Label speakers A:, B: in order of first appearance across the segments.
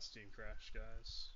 A: Steam crash, guys.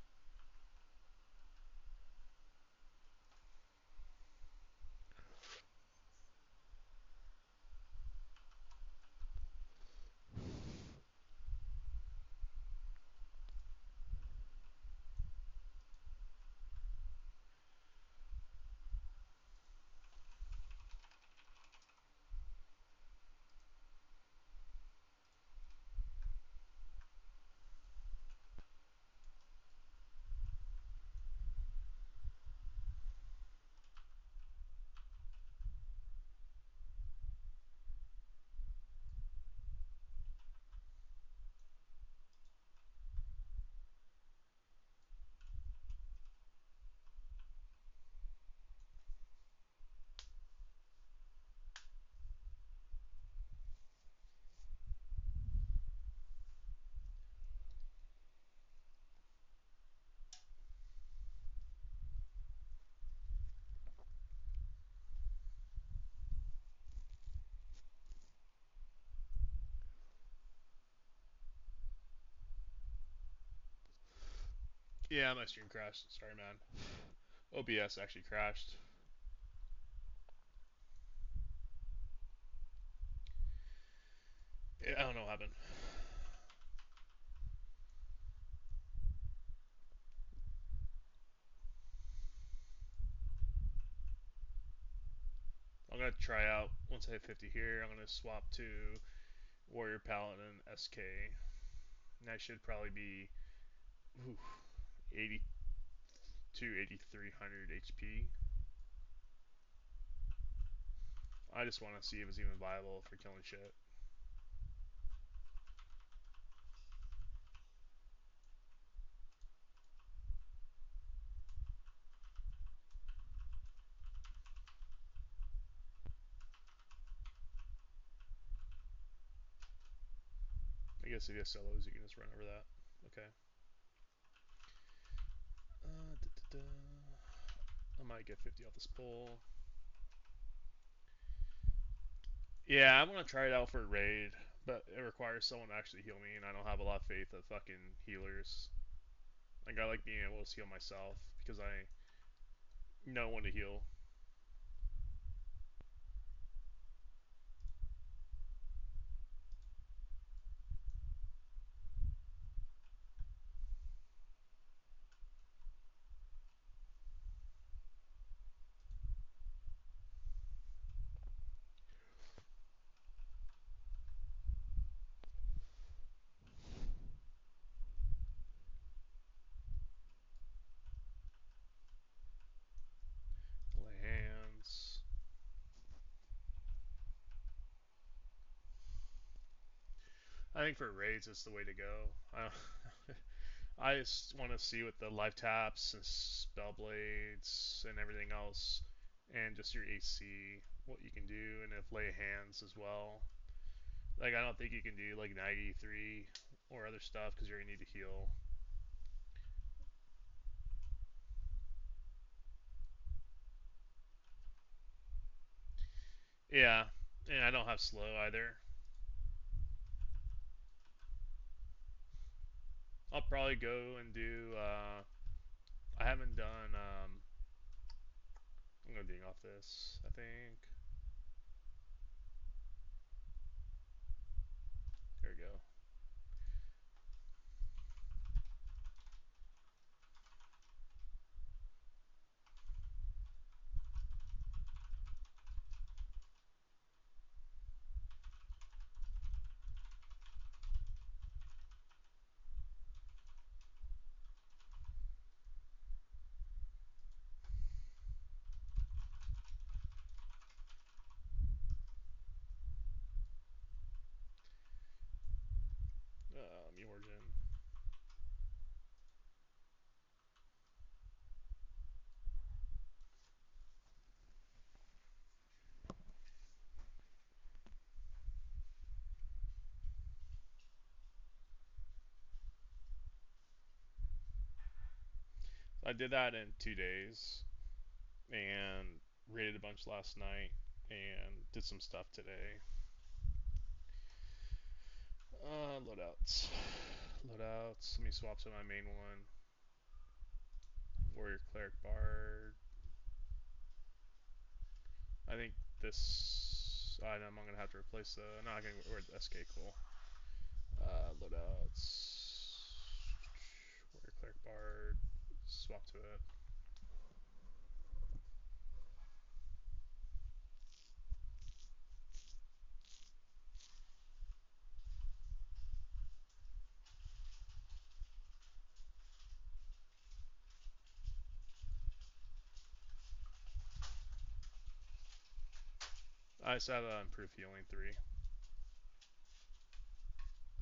A: Yeah, my stream crashed. Sorry, man. OBS actually crashed. Yeah, I don't know what happened. I'm gonna try out once I hit 50 here. I'm gonna swap to Warrior Paladin SK, and I should probably be ooh, 80 to 8300 HP. I just want to see if it's even viable for killing shit. I guess if you have solos, you can just run over that. Okay. Da, da, da. I might get 50 off this pull. Yeah, I want to try it out for a raid, but it requires someone to actually heal me, and I don't have a lot of faith of fucking healers. Like, I like being able to heal myself because I know when to heal. Lay hands. I think for raids, it's the way to go. I just want to see what the life taps and spell blades and everything else, and just your AC, what you can do, and if lay hands as well. Like, I don't think you can do like 93 or other stuff because you're gonna need to heal. Yeah, and I don't have slow either. I'll probably go and do. I haven't done. I'm gonna ding off this. I think. There we go. Origin. I did that in 2 days and raided a bunch last night and did some stuff today. Loadouts. Loadouts. Let me swap to my main one. Warrior Cleric Bard. I think this item I'm gonna have to replace the. No, I can wear the SK. Cool. Loadouts. Warrior Cleric Bard. Swap to it. I just have improved healing 3.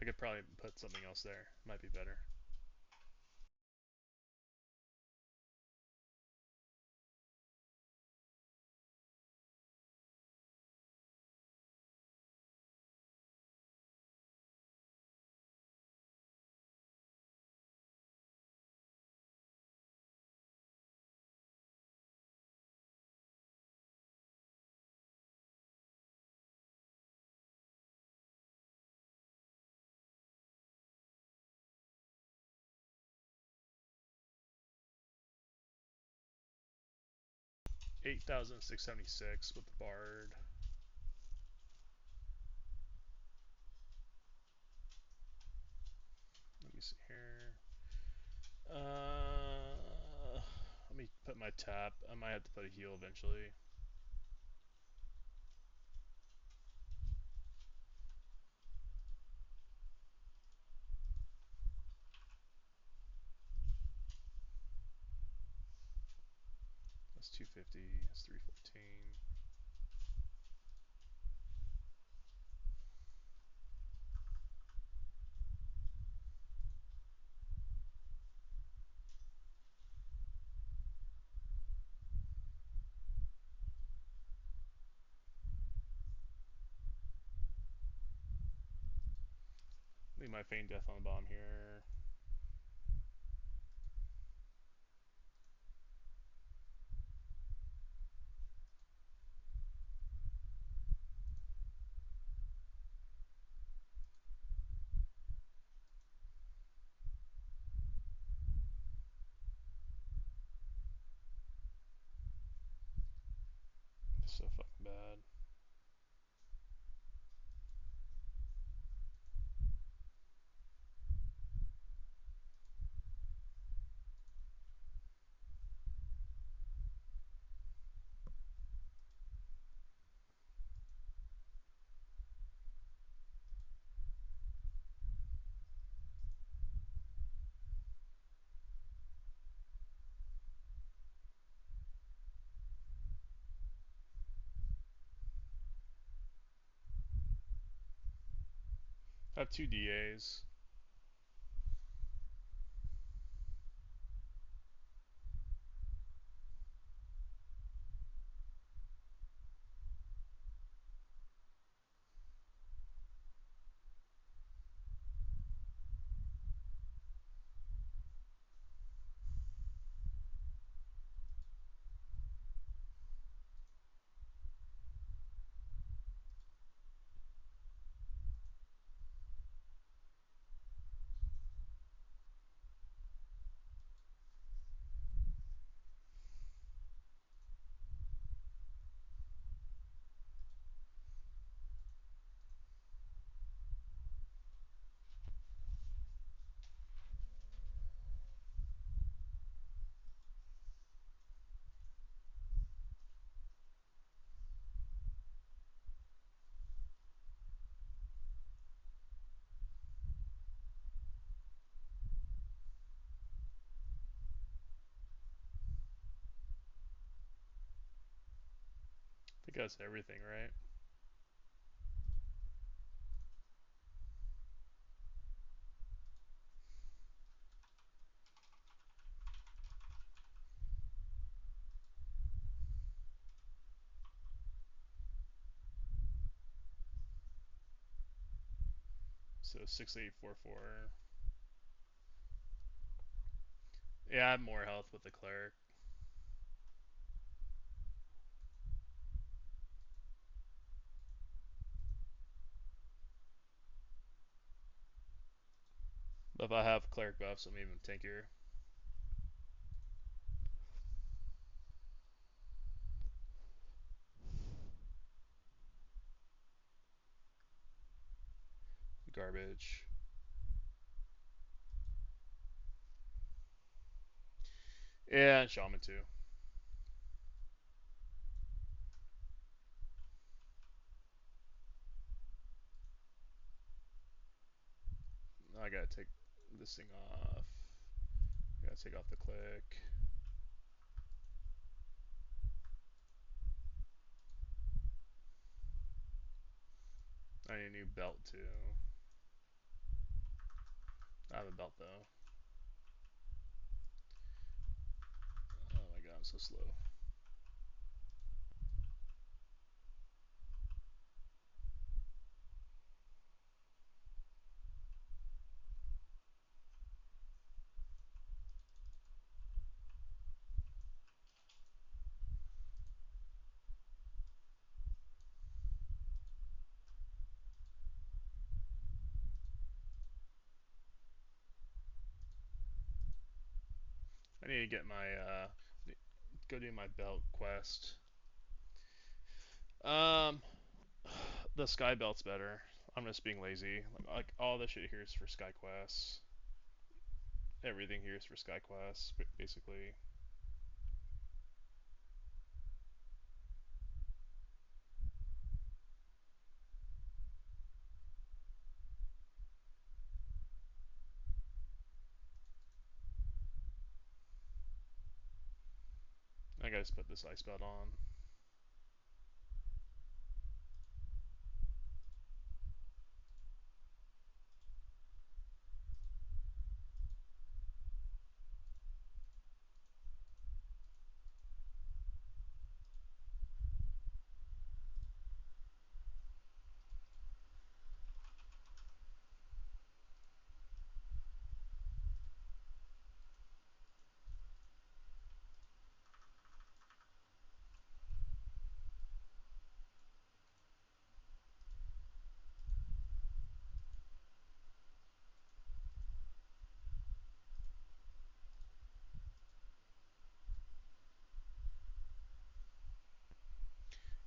A: I could probably put something else there. Might be better. $8,676 with the Bard. Let me see here. Let me put my tap. I might have to put a heal eventually. That's 250. That's 314. Leave my Feign Death on the bottom here. So fucking bad. I have 2 DAs. I think that's everything, right? So 6844. Yeah, I have more health with the cleric. If I have cleric buffs, I'm even tankier. Garbage. Yeah, and shaman too. I gotta take this thing off. I gotta take off the click. I need a new belt too. I have a belt though. Oh my god, I'm so slow. I need to get my go do my belt quest. Um, the sky belt's better. I'm just being lazy. Like all this shit here is for sky quests. Everything here is for sky quests, basically. I gotta just put this ice belt on.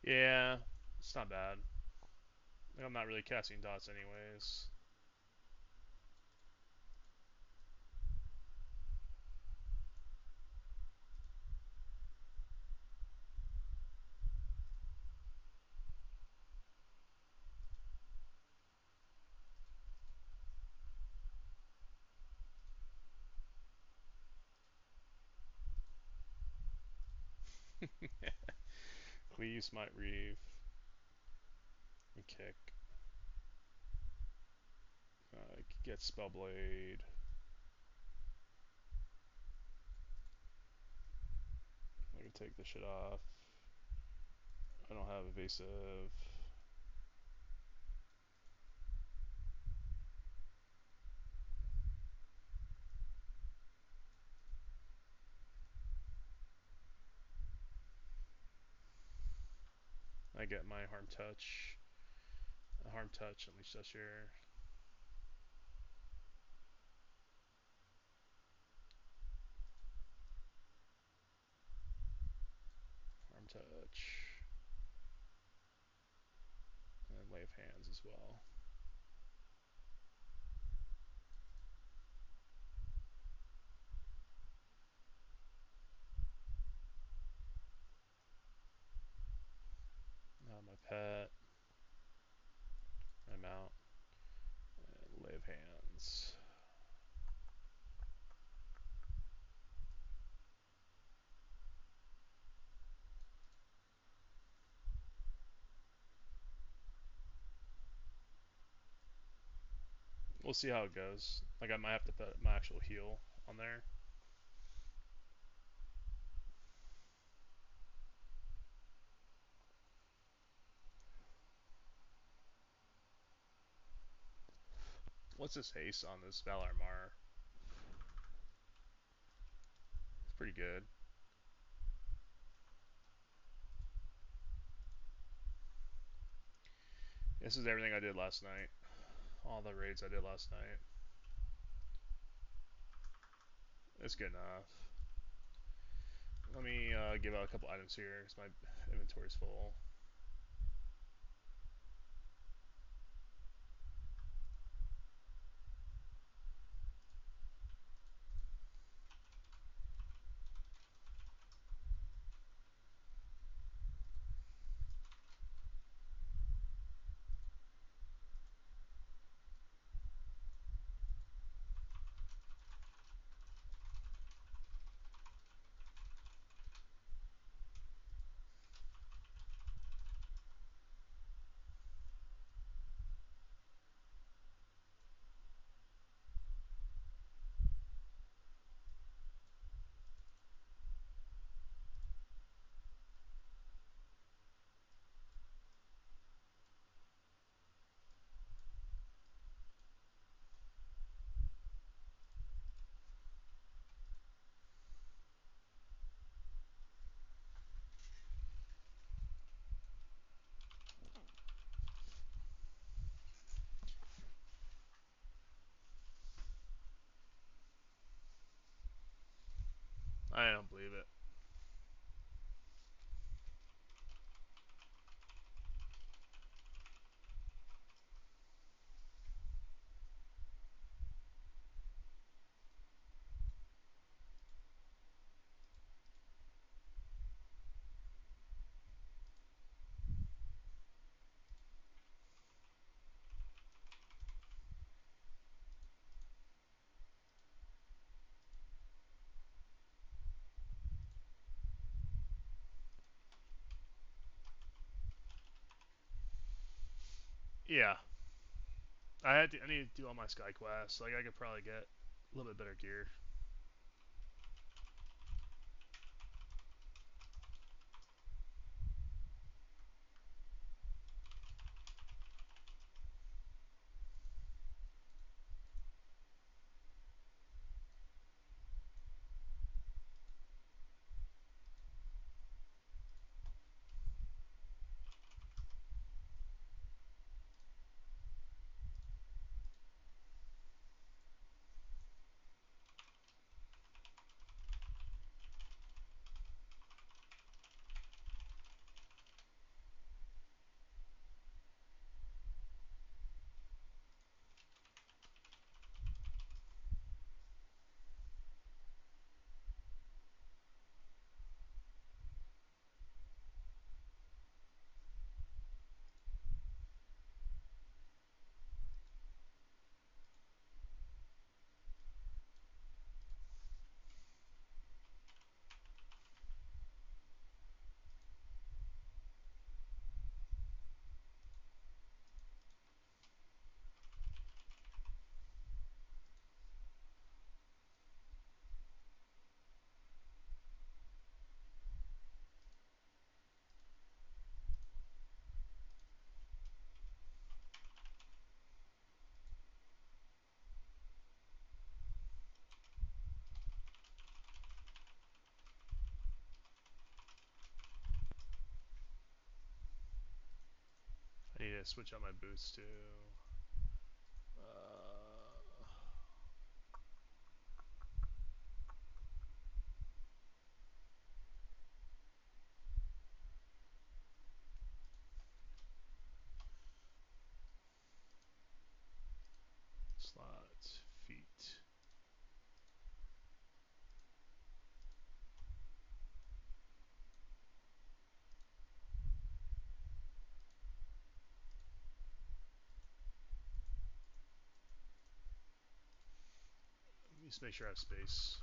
A: Yeah, it's not bad. I'm not really casting dots anyways. Please, might reeve and kick. Get spellblade. I can take this shit off. I don't have evasive. I get my harm touch. A harm touch, unleash that share. Harm touch. And lay of hands as well. My pet. My mount. And lay of hands. We'll see how it goes. Like I might have to put my actual heal on there. What's this haste on this Valar Mar? It's pretty good. This is everything I did last night. All the raids I did last night. It's good enough. Let me give out a couple items here because my inventory's full. I don't believe it. Yeah, I need to do all my sky quests. Like I could probably get a little bit better gear. I need to switch out my boots too. Slots, feet. Let me just make sure I have space.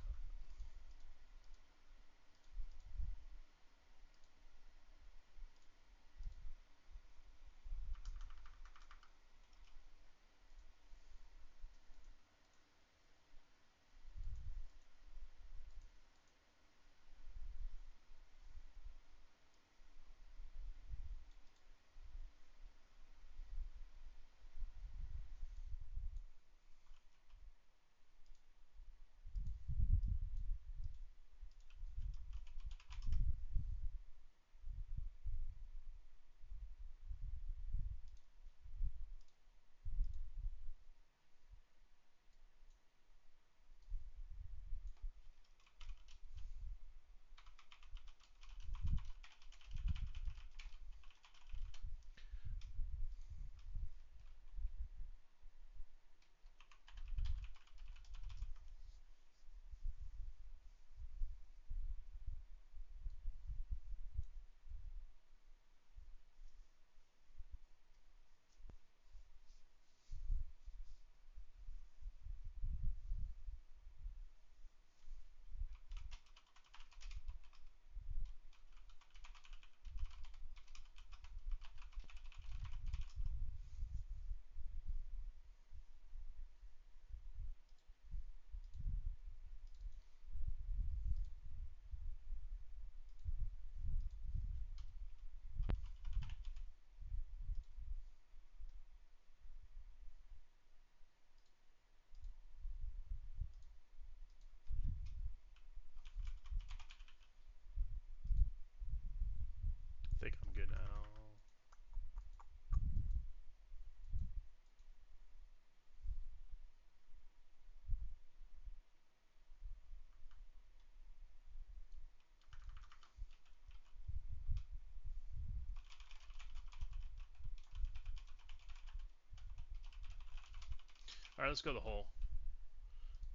A: All right, let's go to the hole.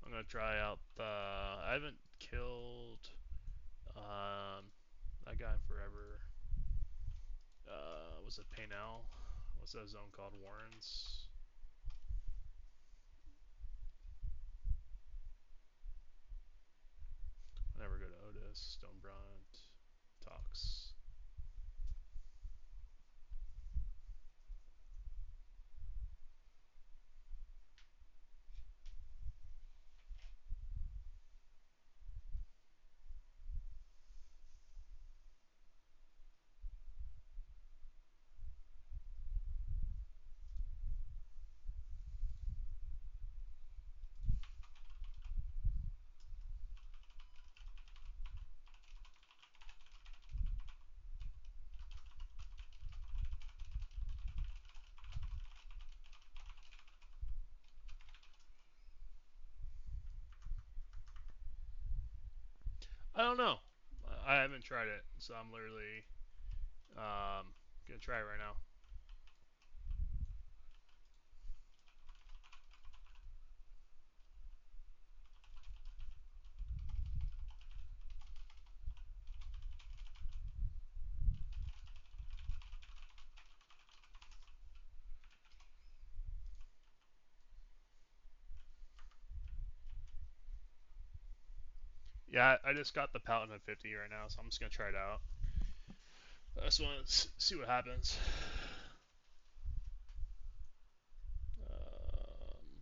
A: I'm gonna try out the. I haven't killed that guy in forever. Was it Painel? What's that zone called? Warrens. I never go to Otis, Stonebrunt, Tox. I don't know. I haven't tried it, so I'm literally gonna try it right now. Yeah, I just got the Paladin 50 right now, so I'm just gonna try it out. I just want to see what happens. Um,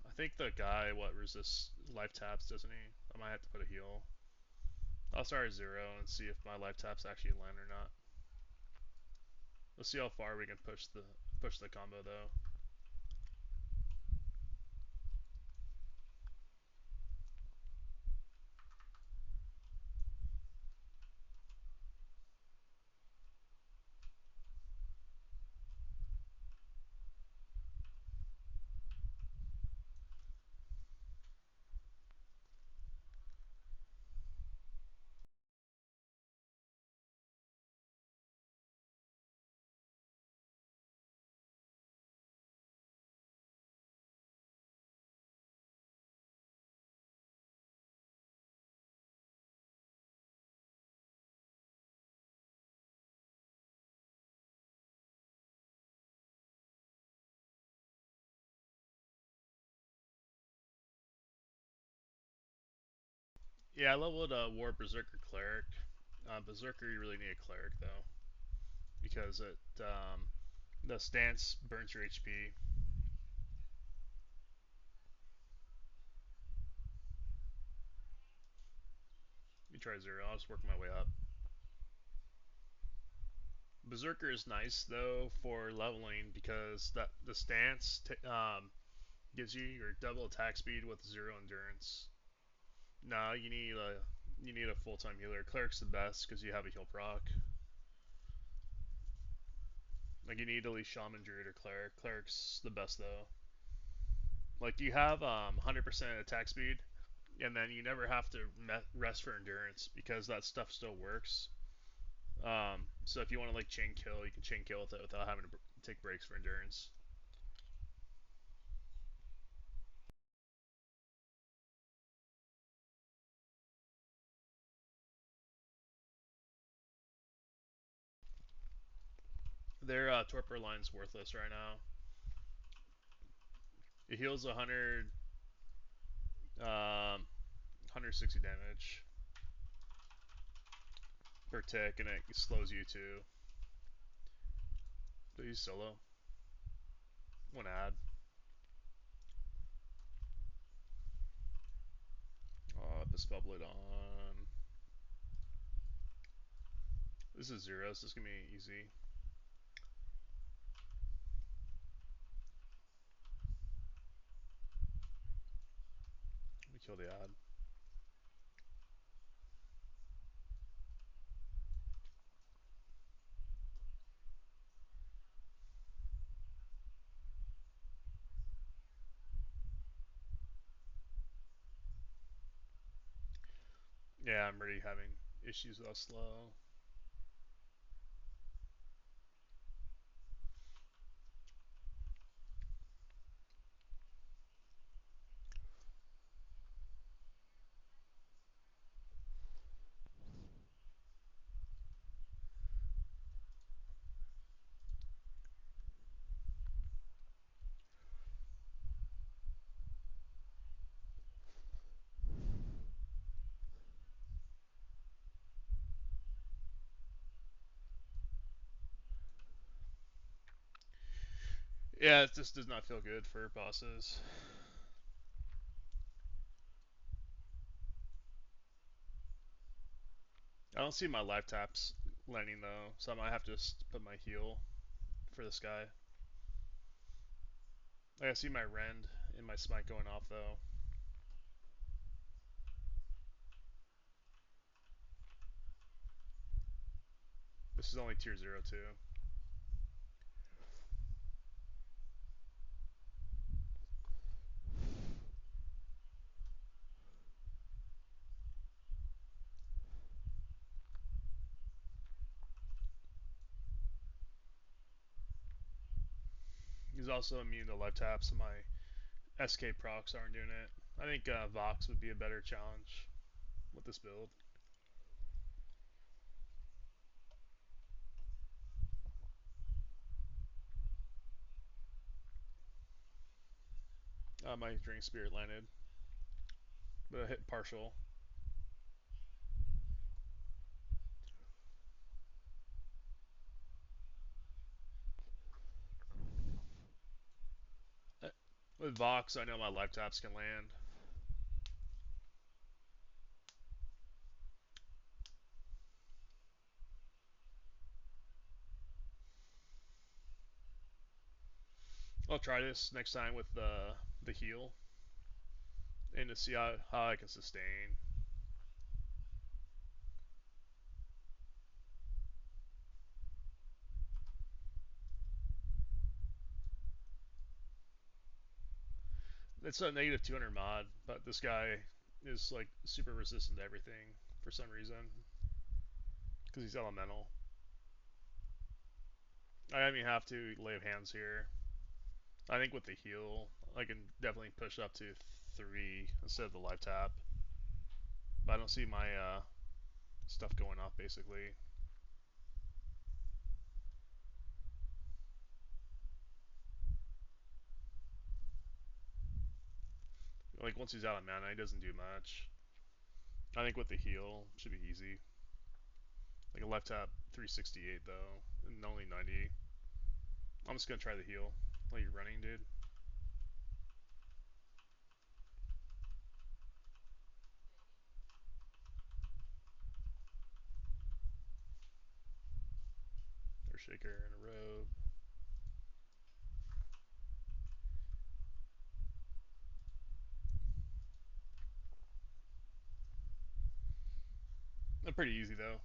A: I think the guy what resists life taps, doesn't he? I might have to put a heal. I'll start at 0 and see if my life taps actually land or not. Let's see how far we can push the combo though. Yeah, I leveled War Berserker Cleric. Berserker, you really need a Cleric though, because the stance burns your HP. You try 0. I'll just work my way up. Berserker is nice though for leveling because that the stance gives you your double attack speed with 0 endurance. No, you need a full time healer. Cleric's the best because you have a heal proc. Like you need at least Shaman Druid or Cleric. Cleric's the best though. Like you have 100% attack speed, and then you never have to rest for endurance because that stuff still works. So if you want to like chain kill, you can chain kill with it without having to take breaks for endurance. Their torpor line's worthless right now. It heals 160 damage per tick, and it slows you too. Do you solo? One ad. Oh, the spell blade on. This is 0, so this is gonna be easy. Let me kill the ad. Yeah, I'm already having issues with how slow. Yeah, it just does not feel good for bosses. I don't see my life taps landing though, so I might have to just put my heal for this guy. Like, I see my rend and my smite going off though. This is only tier 0 too. He's also immune to life taps, so my SK procs aren't doing it. I think Vox would be a better challenge with this build. My Drink Spirit landed, but I hit partial. Uh, With Vox, I know my life taps can land. I'll try this next time with the heal and to see how I can sustain. It's a negative 200 mod, but this guy is like super resistant to everything for some reason because he's elemental. I don't even have to lay hands here. I think with the heal, I can definitely push up to 3 instead of the life tap. But I don't see my stuff going off basically. Like once he's out of mana, he doesn't do much. I think with the heal, should be easy. Like a left tap 368 though, and only 90. I'm just gonna try the heal. Like you're running, dude. Or shaker and a robe. They're pretty easy though.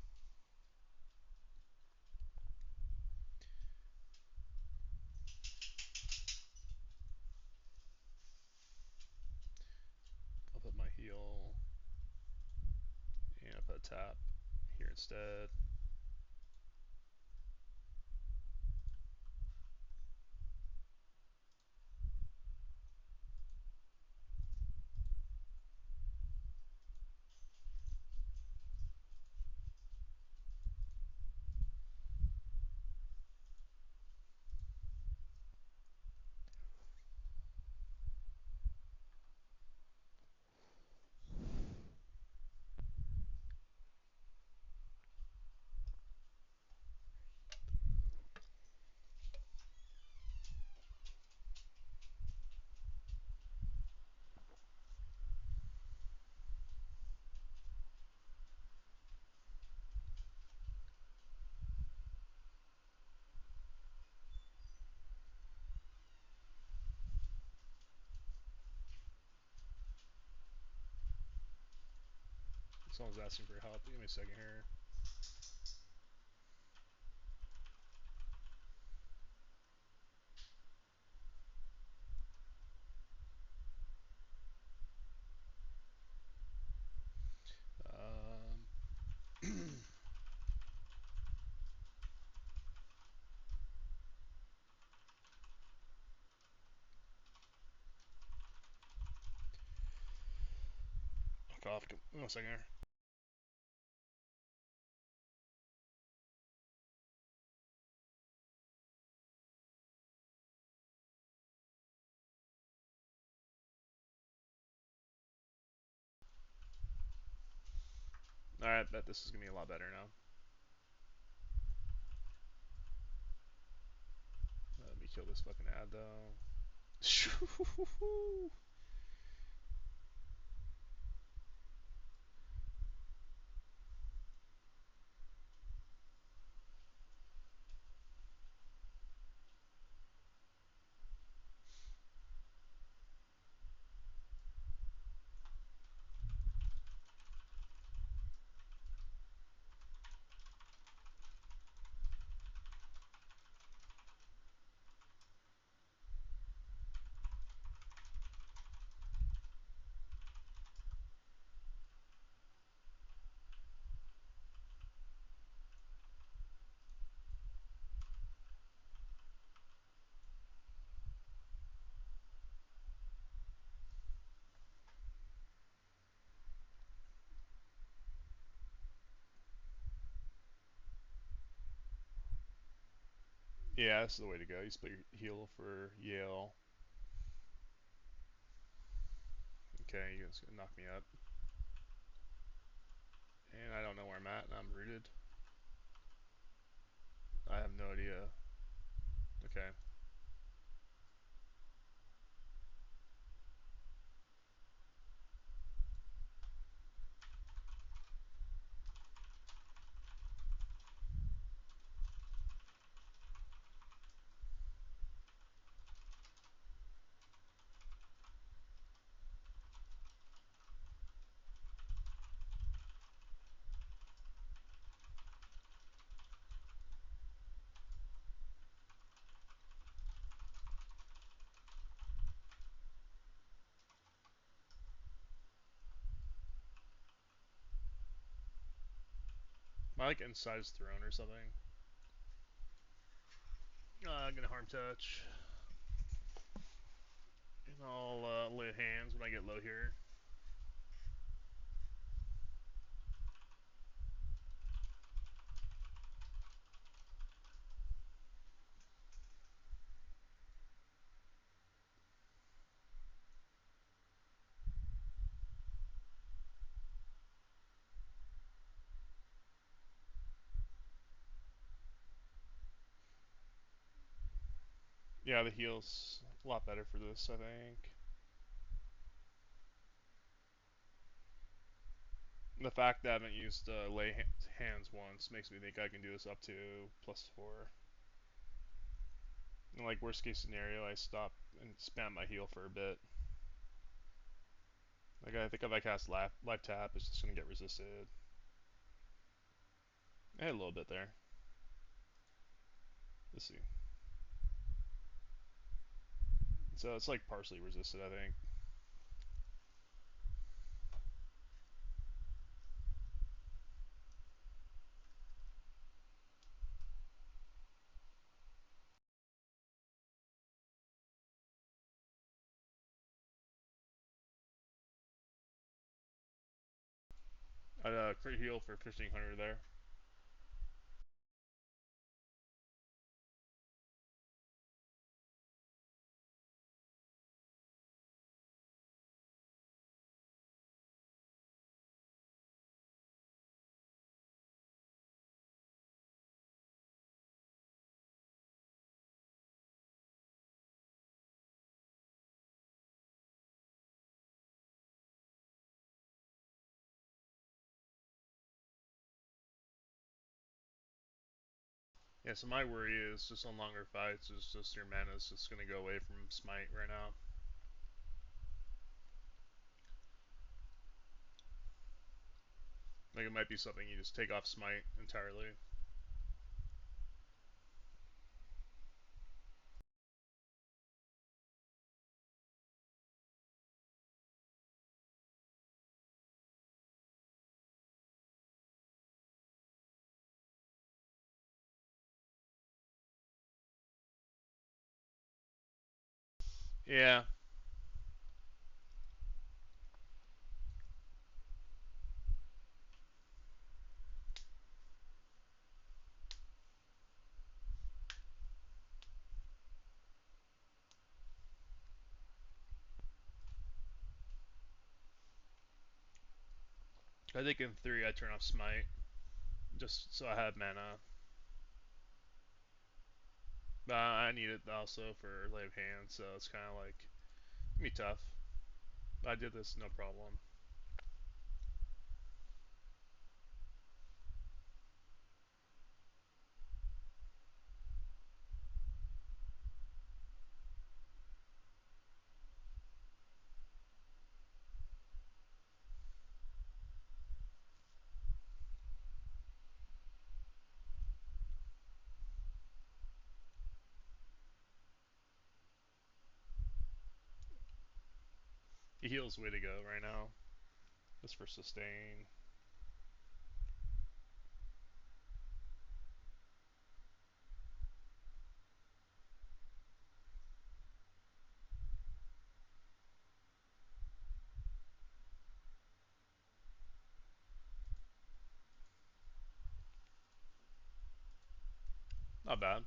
A: I'll put my heal and I'll put a tap here instead. Someone's asking for help. Give me a second here. Fuck off. Give me 1 second here. Alright, bet this is gonna be a lot better now. Let me kill this fucking ad though. Yeah, this is the way to go. You split your heal for Yael. Okay, you guys gonna knock me up. And I don't know where I'm at, and I'm rooted. I have no idea. Okay. Am I like inside his throne or something? I'm gonna harm touch. And I'll lay hands when I get low here. Yeah, the heal's a lot better for this, I think. The fact that I haven't used lay hands once makes me think I can do this up to +4. And like worst case scenario, I stop and spam my heal for a bit. Like I think if I cast life tap, it's just gonna get resisted. I had a little bit there. Let's see. So it's like partially resisted, I think. I crit heal for 1500 there. Yeah, so my worry is just on longer fights is just your mana is just gonna go away from smite right now. Like it might be something you just take off smite entirely. Yeah. I think in 3 I turn off Smite just so I have mana. But I need it also for Lay of Hand, so it's kind of like me tough. I did this no problem. He heals way to go right now. Just for sustain. Not bad.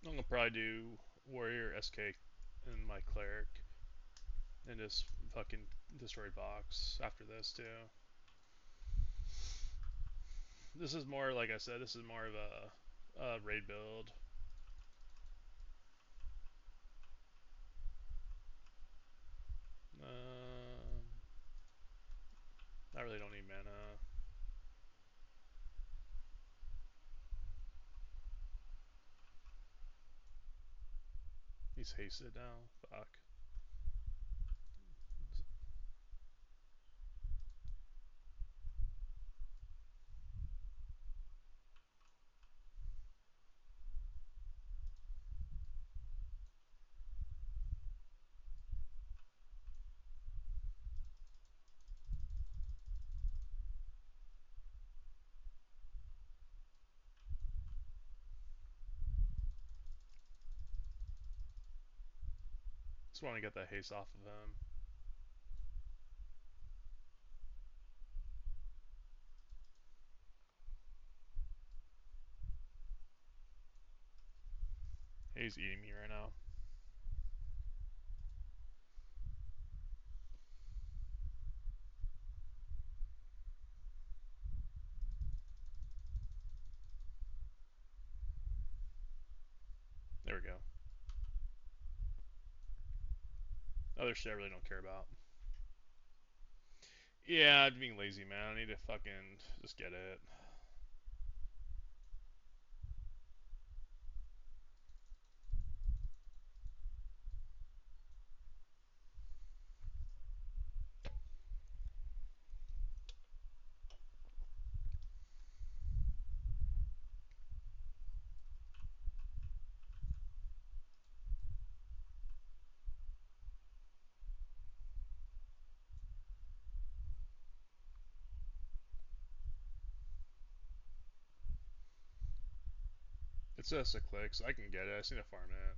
A: I'm gonna probably do Warrior SK and my Cleric and just fucking destroy box after this too. This is more, like I said, this is more of a raid build. I really don't need mana. He's hasted now. Fuck. Just want to get that haste off of him. He's eating me right now. There we go. Other shit I really don't care about. Yeah, I'm being lazy, man. I need to fucking just get it. It's just a click, so I can get it. I just need to farm it.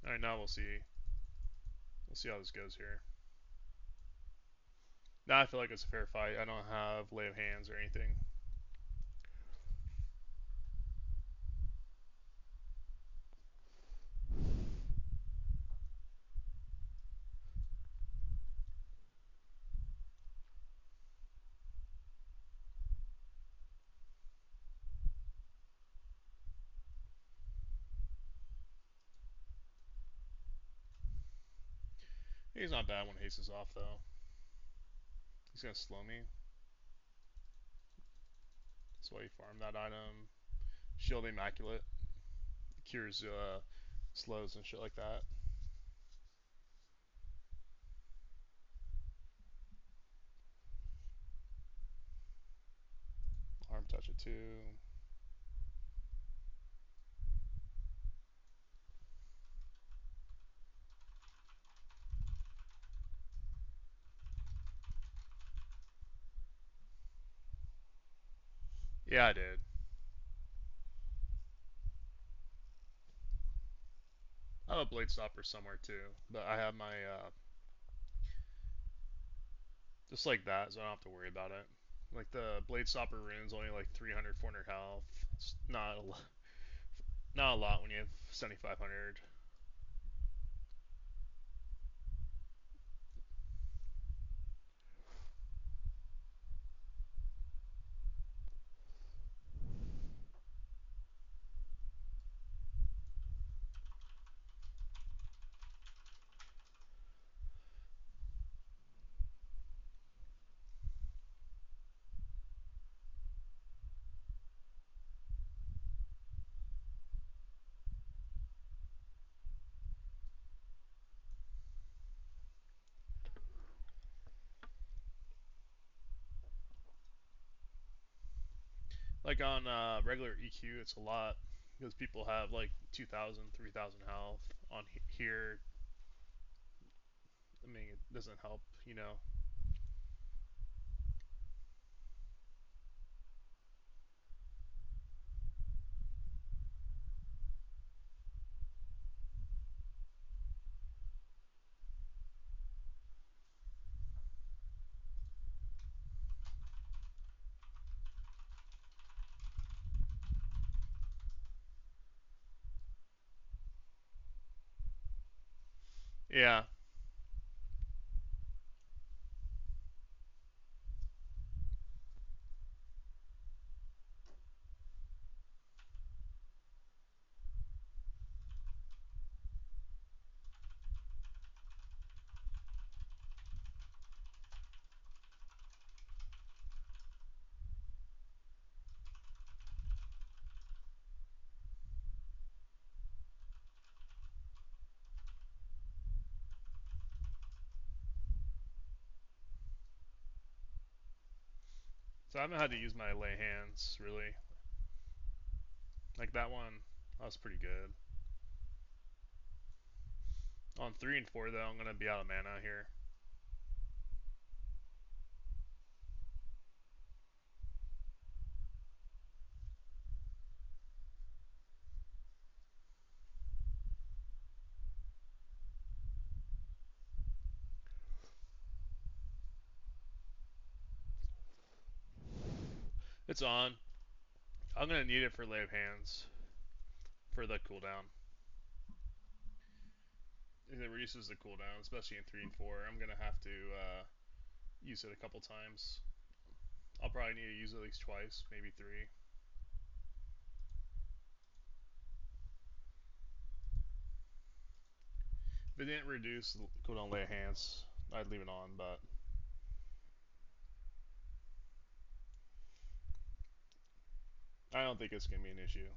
A: Alright, now we'll see. We'll see how this goes here. Now I feel like it's a fair fight. I don't have lay of hands or anything. He's not bad when haste is off though. He's gonna slow me. That's why you farm that item. Shield Immaculate. Cures slows and shit like that. Arm touch it too. Yeah, I did. I have a blade stopper somewhere too, but I have my just like that, so I don't have to worry about it. Like the blade stopper rune's only like 300, 400 health. It's not a lot when you have 7,500. Like on regular EQ, it's a lot because people have like 2,000, 3,000 health. On here, I mean, it doesn't help, you know. Yeah, so I haven't had to use my lay hands really. Like that one, that was pretty good. On 3 and 4 though, I'm gonna be out of mana here. It's on. I'm gonna need it for lay of hands for the cooldown. It reduces the cooldown, especially in 3 and 4. I'm gonna have to use it a couple times. I'll probably need to use it at least twice, maybe three. If it didn't reduce the cooldown lay of hands, I'd leave it on, but I don't think it's gonna be an issue.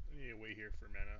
A: I need to wait here for mana.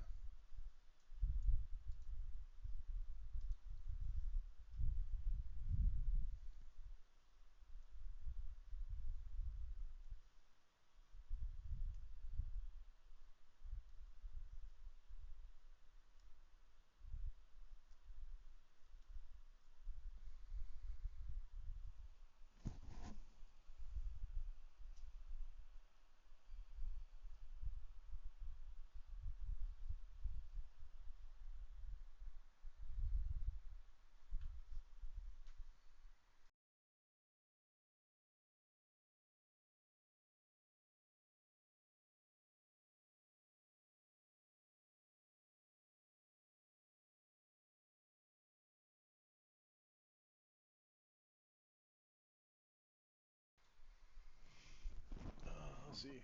A: see.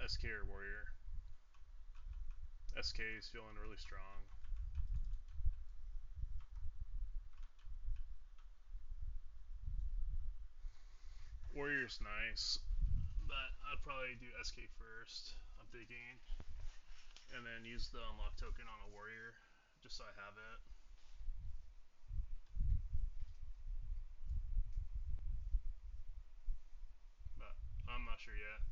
A: SK or Warrior. SK is feeling really strong. Warrior's nice, but I'd probably do SK first. I'm thinking, and then use the unlock token on a Warrior, just so I have it. But I'm not sure yet.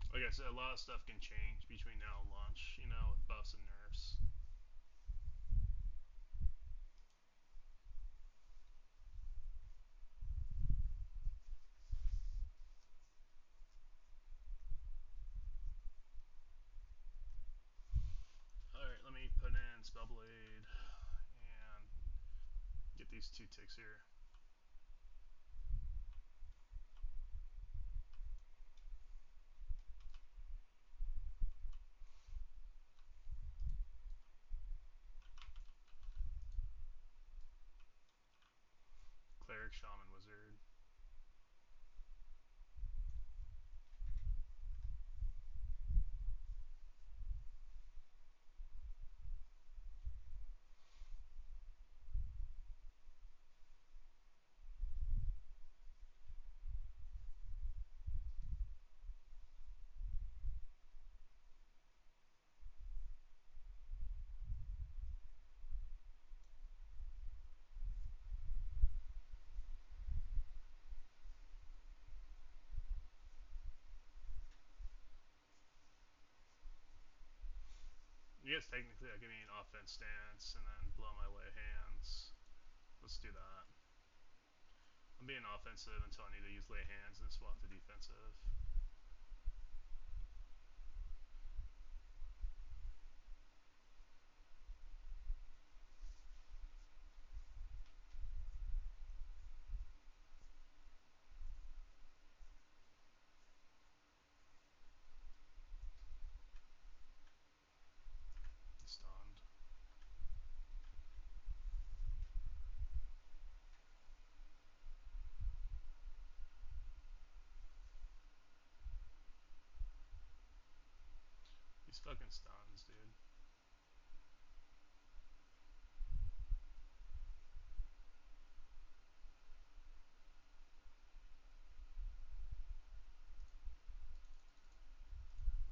A: Like I said, a lot of stuff can change between now and launch, with buffs and nerfs. Alright, let me put in Spellblade and get these 2 ticks here. Cleric, Shaman, Wizard. I guess technically I give me an offense stance and then blow my lay hands. Let's do that. I'm being offensive until I need to use lay hands and swap to defensive. Stunned. These fucking stuns, dude.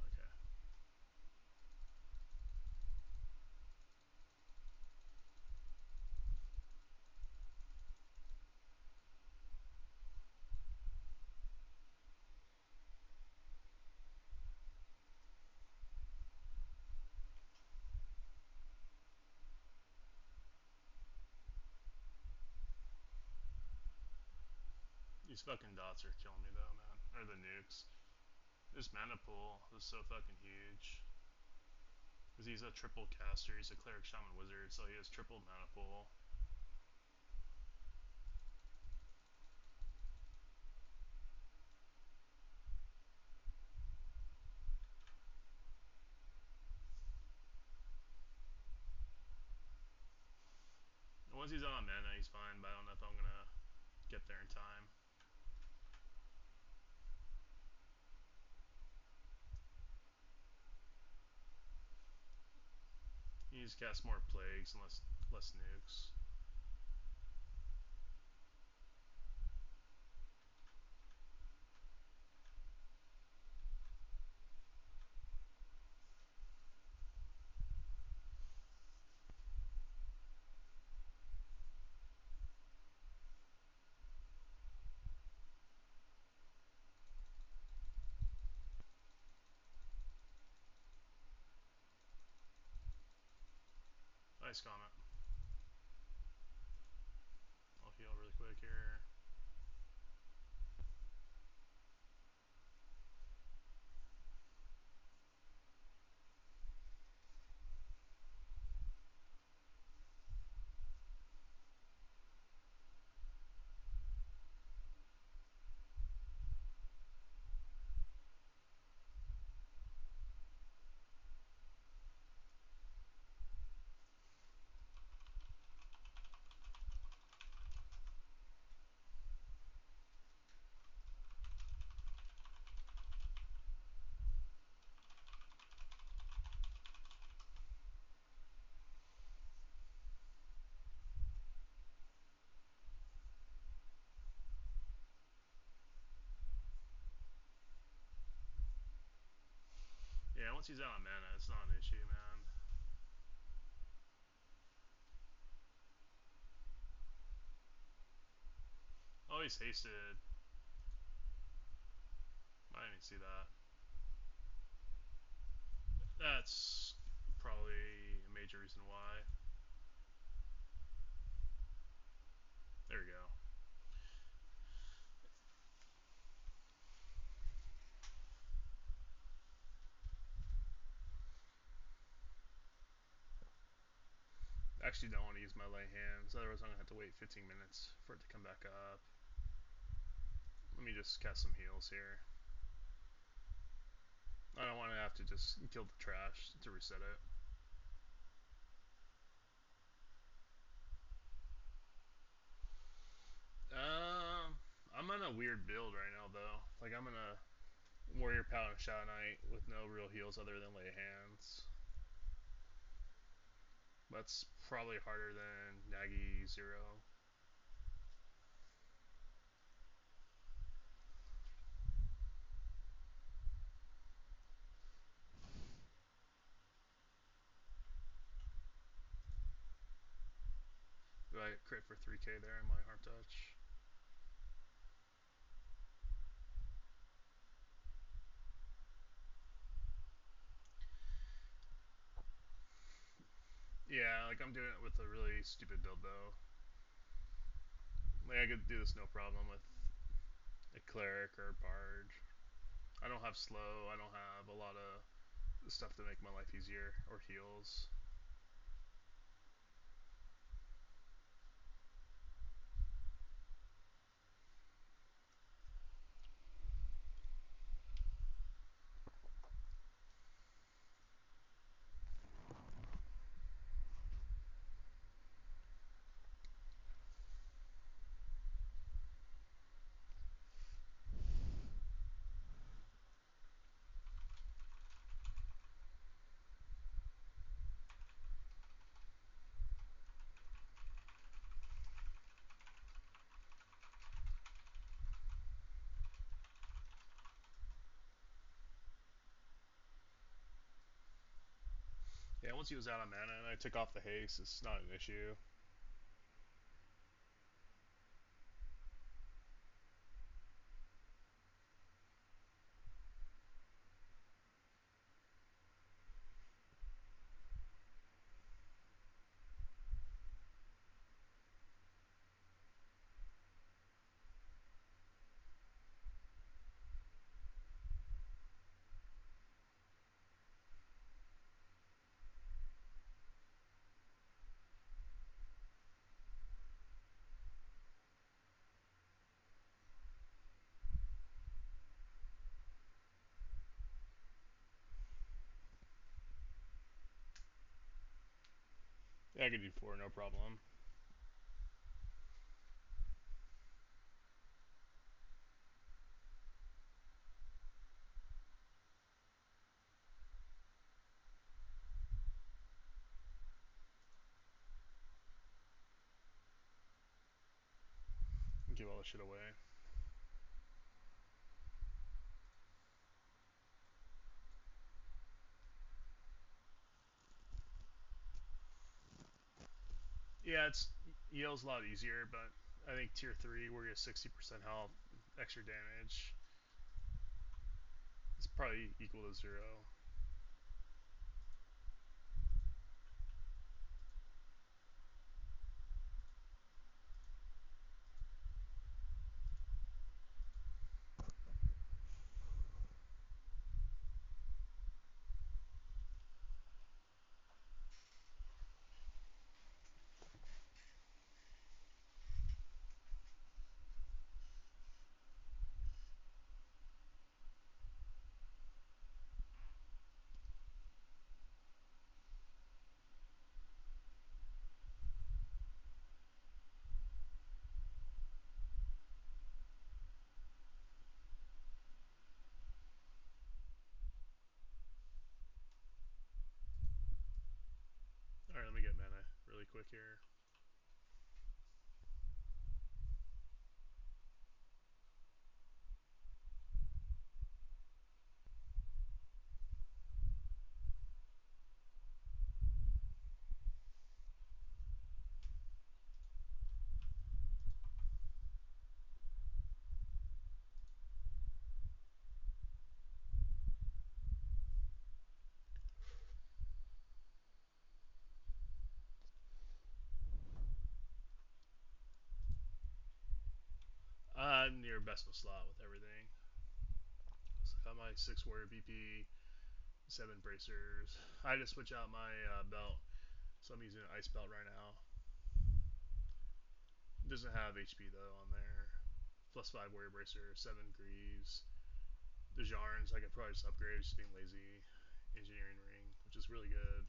A: Okay. These fucking dots are killing me though, man. Or the nukes. This mana pool is so fucking huge. Because he's a triple caster, he's a cleric, shaman, wizard, so he has triple mana pool. And once he's on mana, he's fine, but I don't know if I'm gonna get there in time. He needs to cast more plagues and less nukes. Nice comment. I'll heal really quick here. once he's out of mana, it's not an issue, man. Oh, he's hasted. I didn't even see that. That's probably a major reason why. There we go. Actually, don't want to use my lay hands, otherwise I'm gonna have to wait 15 minutes for it to come back up. Let me just cast some heals here. I don't want to have to just kill the trash to reset it. I'm on a weird build right now though. Like I'm in a Warrior Paladin Shadow Knight with no real heals other than lay hands. That's probably harder than Nagi Zero. Do I crit for 3k there in my Heart Touch? Yeah, like I'm doing it with a really stupid build though. Like I could do this no problem with a cleric or a bard. I don't have slow. I don't have a lot of stuff to make my life easier or heals. Yeah, once he was out of mana and I took off the haste, it's not an issue. Yeah, I could do 4, no problem. Give all this shit away. Yeah, it's Yale's a lot easier, but I think tier 3 where you have 60% health, extra damage, it's probably equal to 0. Alright, let me get mana really quick here. they're best in slot with everything. So I got my 6 warrior BP, 7 bracers. I had to switch out my belt, so I'm using an ice belt right now. It doesn't have HP though on there. +5 warrior bracer, 7 greaves. The Jarns I could probably just upgrade, just being lazy. Engineering ring, which is really good.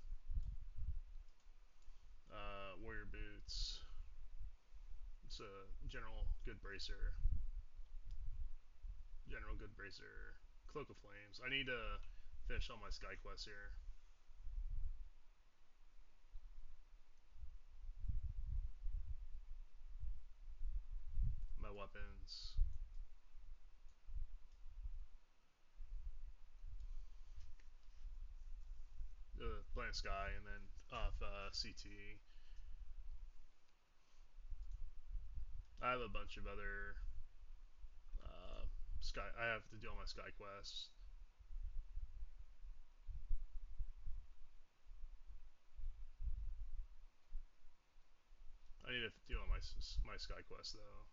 A: Warrior boots. It's a general good bracer. General good bracer. Cloak of Flames. I need to finish all my sky quests here. My weapons. Planet Sky, and then off CT. I have a bunch of other uh, sky. I have to do all my sky quests. I need to do all my sky quests though.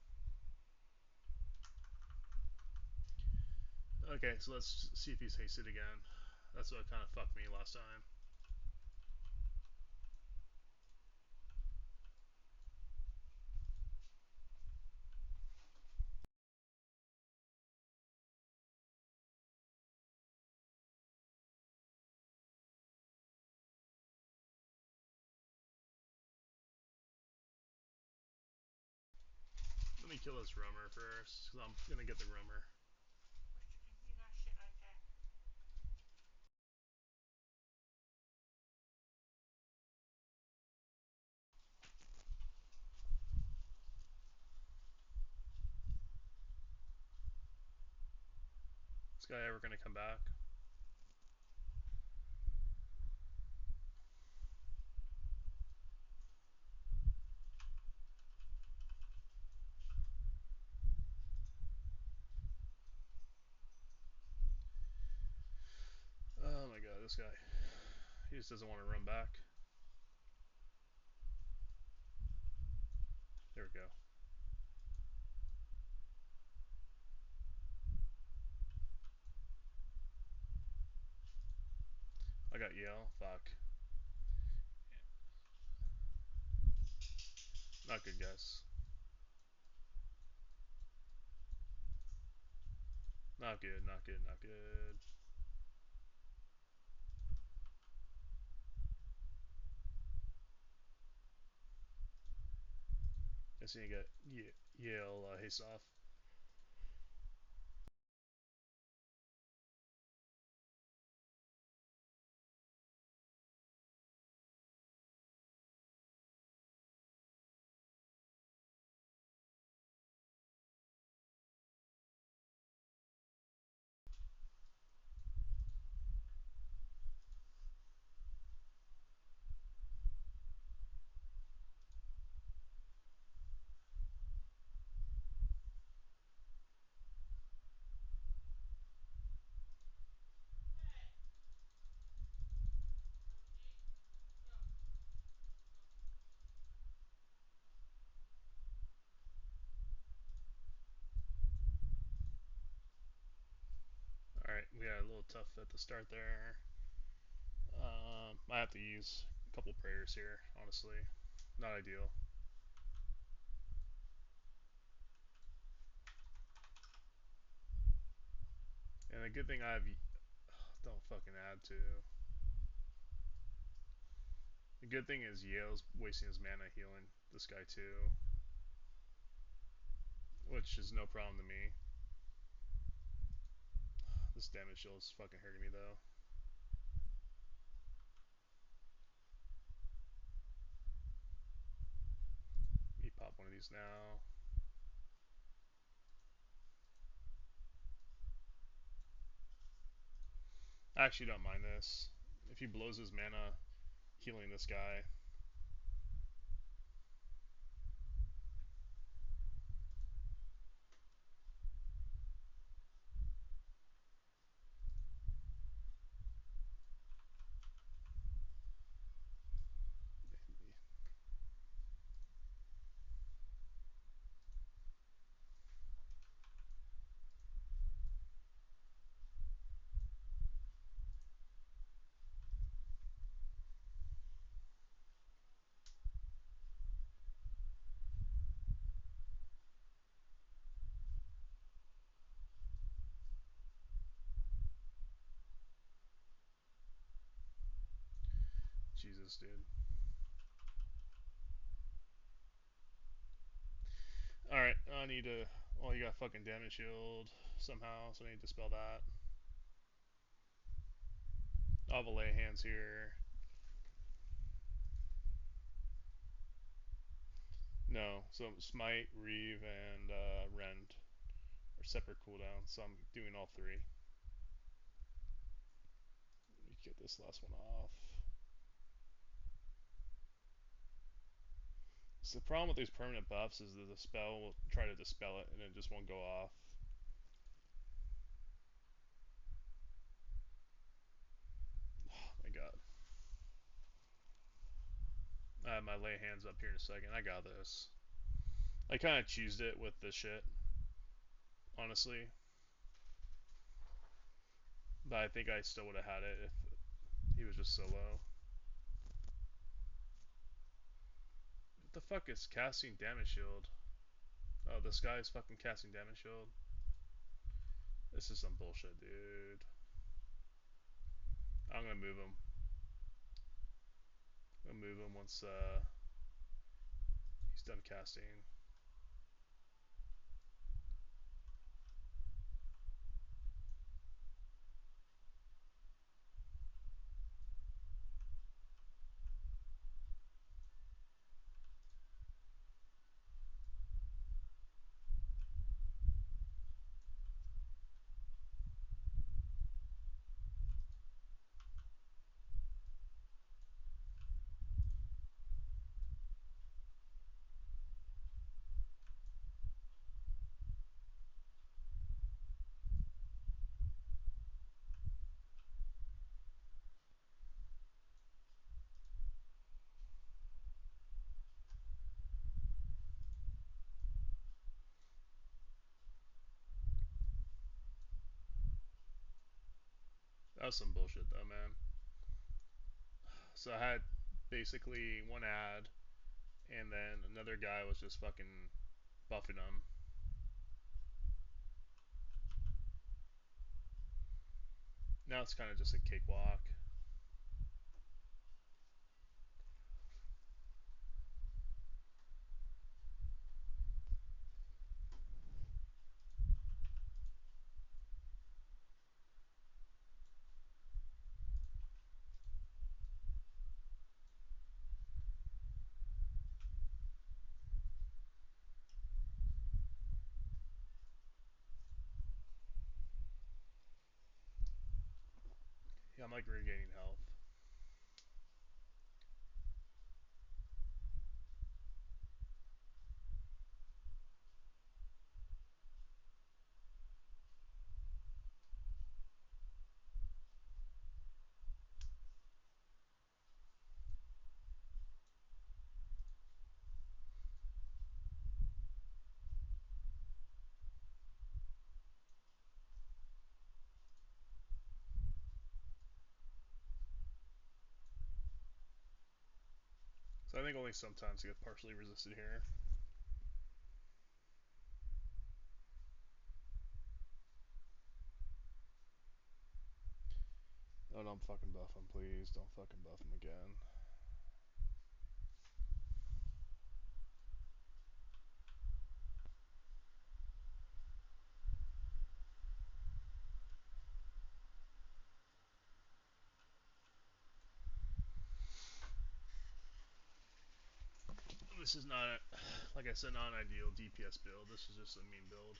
A: Okay, so let's see if he's hasted again. That's what kind of fucked me last time. Let me kill this roamer first, because I'm gonna get the roamer. Is this guy ever gonna come back? Oh my god, this guy. He just doesn't want to run back. There we go. I got Yael. Fuck. Not good, guys. Not good, not good, not good. I see you got Yael haste off. Alright, we got a little tough at the start there. I have to use a couple prayers here, honestly. Not ideal. And the good thing I have. Don't fucking add to. The good thing is Yale's wasting his mana healing this guy too. Which is no problem to me. This damage shield is fucking hurting me though. Let me pop one of these now. I actually don't mind this. If he blows his mana healing this guy. Jesus, dude. Alright, I need to. Well, you got fucking damage shield somehow, so I need to dispel that. I'll have a lay hands here. No, so Smite, Reeve, and Rend are separate cooldowns, so I'm doing all three. Let me get this last one off. So the problem with these permanent buffs is that the spell will try to dispel it and it just won't go off. Oh my god. I have my lay hands up here in a second. I got this. I kind of choosed it with this shit, honestly. But I think I still would have had it if he was just so low. What the fuck is casting damage shield? Oh, this guy is fucking casting damage shield. This is some bullshit, dude. I'm gonna move him. I'm gonna move him once he's done casting. That was some bullshit though, man. So I had basically one ad, and then another guy was just fucking buffing him. Now it's kind of just a cakewalk. Yeah, I'm like regaining health. So I think only sometimes you get partially resisted here. Oh, don't fucking buff him, please. Don't fucking buff him again. This is not, like I said, not an ideal DPS build. This is just a meme build.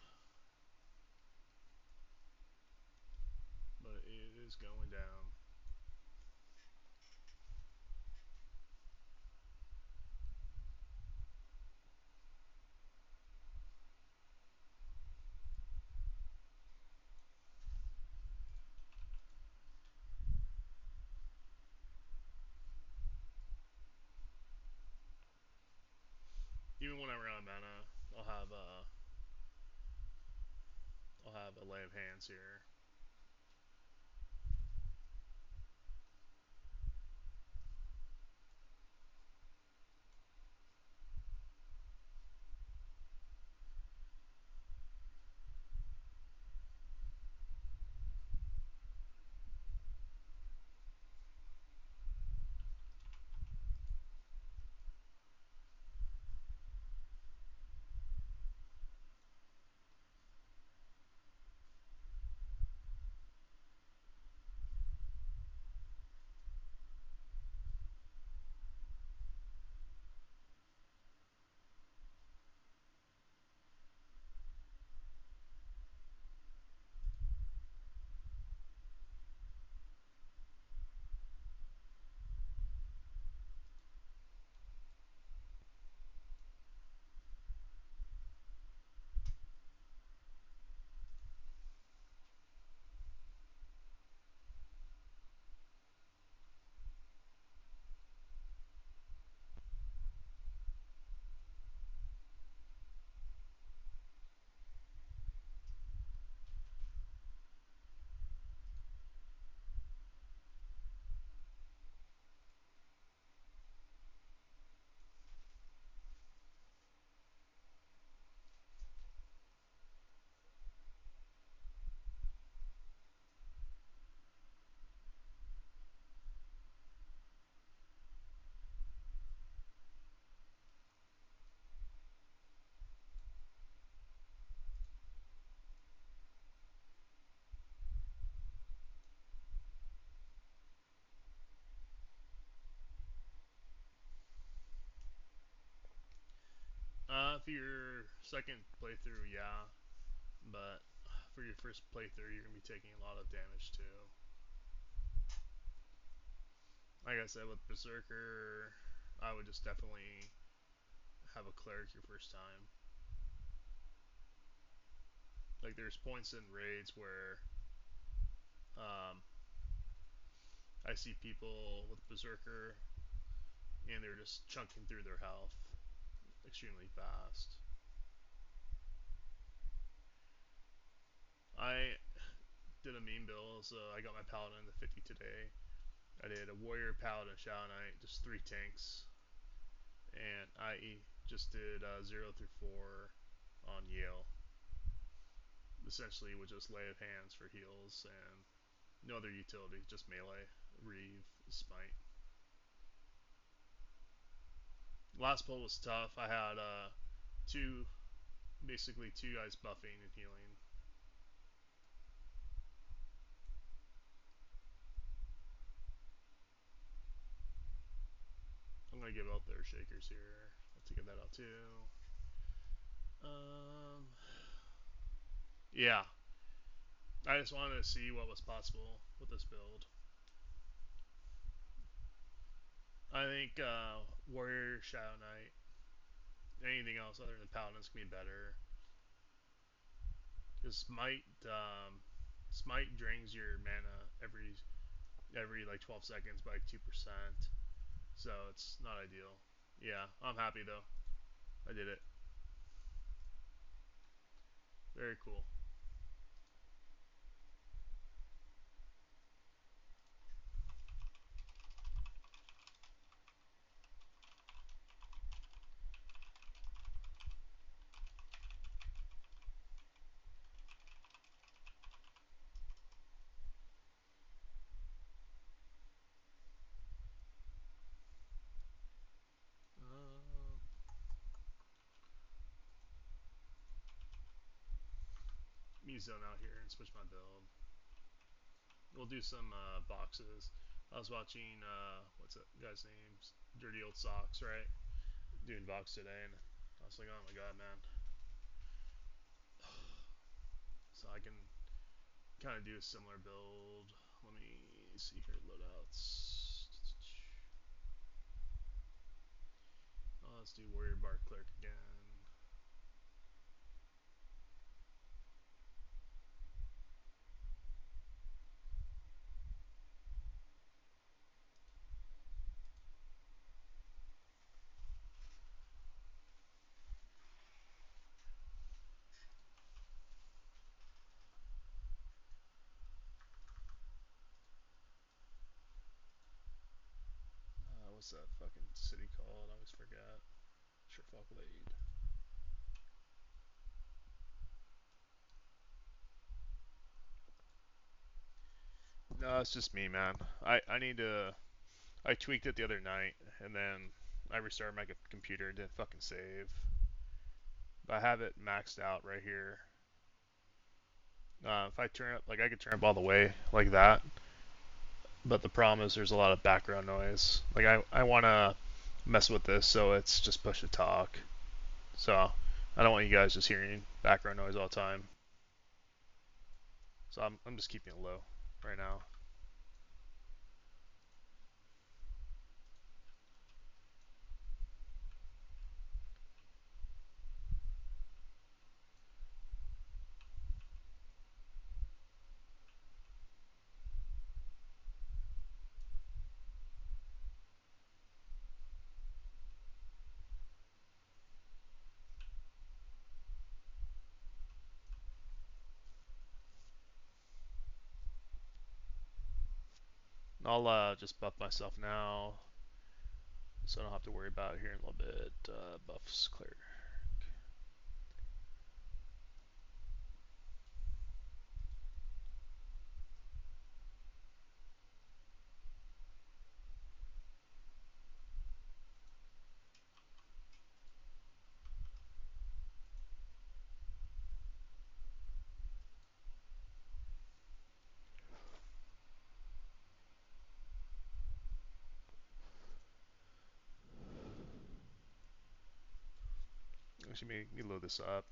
A: But it is going down. Even when I run out of mana, I'll have a lay of hands here. for your second playthrough, yeah, but for your first playthrough, you're gonna be taking a lot of damage too. Like I said, with Berserker, I would just definitely have a cleric your first time. Like there's points in raids where um, I see people with Berserker and they're just chunking through their health extremely fast. I did a meme build, so I got my Paladin to 50 today. I did a Warrior, Paladin, Shadow Knight, just 3 tanks, and I just did 0 through 4 on Yael. Essentially, with just lay of hands for heals and no other utility, just melee, Reeve, Smite. Last pull was tough. I had two, basically two guys buffing and healing. I'm gonna give out their shakers here. Let's get that out too. Um, yeah, I just wanted to see what was possible with this build. I think Warrior, Shadow Knight, anything else other than Paladins can be better. Because Smite drains your mana every like 12 seconds by 2%, so it's not ideal. Yeah, I'm happy though. I did it. Very cool. Um, me zone out here and switch my build. We'll do some boxes. I was watching what's that guy's name? Dirty Old Socks, right? Doing box today, and I was like, oh my god, man. So I can kind of do a similar build. Let me see here, loadouts. Oh, let's do Warrior Bar Clerk again. What's that fucking city called? I always forget. Sherfall Glade. No, it's just me, man. I need to. I tweaked it the other night, and then I restarted my computer. Didn't fucking save. I have it maxed out right here. If I turn it, like I could turn it all the way like that, but the problem is there's a lot of background noise. Like I want to mess with this so it's just push to talk. So I don't want you guys just hearing background noise all the time. So I'm just keeping it low right now. I'll just buff myself now, so I don't have to worry about it here in a little bit. Buffs clear. Actually, let me load this up.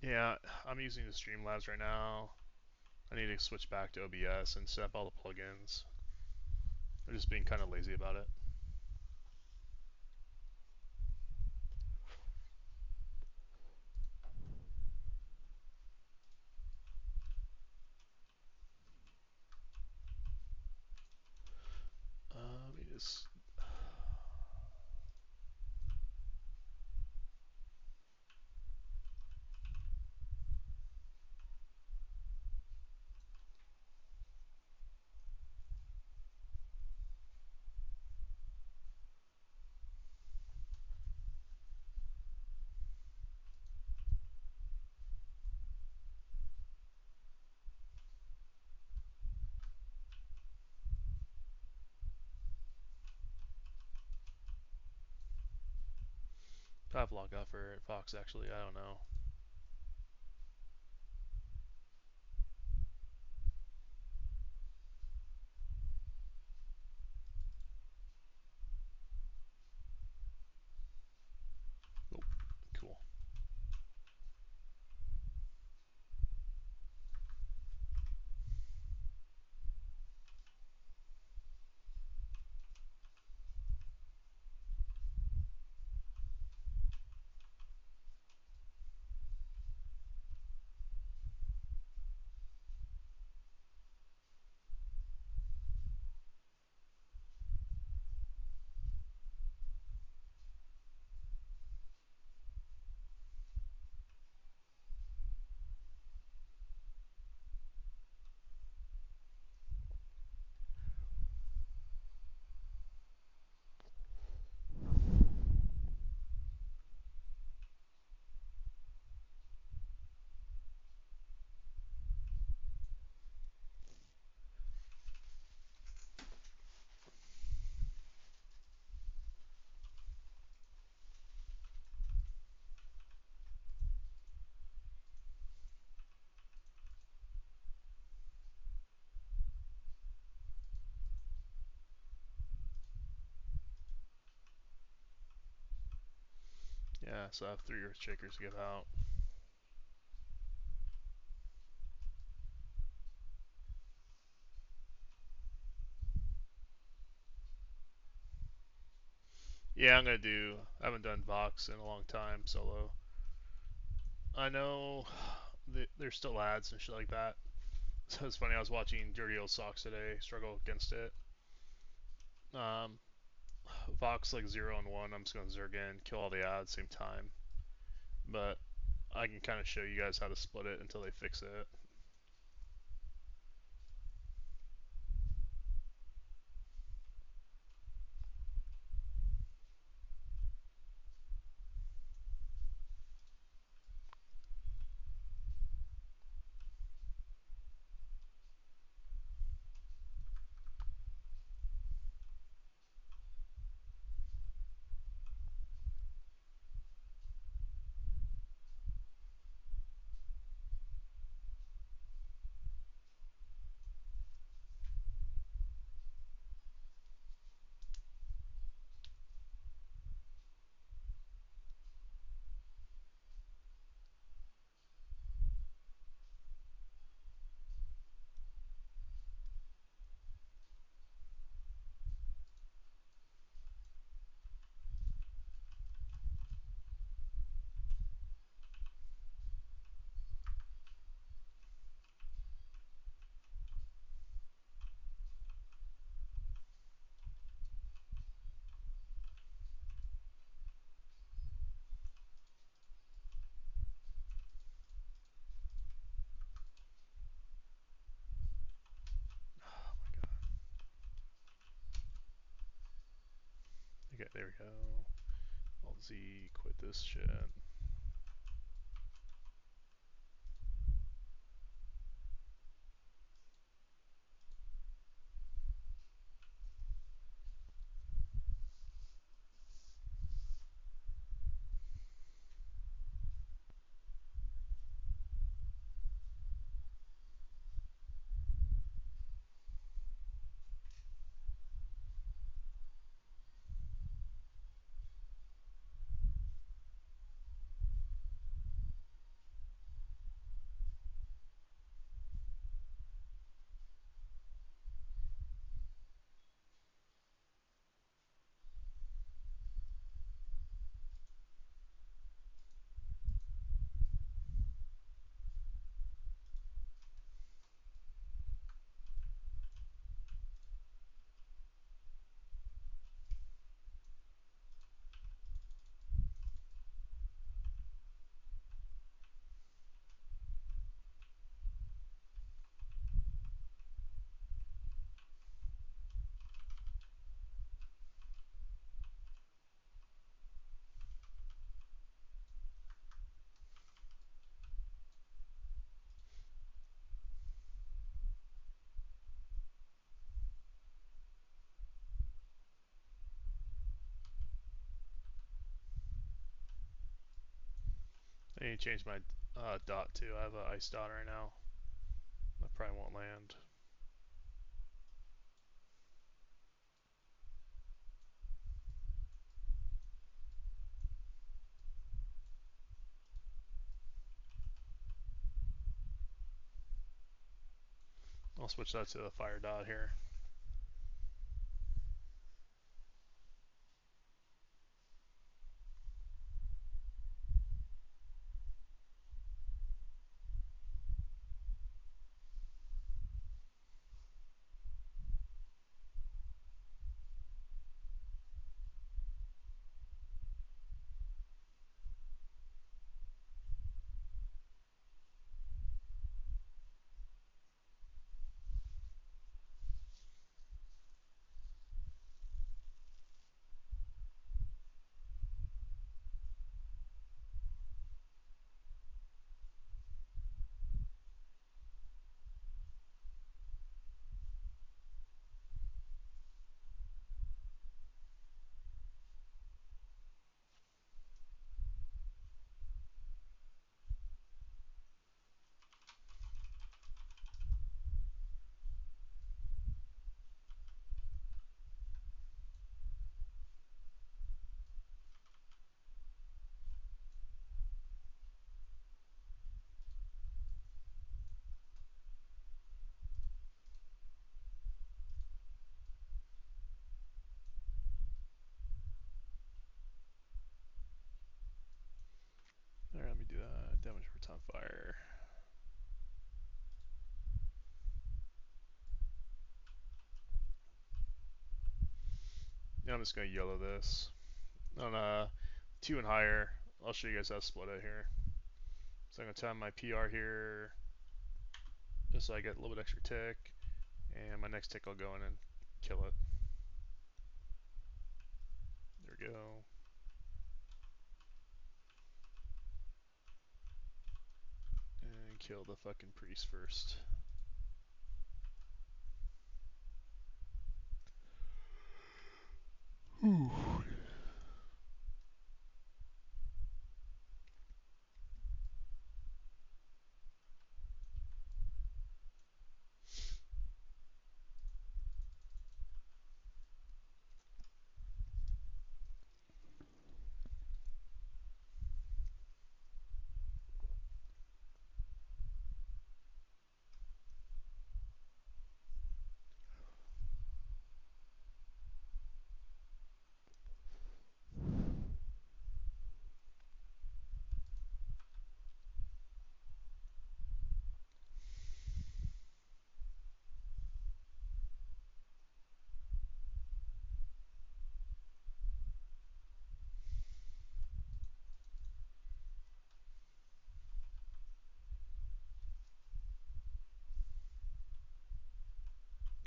A: Yeah, I'm using the Streamlabs right now. I need to switch back to OBS and set up all the plugins. I'm just being kind of lazy about it. Let me just. I have log out for Fox actually. I don't know. Oh, cool. Yeah, so I have 3 Earth Shakers to give out. Yeah, I'm gonna do. I haven't done Vox in a long time solo. I know there's still ads and shit like that. So it's funny. I was watching Dirty Old Socks today struggle against it. Um, Vox like 0 and 1. I'm just gonna Zerg in, kill all the ads same time. But I can kind of show you guys how to split it until they fix it. Okay, there we go. Alt Z, quit this shit. I need to change my dot too. I have an ice dot right now. That probably won't land. I'll switch that to the fire dot here. Alright, let me do that. Damage per ton fire. Now I'm just gonna yellow this. On 2 and higher, I'll show you guys how to split it here. So I'm gonna time my PR here, just so I get a little bit extra tick. And my next tick I'll go in and kill it. There we go. And kill the fucking priest first. Ooh.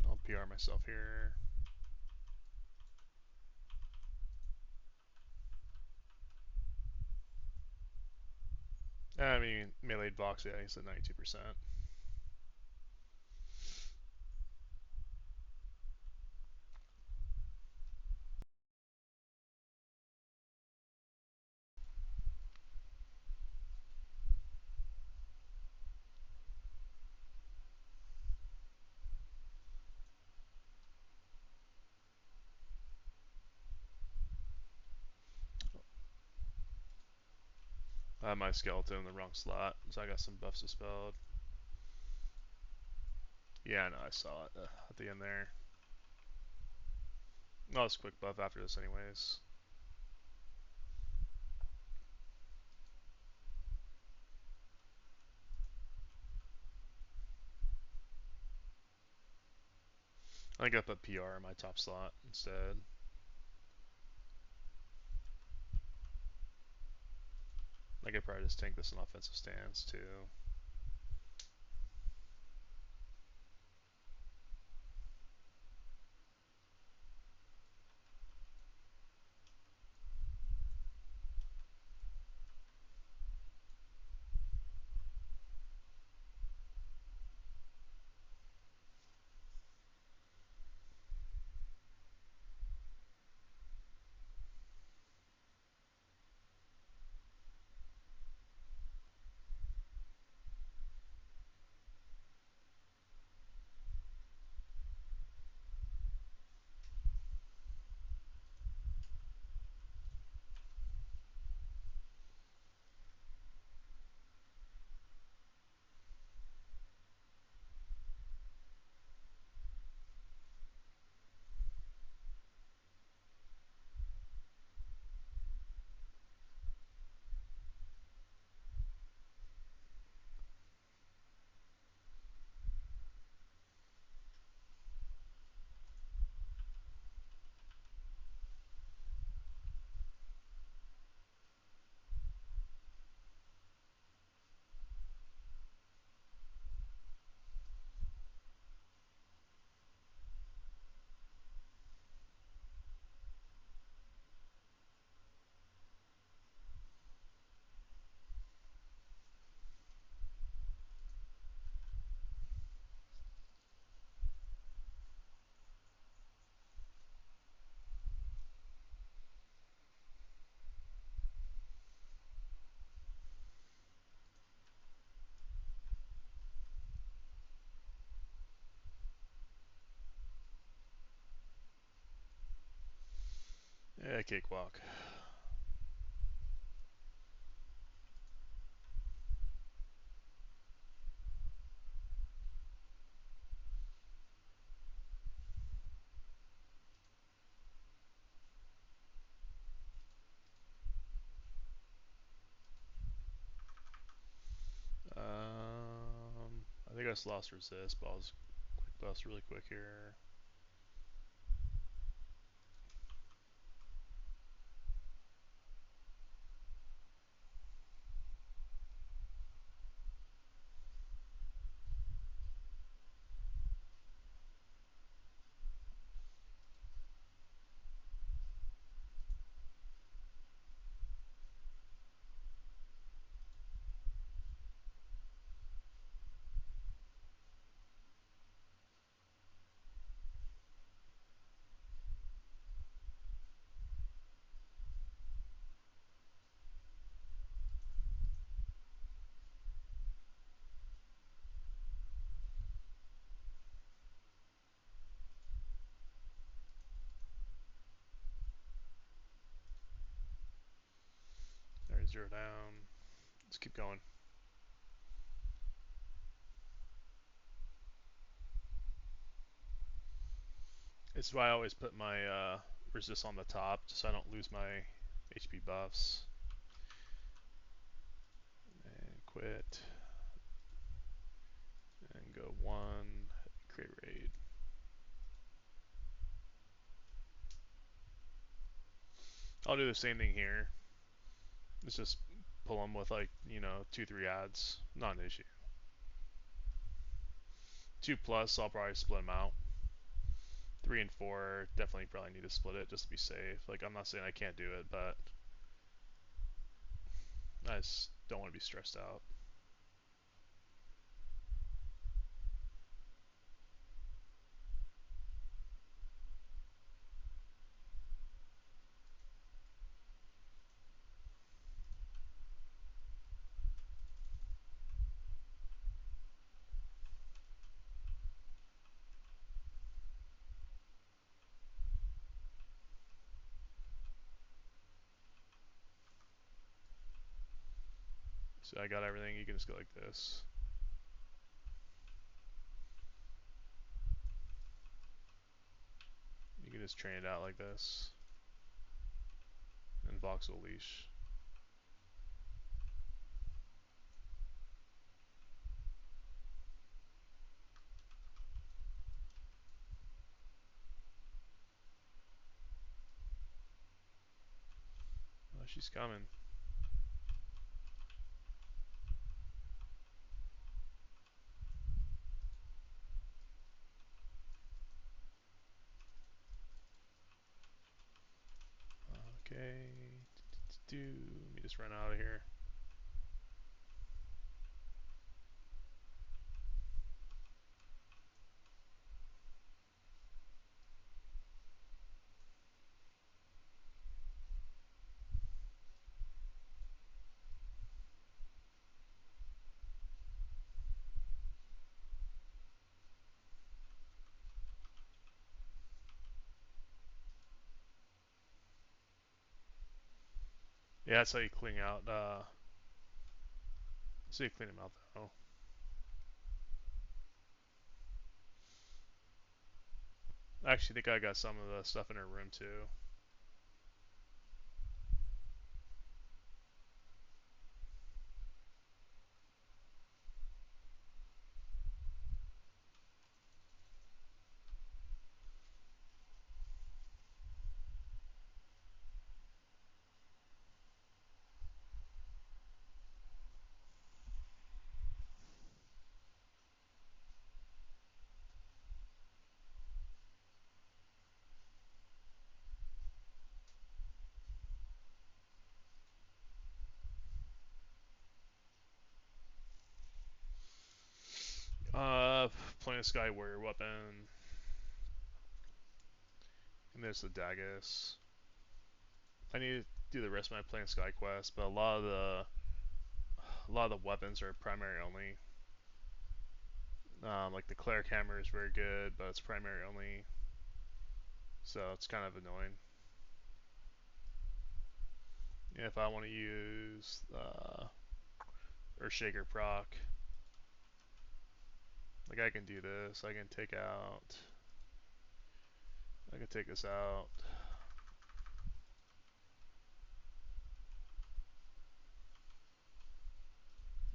A: I'll PR myself here. I mean, melee box, yeah, he's at 92%. I have my skeleton in the wrong slot, so I got some buffs dispelled. Yeah, no, I saw it at the end there. I'll just quick buff after this, anyways. I think I put PR in my top slot instead. I could probably just tank this in offensive stance too. Yeah, cakewalk. I think I just lost resist, but I'll just quick bust really quick here. Alright, 0 down. Let's keep going. This is why I always put my resist on the top, just so I don't lose my HP buffs. And quit. And go 1, create raid. I'll do the same thing here. Let's just pull them with like, 2-3 ads. Not an issue. 2 plus, I'll probably split them out. 3 and 4, definitely probably need to split it just to be safe. Like, I'm not saying I can't do it, but I just Don't want to be stressed out. So I got everything. You can just go like this. You can just train it out like this. And voxel leash. Oh, she's coming. Okay. Let me just run out of here. Yeah, that's how you clean out. That's how you clean them out, though. I actually think I got some of the stuff in her room too. Uh, Planet Sky Warrior weapon. And there's the Dagus. I need to do the rest of my Planet Sky quest, but a lot of the weapons are primary only. Like the Cleric Hammer is very good, but it's primary only, so it's kind of annoying. Yeah, if I want to use Earthshaker proc, like I can do this. I can take out. I can take this out.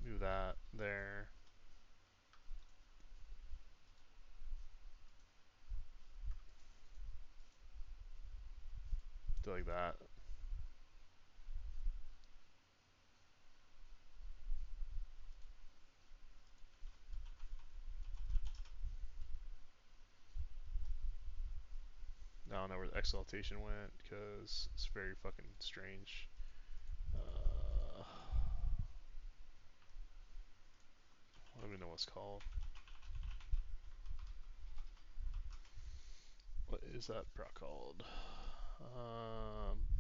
A: Move that there. Do like that. I don't know where the exaltation went because it's very fucking strange. I don't even know what it's called. What is that proc called?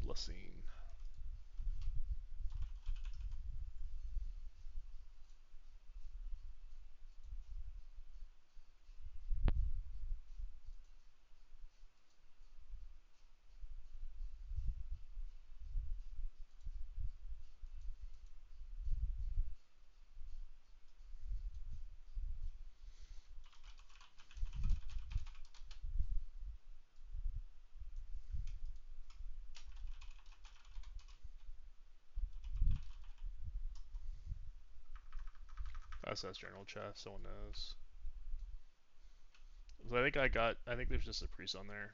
A: Blessing. That's general chest. Someone knows. So I think I got. I think there's just a priest on there.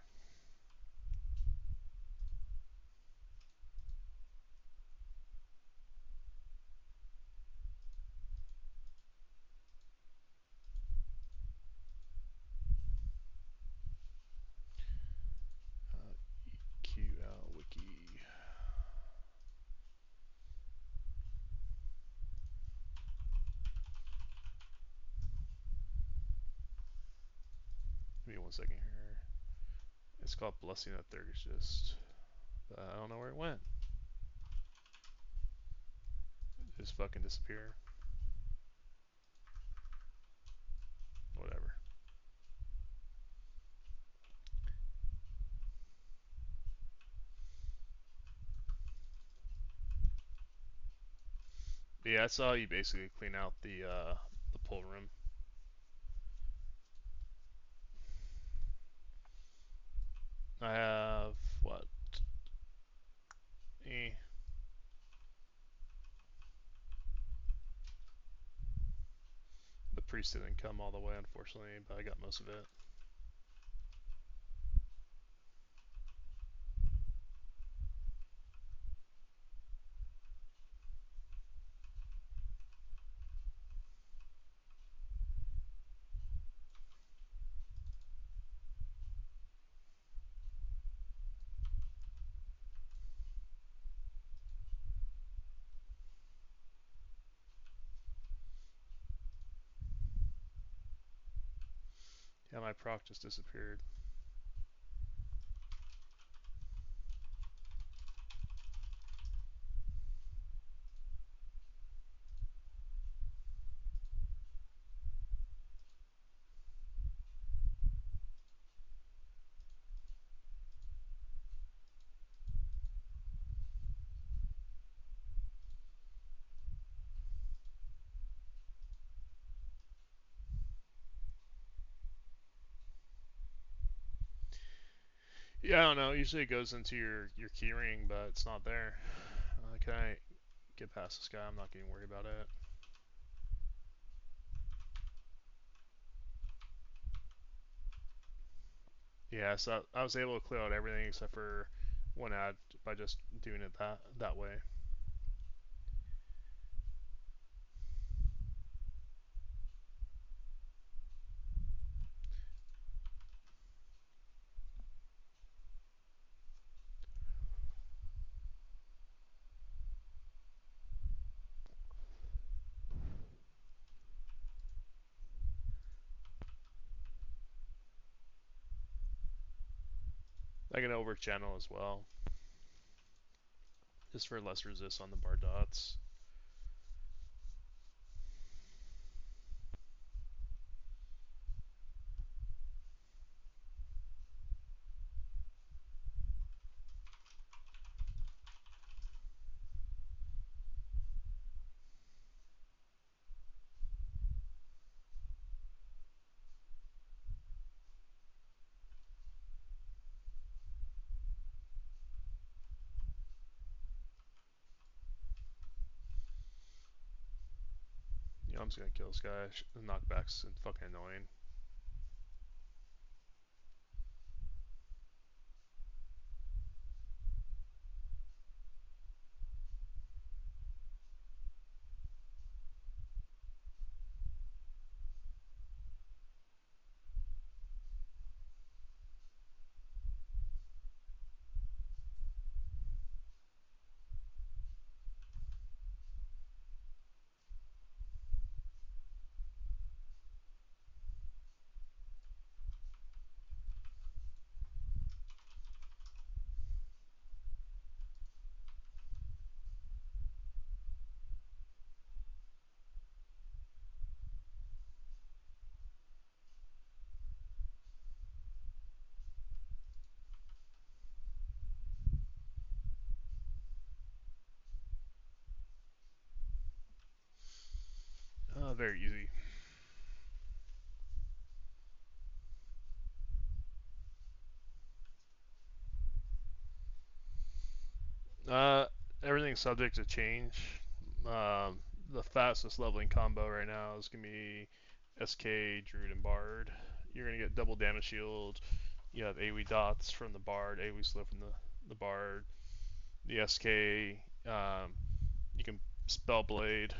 A: EQL wiki. me 1 second here. It's called Blessing of Third Just. But I don't know where it went. It just fucking disappear. Whatever. But yeah, that's how you basically clean out the pull room. I have what? Eh. The priest didn't come all the way, unfortunately, but I got most of it. Yeah, my proc just disappeared. Yeah, I don't know. Usually it goes into your keyring, but it's not there. Can I get past this guy? I'm not getting worried about it. Yeah, so I was able to clear out everything except for one ad by just doing it that way. I can over channel as well, just for less resist on the bar dots. You know, I'm just gonna kill this guy. The knockback's fucking annoying. Very easy. Uh, Everything's subject to change. The fastest leveling combo right now is gonna be SK, Druid, and Bard. You're gonna get double damage shield. You have AoE dots from the Bard, AoE slow from the Bard. The SK, you can spell blade.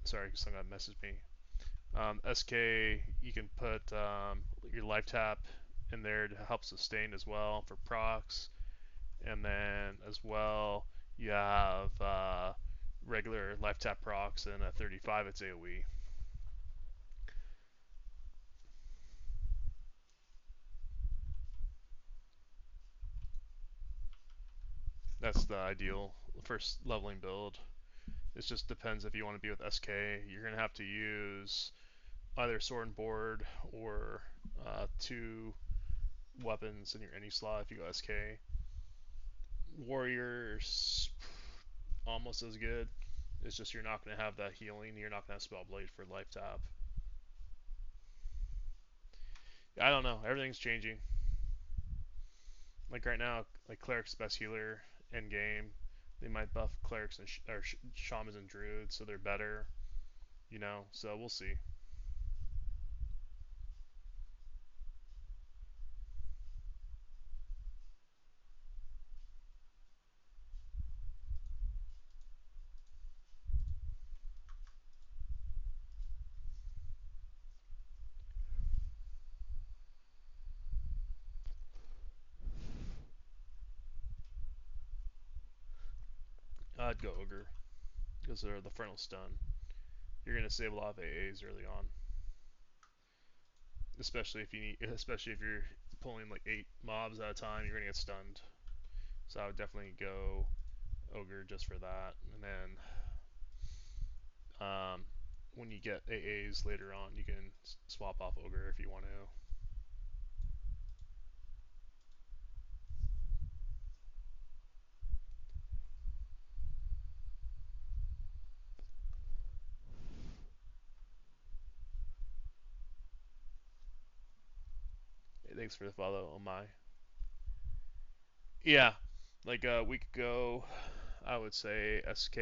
A: Sorry, someone messaged me. SK, you can put your life tap in there to help sustain as well for procs. And then as well, you have regular life tap procs, and at 35 it's AoE. That's the ideal first leveling build. It just depends if you want to be with SK. You're gonna have to use either sword and board or two weapons in your any slot if you go SK. Warriors almost as good. It's just you're not going to have that healing. You're not going to have Spellblade for life tap. I don't know. Everything's changing. Like right now, like cleric's best healer in game. They might buff clerics and shamans and druids, so they're better. So we'll see. I'd go ogre because they're the frontal stun. You're gonna save a lot of AAs early on, especially if you're pulling like 8 mobs at a time. You're gonna get stunned. So I would definitely go ogre just for that, and then Um, when you get AAs later on, you can swap off ogre if you want to. Hey, thanks for the follow, oh my. Yeah, like a week ago, I would say SK.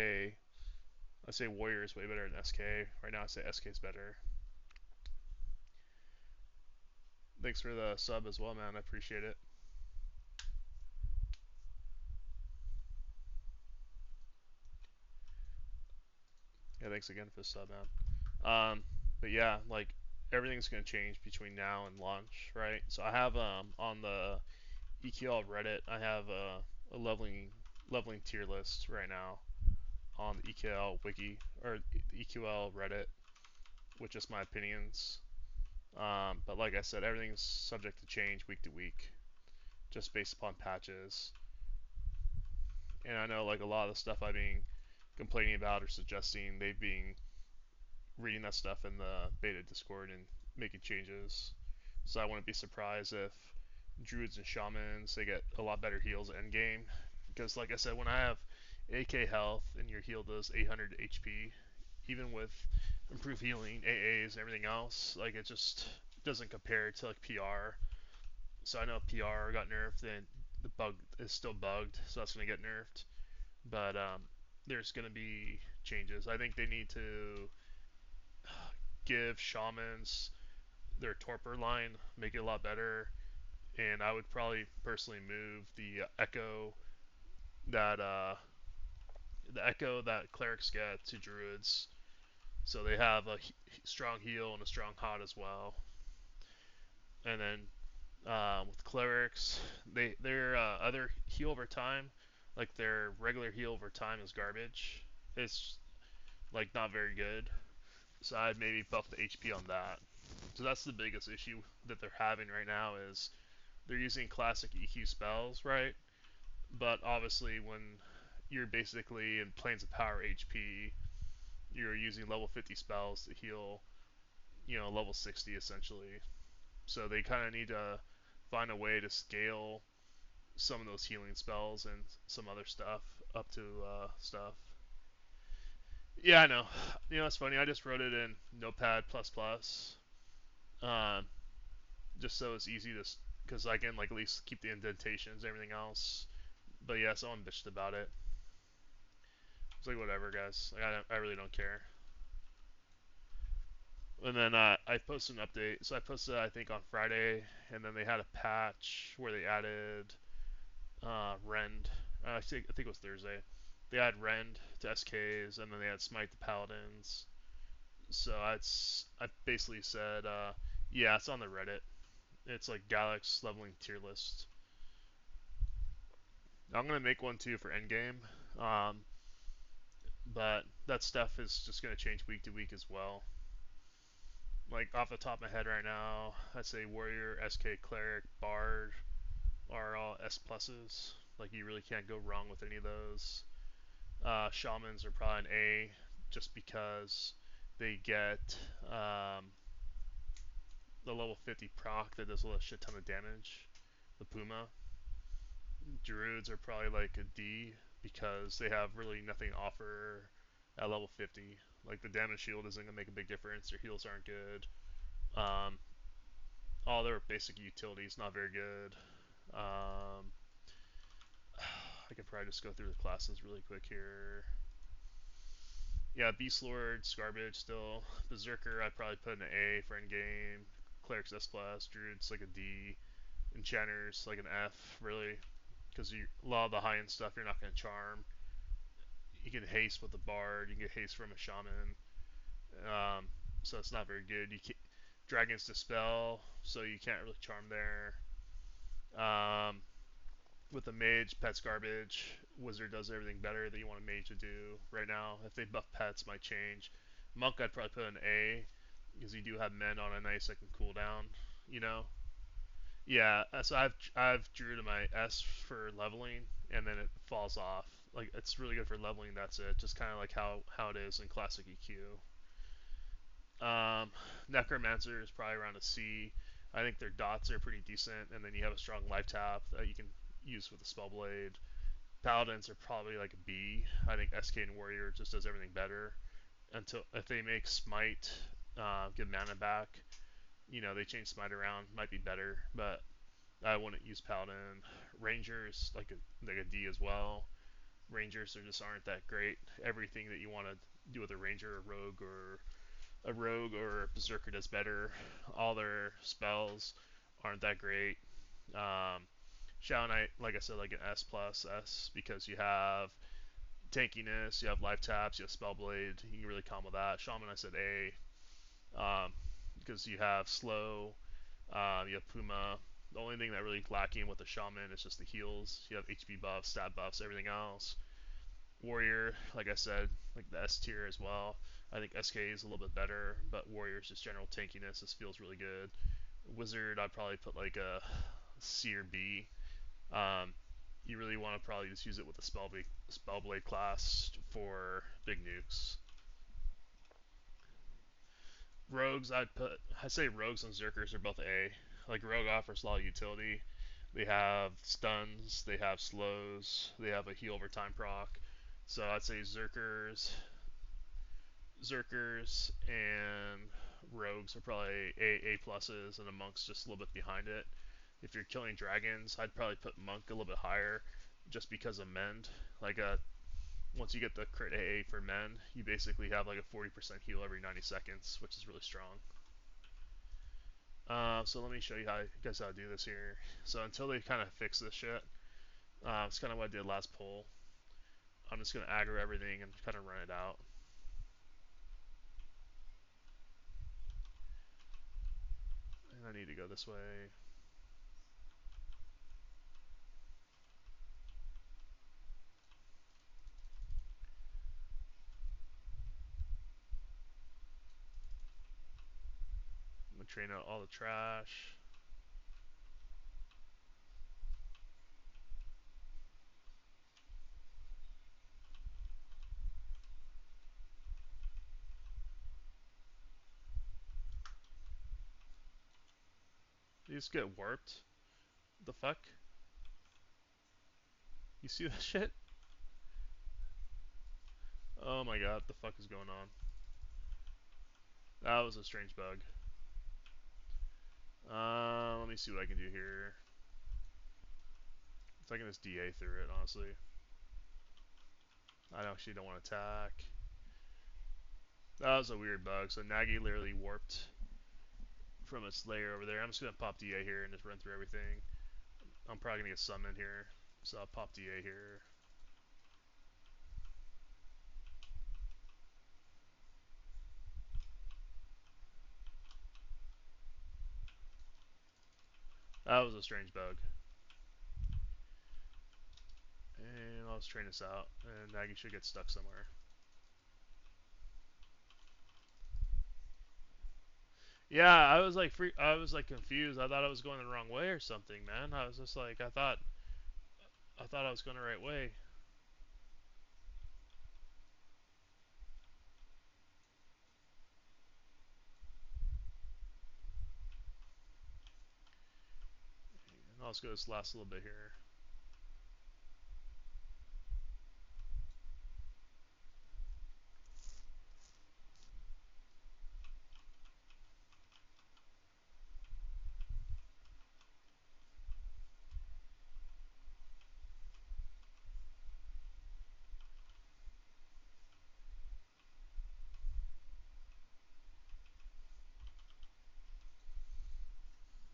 A: I say Warrior is way better than SK. Right now, I say SK is better. Thanks for the sub as well, man. I appreciate it. Yeah, thanks again for the sub, man. But yeah, like everything's gonna change between now and launch, right? So I have on the EQL Reddit, I have a leveling tier list right now on the EQL wiki or the EQL Reddit with just my opinions. But like I said, everything's subject to change week to week, just based upon patches. And I know like a lot of the stuff I've been complaining about or suggesting, they've been reading that stuff in the beta Discord and making changes. So I wouldn't be surprised if druids and shamans they get a lot better heals end game. Because like I said, when I have AK health and your heal does 800 HP, even with improved healing, AAs, and everything else, like it just doesn't compare to like PR. So I know PR got nerfed and the bug is still bugged, so that's gonna get nerfed. But there's gonna be changes. I think they need to give shamans their torpor line, make it a lot better, and I would probably personally move that the echo that clerics get to druids, so they have a strong heal and a strong hot as well. And then with clerics, their other heal over time, like their regular heal over time, is garbage. It's like not very good. So I'd maybe buff the HP on that. So that's the biggest issue that they're having right now is they're using classic EQ spells, right? But obviously when you're basically in planes of power HP, you're using level 50 spells to heal, level 60 essentially. So they kind of need to find a way to scale some of those healing spells and some other stuff up to stuff. Yeah, I know. It's funny. I just wrote it in Notepad++, um, just so it's easy to, because I can like at least keep the indentations and everything else. But yeah, someone bitched about it. It's like whatever, guys. Like I really don't care. And then I posted an update. So I posted I think on Friday, and then they had a patch where they added Rend. I think it was Thursday. They add Rend to SKs, and then they had Smite to Paladins. So I basically said, yeah, it's on the Reddit. It's like Galax leveling tier list. I'm gonna make one too for endgame, um, but that stuff is just gonna change week to week as well. Like off the top of my head right now, I'd say Warrior, SK, Cleric, Bard are all S pluses. Like you really can't go wrong with any of those. Shamans are probably an A, just because they get the level 50 proc that does a shit ton of damage. The Puma. Druids are probably like a D, because they have really nothing to offer at level 50. Like the damage shield isn't gonna make a big difference. Their heals aren't good. Um, all their basic utilities not very good. Um, I could probably just go through the classes really quick here. Yeah, Beast Lord's garbage still. Berserker I probably put in an A for endgame. Cleric's S plus. Druid's like a D. Enchanters like an F really, because a lot of the high end stuff you're not going to charm. You can haste with the bard. You can get haste from a shaman. Um, so it's not very good. Dragons dispel, so you can't really charm there. Um, with the mage, pet's garbage. Wizard does everything better that you want a mage to do right now. If they buff pets, might change. Monk, I'd probably put an A, because you do have men on a nice second cooldown. You know. Yeah. So I've drew to my S for leveling, and then it falls off. Like it's really good for leveling. That's it. Just kind of like how it is in classic EQ. Um, Necromancer is probably around a C. I think their dots are pretty decent, and then you have a strong life tap that you can use with the Spellblade. Paladins are probably like a B. I think SK and Warrior just does everything better. Until if they make Smite, give mana back, they change Smite around, might be better, but I wouldn't use Paladin. Rangers like a D as well. Rangers just aren't that great. Everything that you want to do with a ranger, a rogue or a berserker does better. All their spells aren't that great. Um, Shadow Knight, like I said, like an S plus S, because you have tankiness, you have life taps, you have Spellblade. You can really combo that. Shaman, I said A, um, because you have slow, you have Puma. The only thing that really lacking with the Shaman is just the heals. You have HP buffs, stat buffs, everything else. Warrior, like I said, like the S tier as well. I think SK is a little bit better, but Warrior's just general tankiness. This feels really good. Wizard, I'd probably put like a C or B. Um, you really want to probably just use it with the Spellblade class for big nukes. I'd say Rogues and Zerkers are both A. Like Rogue offers a lot of utility. They have stuns, they have slows, they have a heal over time proc. So I'd say Zerkers and Rogues are probably A pluses, and a Monk's just a little bit behind it. If you're killing dragons, I'd probably put Monk a little bit higher, just because of Mend. Like once you get the crit AA for Mend, you basically have like a 40% heal every 90 seconds, which is really strong. So let me show you guys how to do this here. So until they kind of fix this shit, it's kind of what I did last poll. I'm just gonna aggro everything and kind of run it out. And I need to go this way. I'm gonna train out all the trash. You just get warped. What the fuck? You see that shit? Oh my god, what the fuck is going on? That was a strange bug. Let me see what I can do here. If I can just DA through it, honestly. I actually don't want to attack. That was a weird bug. So Nagi literally warped from its layer over there. I'm just gonna pop DA here and just run through everything. I'm probably gonna get summoned here, so I'll pop DA here. That was a strange bug. And I'll just train this out, and Nagi should get stuck somewhere. Yeah, I was like confused. I thought I was going the wrong way or something, man. I was just like, I thought I thought I was going the right way. Let's go this last little bit here.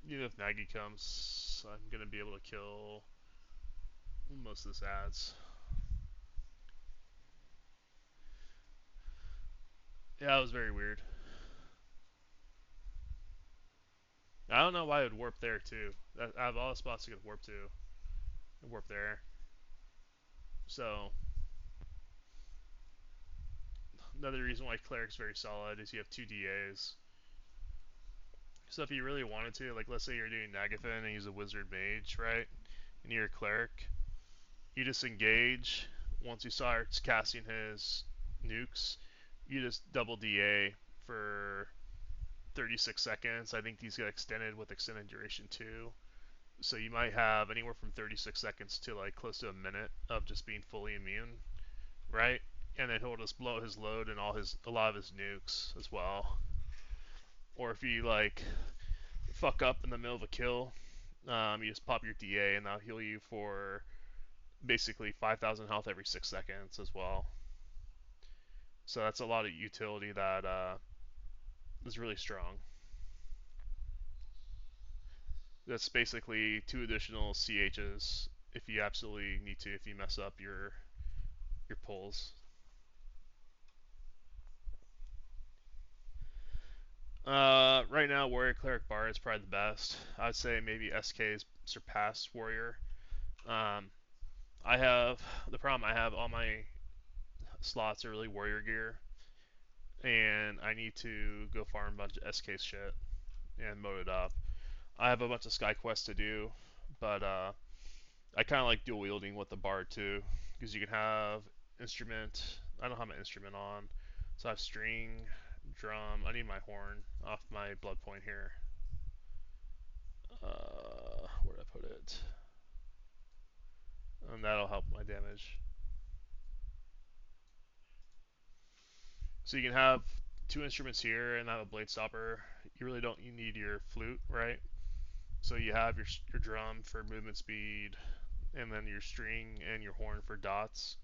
A: Even if Nagy comes, I'm going to be able to kill most of this ads. Yeah, it was very weird. I don't know why it would warp there too. Out of all the spots it could warp to, it warp there. So another reason why Cleric's very solid is you have two DAs. So if you really wanted to, like let's say you're doing Nagathon and use a Wizard Mage, right? And you're a Cleric, you just engage. Once he starts casting his nukes, you just double DA for 36 seconds. I think these get extended with extended duration too. So you might have anywhere from 36 seconds to like close to a minute of just being fully immune, right? And then he'll just blow his load and a lot of his nukes as well. Or if you like fuck up in the middle of a kill, you just pop your DA and that'll heal you for basically 5,000 health every 6 seconds as well. So that's a lot of utility that is really strong. That's basically two additional CHs if you absolutely need to, if you mess up your pulls. Right now, Warrior Cleric Bard is probably the best. I'd say maybe SK's surpass Warrior. Um, I have the problem. I have all my slots are really Warrior gear, and I need to go farm a bunch of SK shit and mode it up. I have a bunch of Sky Quests to do, but I kind of like dual wielding with the Bard too, because you can have instrument. I don't have my instrument on, so I have string, drum. I need my horn off my blood point here. Where did I put it? And that'll help my damage. So you can have two instruments here and have a blade stopper. You really don't. You need your flute, right? So you have your drum for movement speed, and then your string and your horn for dots,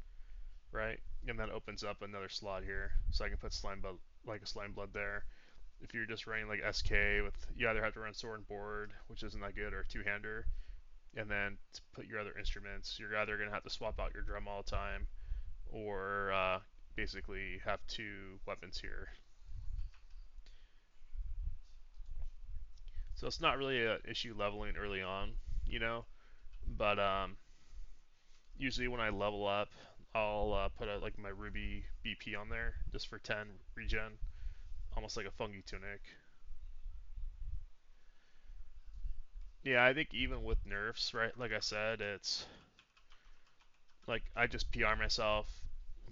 A: right? And that opens up another slot here, so I can put slime blood, like a slime blood there. If you're just running like SK with, you either have to run sword and board, which isn't that good, or two-hander, and then to put your other instruments, you're either gonna have to swap out your drum all the time, or basically have two weapons here. So it's not really an issue leveling early on, you know. But usually when I level up, I'll put like my ruby BP on there just for 10 regen, almost like a fungi tunic. Yeah, I think even with nerfs, right? Like I said, it's like I just PR myself.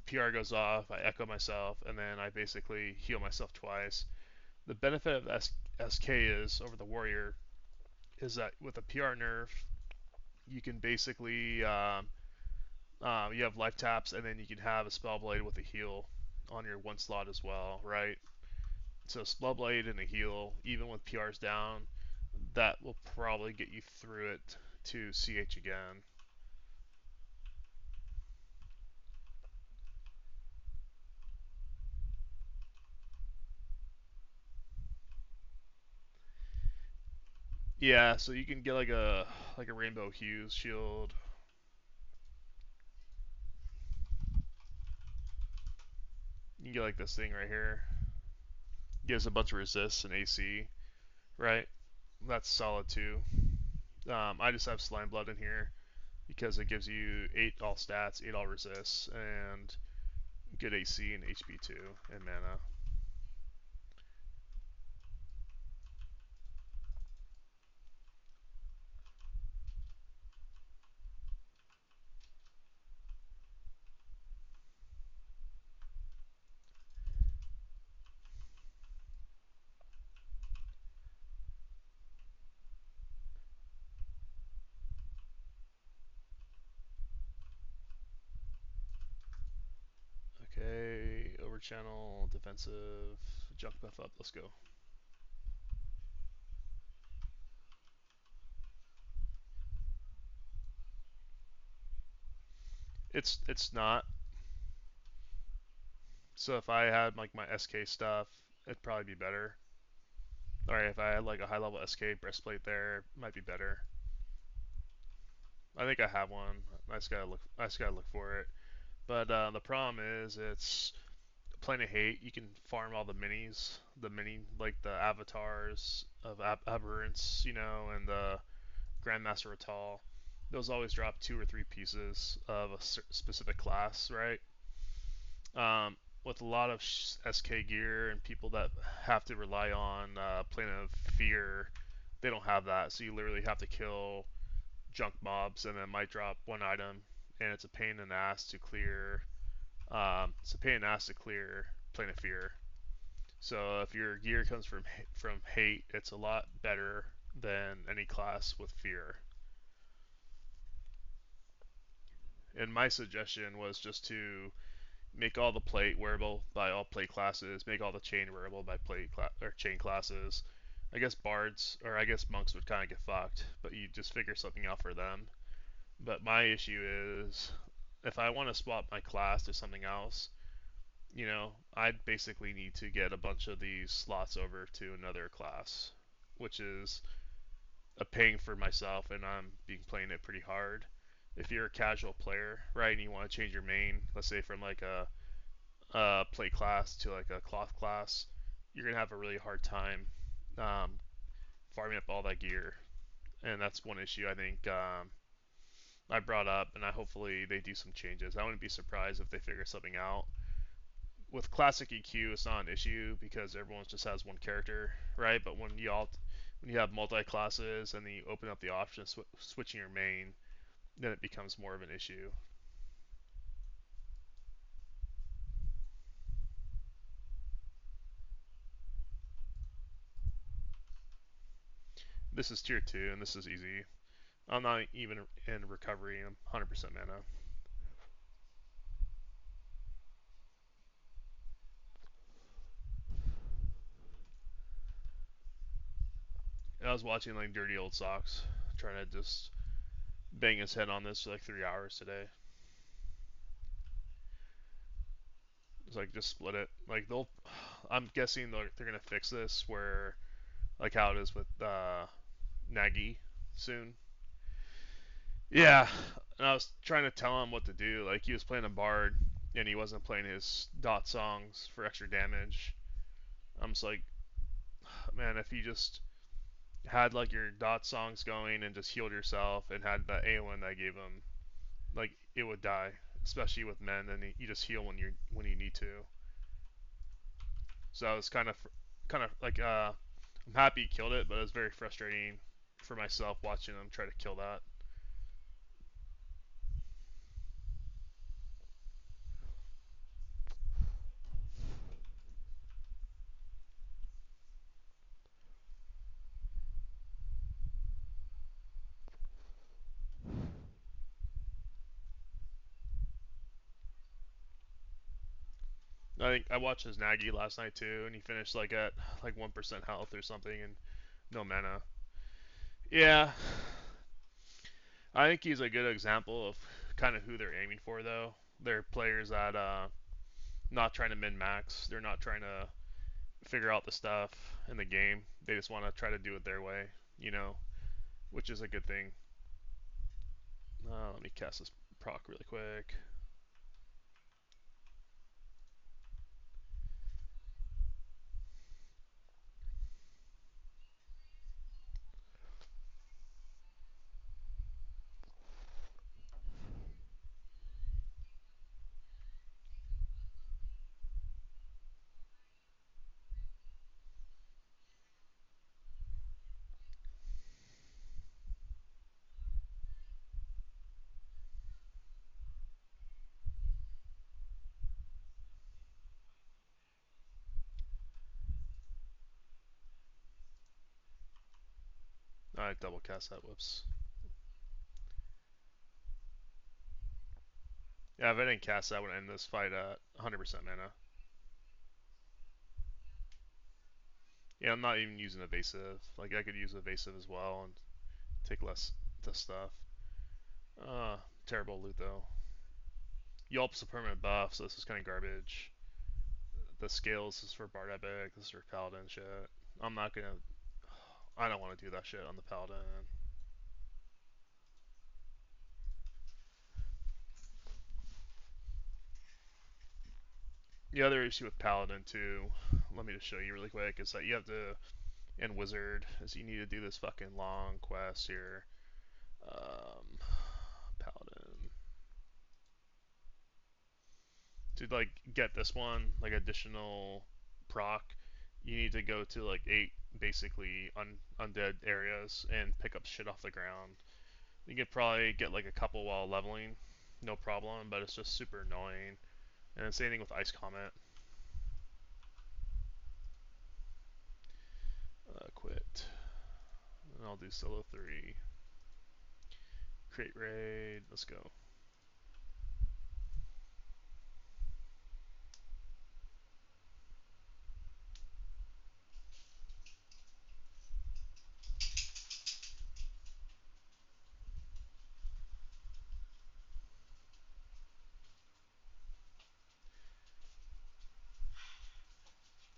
A: PR goes off, I echo myself, and then I basically heal myself twice. The benefit of SK is over the warrior is that with a PR nerf, you can basically you have life taps, and then you can have a spell blade with a heal on your one slot as well, right? So spell blade and a heal, even with PRs down, that will probably get you through it to CH again. Yeah, so you can get like a rainbow hues shield. You can get like this thing right here. Gives a bunch of resists and AC, right? That's solid too. I just have slime blood in here because it gives you 8 all stats, 8 all resists, and good AC and HP too, and mana. forward channel, defensive, junk buff up. Let's go. It's not. So if I had like my SK stuff, it'd probably be better. Or if I had like a high level SK breastplate there, it might be better. I think I have one. I just gotta look. I just gotta look for it. But the problem is, it's playing a hate. You can farm all the minis, the mini like the avatars of aberrance, and the Grandmaster Ratal. Those always drop 2 or 3 pieces of a specific class, right? With a lot of SK gear and people that have to rely on Plane of Fear, they don't have that. So you literally have to kill junk mobs and then might drop one item, and it's a pain in the ass to clear. It's a pain in the ass to clear Plane of Fear. So if your gear comes from hate, it's a lot better than any class with fear. And my suggestion was just to make all the plate wearable by all plate classes, make all the chain wearable by or chain classes. I guess bards or I guess monks would kind of get fucked, but you just figure something out for them. But my issue is if I want to swap my class to something else, I'd basically need to get a bunch of these slots over to another class, which is a paying for myself, and I'm being playing it pretty hard. If you're a casual player, right, and you want to change your main, let's say from like a plate class to like a cloth class, you're gonna have a really hard time um, farming up all that gear, and that's one issue I think I brought up, and I hopefully they do some changes. I wouldn't be surprised if they figure something out. With classic EQ, it's not an issue because everyone just has one character, right? But when you have multi classes and then you open up the option of switching your main, then it becomes more of an issue. This is tier 2, and this is easy. I'm not even in recovery. I'm 100% mana. I was watching like Dirty Old Socks, trying to just bang his head on this for like 3 hours today. It's like just split it. Like they'll, I'm guessing they're gonna fix this where like how it is with Nagy soon. Yeah, and I was trying to tell him what to do. Like he was playing a bard and he wasn't playing his dot songs for extra damage. I'm just like, man, if you just had like your dot songs going and just healed yourself and had that AON that I gave him, like it would die, especially with men. And you just heal when you need to. So I was kind of like I'm happy he killed it, but it was very frustrating for myself watching him try to kill that. I think I watched his Nagy last night too, and he finished like at like 1% health or something and no mana. Yeah, I think he's a good example of kind of who they're aiming for though. They're players that not trying to min max. They're not trying to figure out the stuff in the game. They just want to try to do it their way, you know, which is a good thing. Let me cast this proc really quick. I double cast that. Whoops. Yeah, if I didn't cast that, I would end this fight at 100% mana. Yeah, I'm not even using evasive. Like I could use evasive as well and take less to stuff. Terrible loot though. Yelp's a permanent buff, so this is kind of garbage. The scales is for Bard Epic. This is for Paladin shit. I'm not gonna. I don't want to do that shit on the Paladin. The other issue with Paladin too, let me just show you really quick, is that you have to, and Wizard, is you need to do this fucking long quest here. Um, Paladin. To like get this one, like additional proc, you need to go to like 8 basically undead areas and pick up shit off the ground. You could probably get like a couple while leveling, no problem, but it's just super annoying. And the same thing with Ice Comet. Quit. And I'll do solo 3. Create raid. Let's go.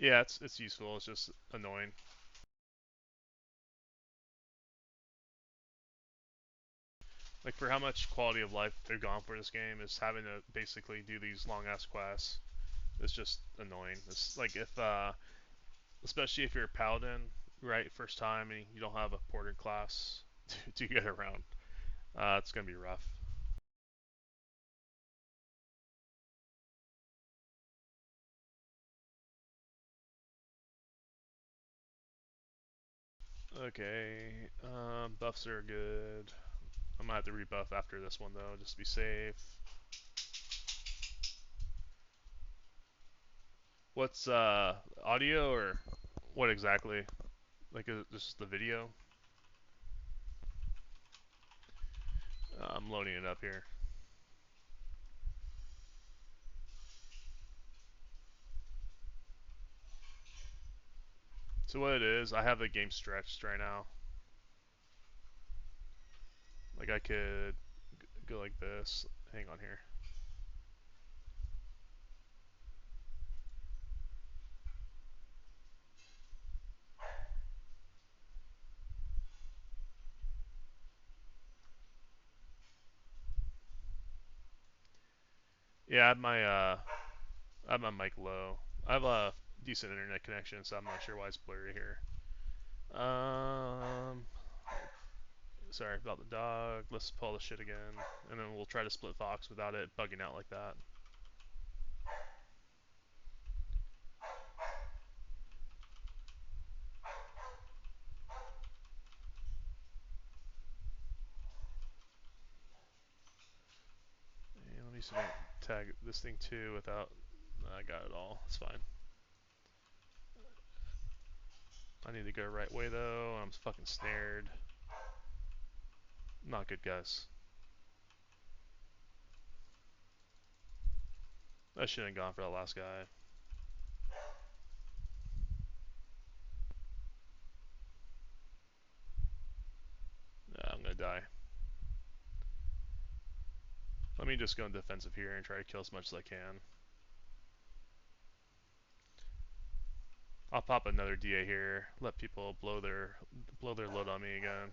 A: Yeah, it's useful. It's just annoying. Like for how much quality of life they've gone for this game, is having to basically do these long ass quests. It's just annoying. It's like if especially if you're a paladin, right, first time and you don't have a porter class to get around. It's gonna be rough. Okay, buffs are good. I might have to rebuff after this one though, just to be safe. What's audio or what exactly? Like just the video? I'm loading it up here. So what it is, I have the game stretched right now. Like I could go like this. Hang on here. Yeah, I have my mic low. I have a decent internet connection, so I'm not sure why it's blurry here. Um, Sorry about the dog. Let's pull the shit again, and then we'll try to split Fox without it bugging out like that. And let me see if I can tag this thing too without. I got it all. It's fine. I need to go right way though. I'm fucking snared. Not good, guys. I shouldn't have gone for that last guy. Nah, I'm gonna die. Let me just go in defensive here and try to kill as much as I can. I'll pop another DA here. Let people blow their load on me again.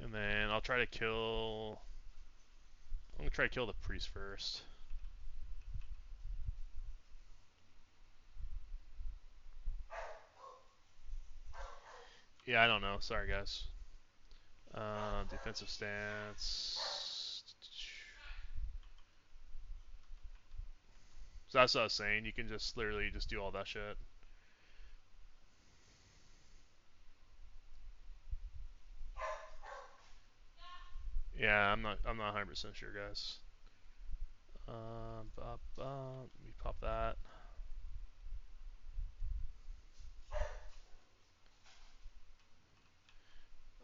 A: And then I'll try to kill. I'm gonna try to kill the priest first. Yeah, I don't know. Sorry, guys. Defensive stance. So that's what I was saying. You can just literally just do all that shit. Yeah, I'm not 100% sure, guys. Let me pop that.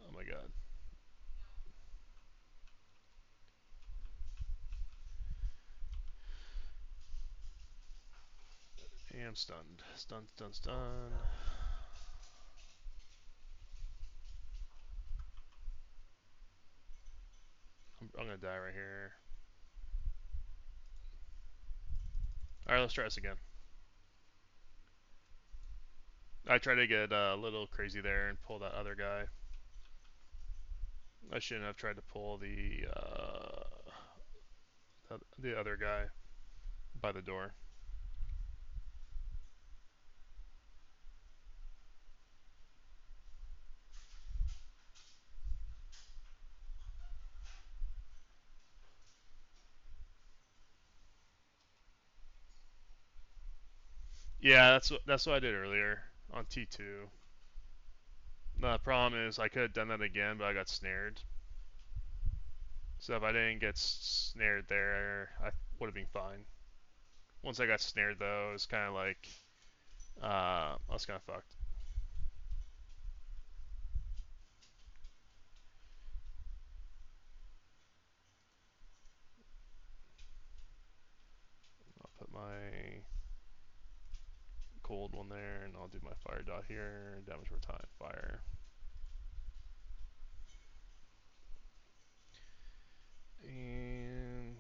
A: Oh my god. I'm stunned. Stunned, stunned, stunned. I'm gonna die right here. Alright, let's try this again. I tried to get a little crazy there and pull that other guy. I shouldn't have tried to pull the other guy by the door. Yeah, that's what I did earlier on T2. The problem is I could have done that again, but I got snared. So if I didn't get snared there, I would have been fine. Once I got snared though, it's kind of like I was kind of fucked. I'll put my cold one there, and I'll do my fire dot here. Damage over time, fire. And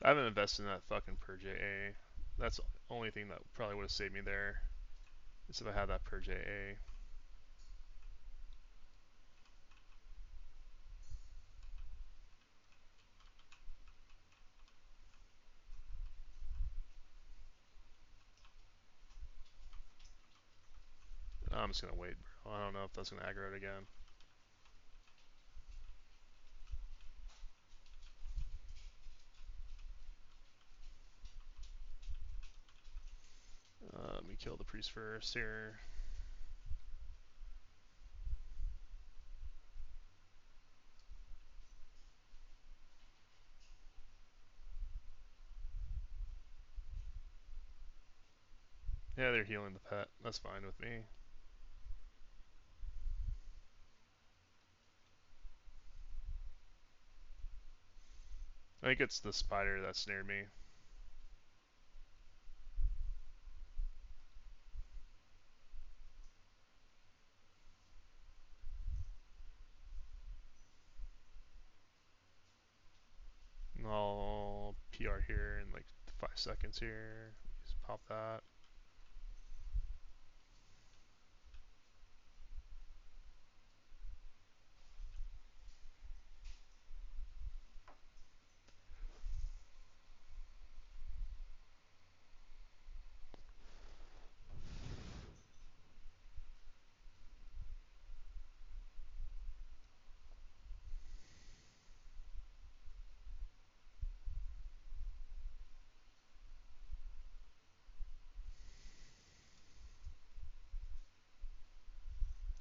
A: I haven't invested in that fucking Purge AA. That's the only thing that probably would have saved me there. Is if I had that Purge AA. I'm just gonna wait, bro. I don't know if that's gonna aggro it again. Let me kill the priest first here. Yeah, they're healing the pet. That's fine with me. I think it's the spider that snared me. I'll PR here in like 5 seconds here. Just pop that.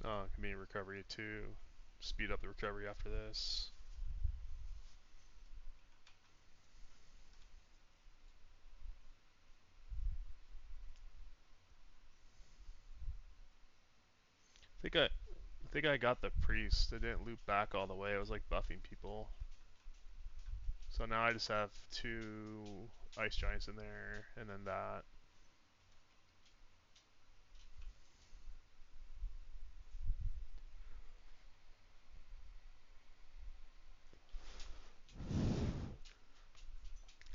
A: Oh, it can be recovery too. Speed up the recovery after this. I think I got the priest. It didn't loop back all the way. It was like buffing people. So now I just have 2 ice giants in there, and then that.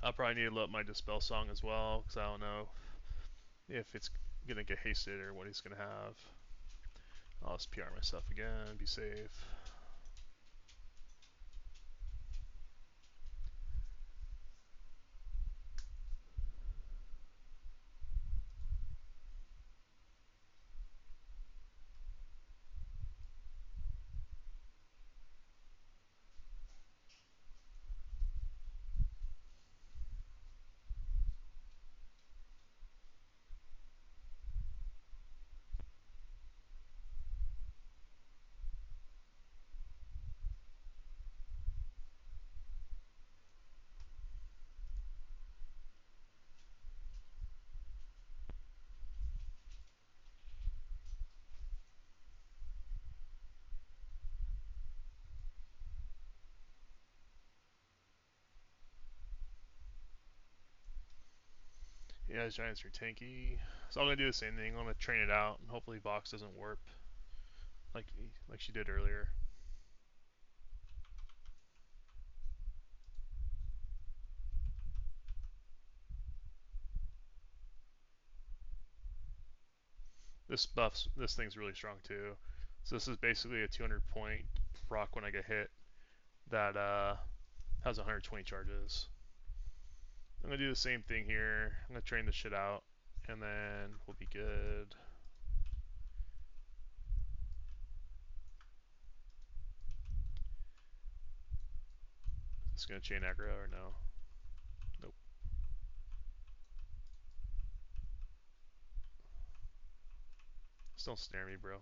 A: I'll probably need to load my dispel song as well, because I don't know if it's gonna get hasted or what he's gonna have. I'll just PR myself again. Be safe. Yeah, his giants are tanky. So I'm gonna do the same thing. I'm gonna train it out, and hopefully Vox doesn't warp like like she did earlier. This thing's really strong too. So this is basically a 200 point proc when I get hit that has 120 charges. I'm gonna do the same thing here. I'm gonna train this shit out, and then we'll be good. Is this gonna chain aggro or no? Nope. Just don't snare me, bro.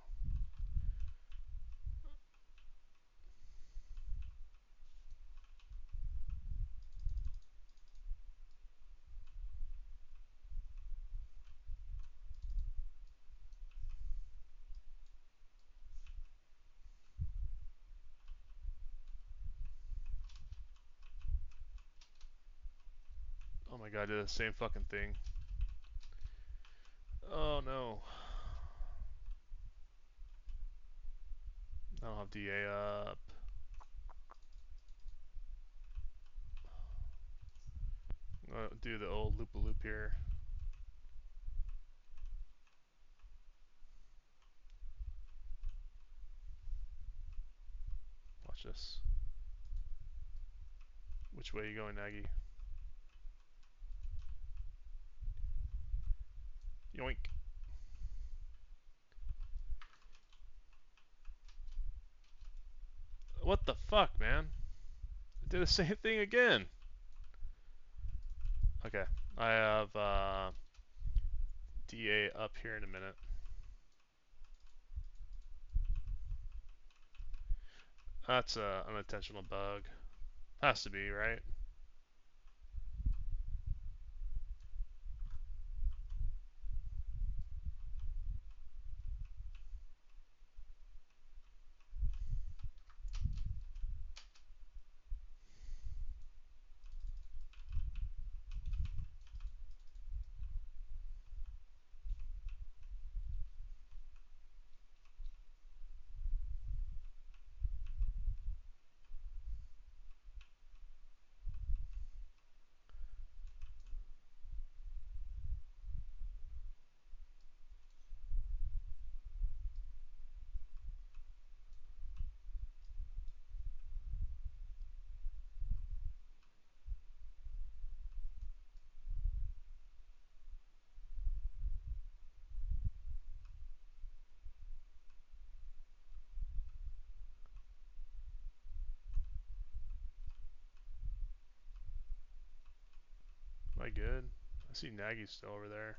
A: Oh my god, I did the same fucking thing. Oh no. I don't have DA up. I'm gonna do the old loop-a-loop here. Watch this. Which way are you going, Nagy? Yoink. What the fuck, man? I did the same thing again. Okay, I have DA up here in a minute. That's an unintentional bug. Has to be, right? Am I good? I see Nagy's still over there.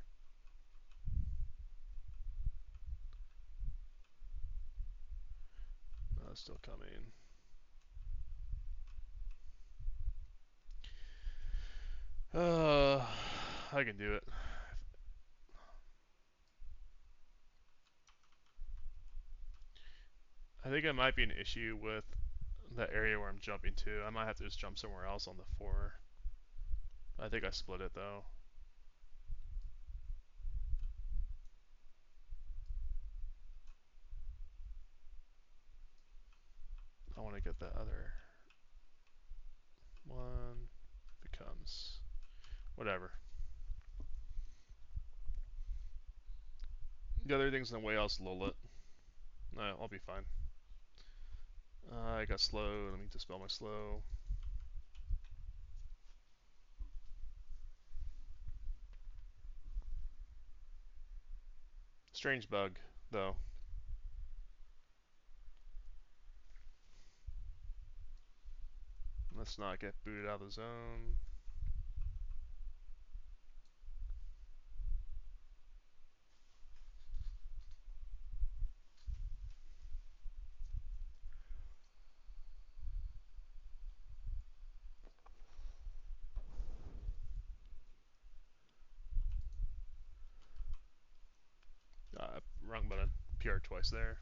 A: No, it's still coming. I can do it. I think it might be an issue with the area where I'm jumping to. I might have to just jump somewhere else on the 4. I think I split it though. I want to get that other one. Becomes whatever. The other thing's in the way, I'll lull it. No, I'll be fine. I got slow. Let me dispel my slow. Strange bug, though. Let's not get booted out of the zone. Wrong button. PR twice there.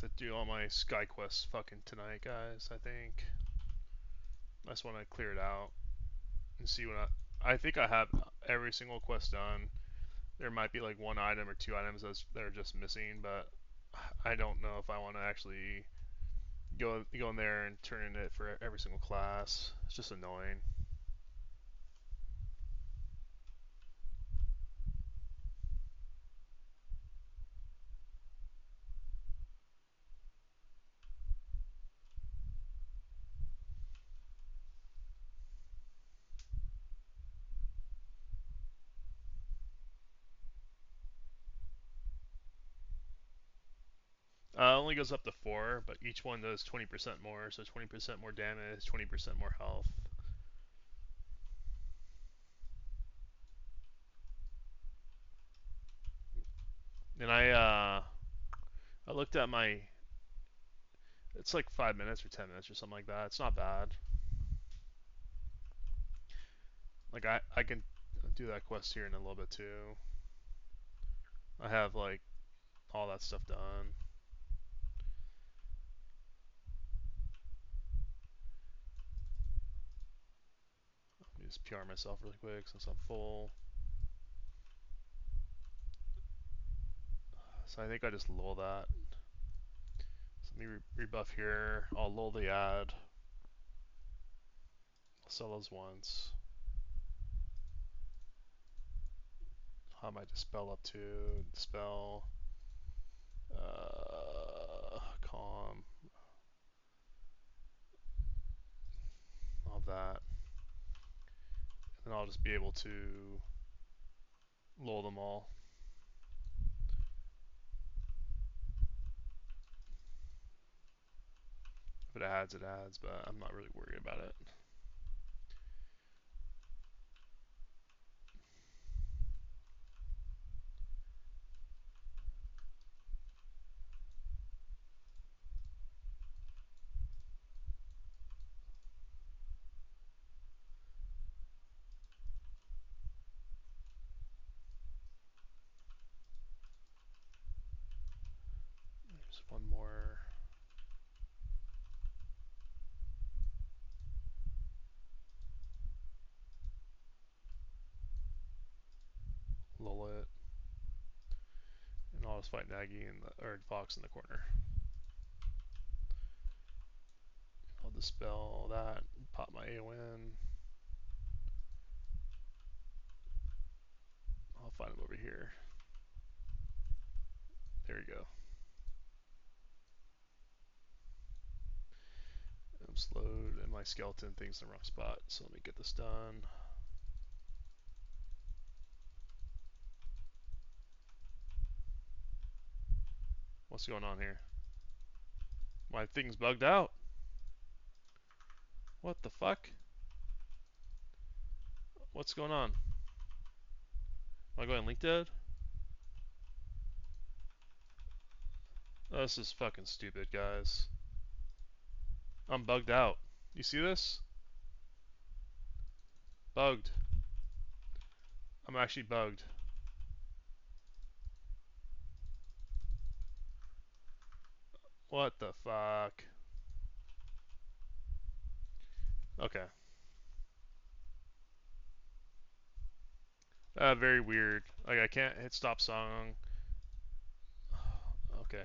A: to do all my Sky Quests fucking tonight, guys. I think I just want to clear it out and see what I think I have every single quest done. There might be like one item or two items that are just missing, but I don't know if I want to actually go in there and turn in it for every single class. It's just annoying. Only goes up to 4, but each one does 20% more, so 20% more damage, 20% more health. And I looked at my, it's like 5 minutes or 10 minutes or something like that. It's not bad. Like I can do that quest here in a little bit too. I have like all that stuff done. Let me just PR myself really quick since I'm full. So I think I just lull that. So let me rebuff here. I'll lull the ad. I'll sell those once. How am I dispel up to? Dispel. Calm. All that. And I'll just be able to lull them all. If it adds, it adds, but I'm not really worried about it. There's one more. Lull it. And I'll just fight Nagy or Fox in the corner. I'll dispel that, pop my AON. I'll find him over here. There we go. I'm slowed and my skeleton thing's in the wrong spot, so let me get this done. What's going on here? My thing's bugged out. What the fuck? What's going on? Am I going link dead? Oh, this is fucking stupid, guys. I'm bugged out. You see this? Bugged. I'm actually bugged. What the fuck? Okay. Very weird. Like I can't hit stop song. Okay.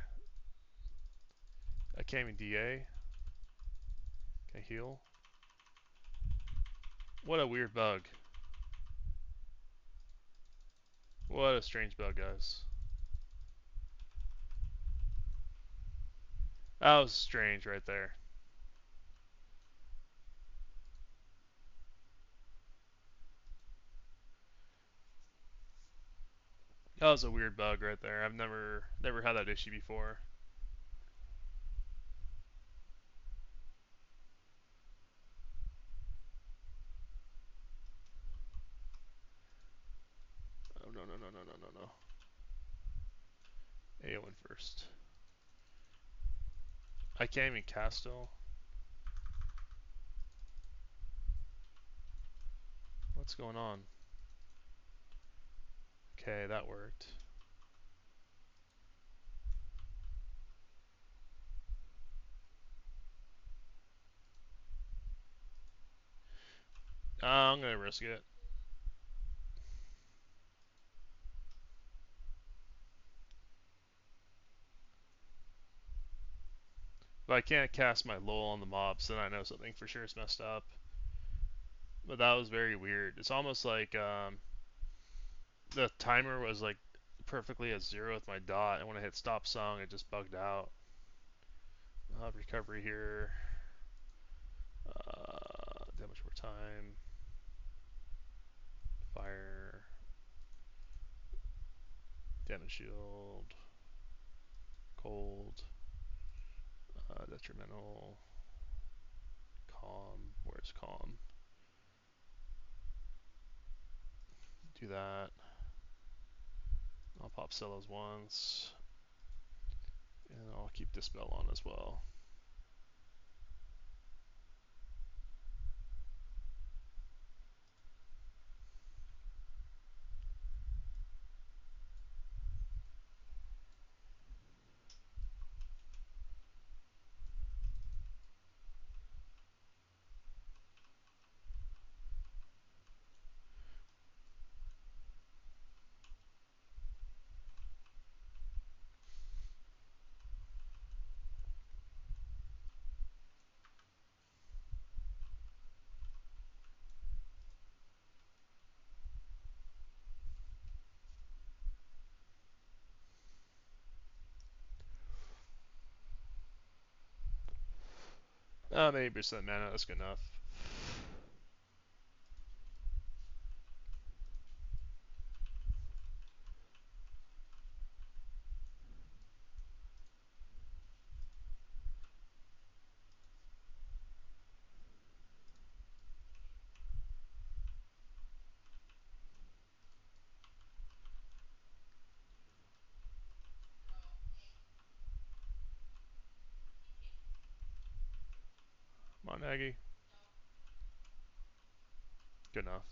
A: I can't even DA. Can I heal? What a weird bug. What a strange bug, guys. That was strange right there. That was a weird bug right there. I've never had that issue before. Oh no no no no no no no. AON first. I can't even cast still. What's going on? Okay, that worked. I'm gonna risk it. But I can't cast my lull on the mobs, then I know something for sure is messed up. But that was very weird. It's almost like the timer was like perfectly at 0 with my dot, and when I hit stop song, it just bugged out. I'll have recovery here. Damage over time. Fire. Damage shield. Cold. Detrimental. Calm. Where's calm? Do that. I'll pop Celos once. And I'll keep Dispel on as well. Maybe percent mana, that's good enough. Come on, Aggie. Good enough.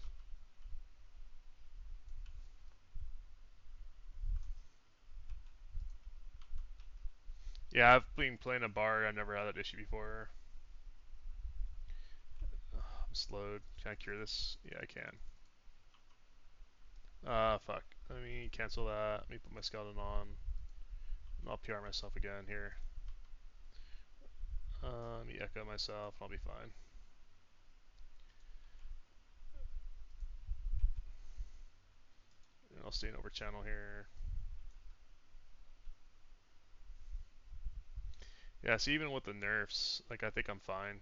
A: Yeah, I've been playing a bard. I've never had that issue before. I'm slowed. Can I cure this? Yeah, I can. Fuck. Let me cancel that. Let me put my skeleton on. And I'll PR myself again here. Let me echo myself. I'll be fine. And I'll stay in over channel here. Yeah, so even with the nerfs, like I think I'm fine.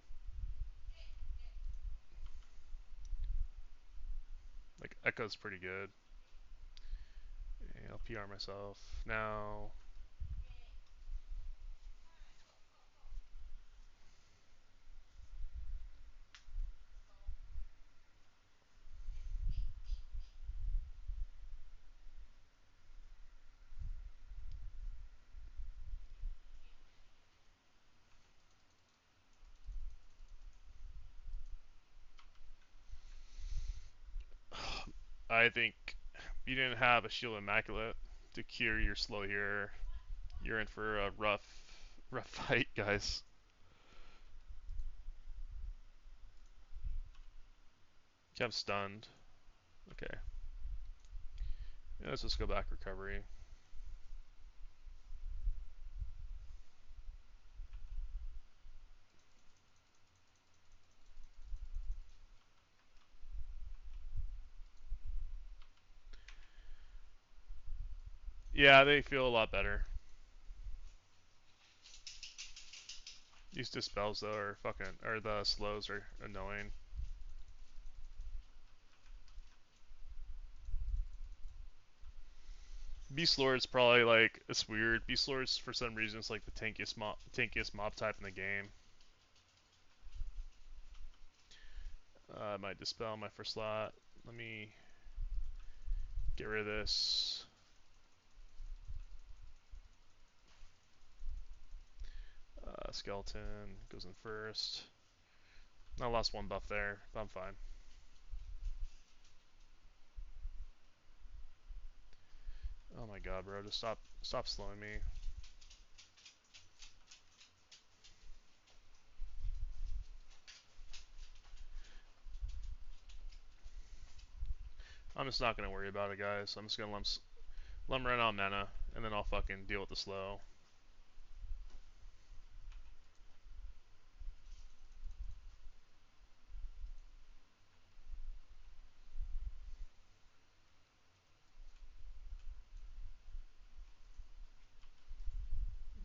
A: Like echo's pretty good. And I'll PR myself now. I think you didn't have a Shield Immaculate to cure your slow here. You're in for a rough fight, guys. I'm stunned. Okay. Yeah, let's just go back recovery. Yeah, they feel a lot better. These dispels though are fucking, or the slows are annoying. Beast Lord's probably like, it's weird. Beast Lord's for some reason is like the tankiest mob type in the game. I might dispel my first slot. Let me get rid of this. Skeleton goes in first. I lost one buff there, but I'm fine. Oh my god, bro, just stop slowing me. I'm just not gonna worry about it, guys. I'm just gonna let him run out of mana, and then I'll fucking deal with the slow.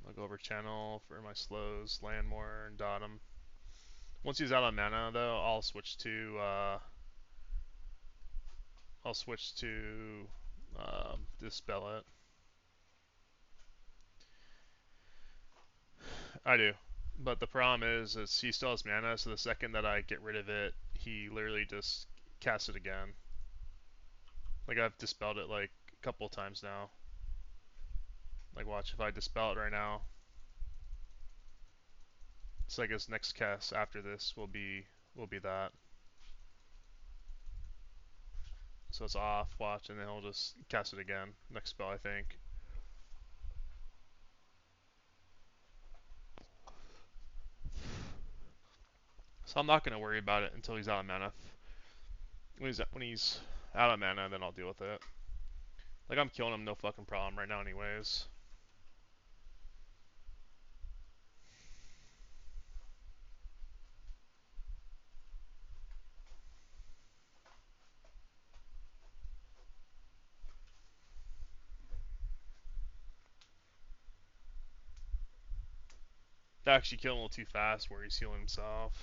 A: I'll go over channel for my slows, land more, and dot him. Once he's out of mana, though, I'll switch to dispel it. I do, but the problem is he still has mana. So the second that I get rid of it, he literally just casts it again. Like I've dispelled it like a couple of times now. Like watch if I dispel it right now. It's like his next cast after this will be that. So it's off, watch, and then he'll just cast it again. Next spell, I think. So I'm not gonna worry about it until he's out of mana. When he's out of mana, then I'll deal with it. Like I'm killing him, no fucking problem right now, anyways. That actually killed him a little too fast, where he's healing himself.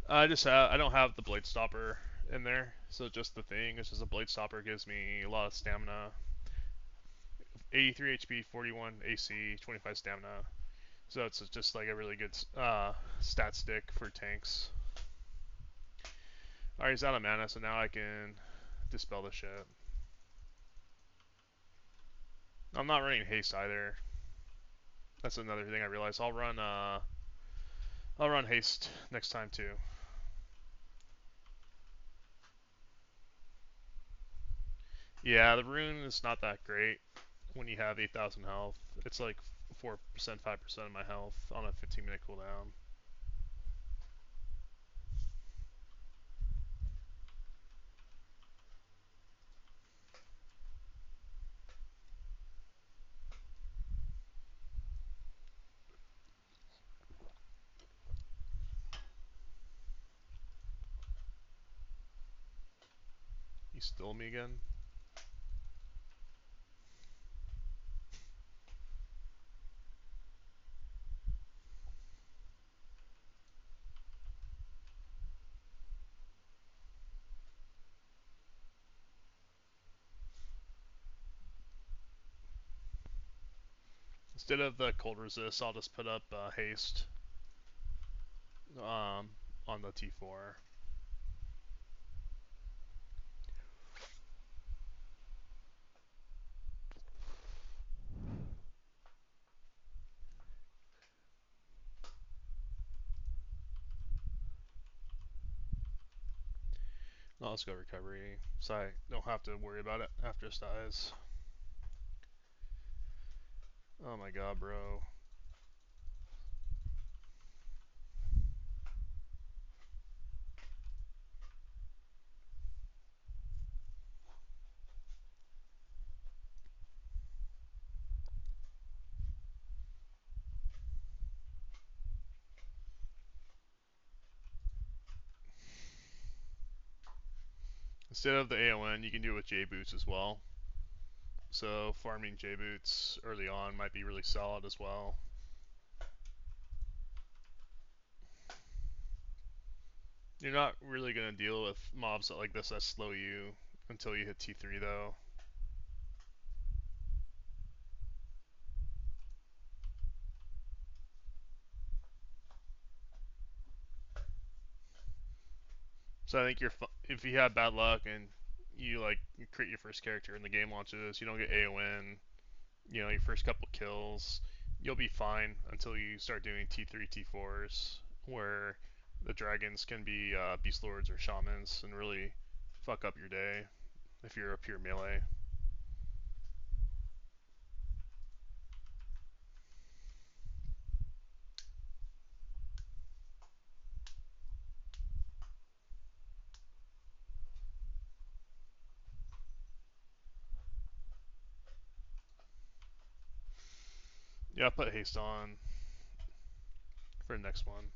A: I don't have the blade stopper in there, so just the thing. It's just a blade stopper gives me a lot of stamina. 83 HP, 41 AC, 25 stamina. So it's just like a really good stat stick for tanks. Alright, he's out of mana, so now I can dispel the shit. I'm not running haste either. That's another thing I realized. I'll run haste next time too. Yeah, the rune is not that great when you have 8,000 health. It's like 4%, 5% of my health on a 15-minute cooldown. You still me again? Instead of the cold resist, I'll just put up haste um, on the T4. No, let's go recovery, so I don't have to worry about it after it dies. Oh my god, bro. Instead of the AON, you can do it with J boots as well. So farming J boots early on might be really solid as well. You're not really gonna deal with mobs like this that slow you until you hit T3 though. So I think if you have bad luck and you create your first character and the game launches, you don't get AON, your first couple kills, you'll be fine until you start doing T3, T4s, where The dragons can be beast lords or shamans and really fuck up your day if you're a pure melee. Yeah, put haste on for the next one.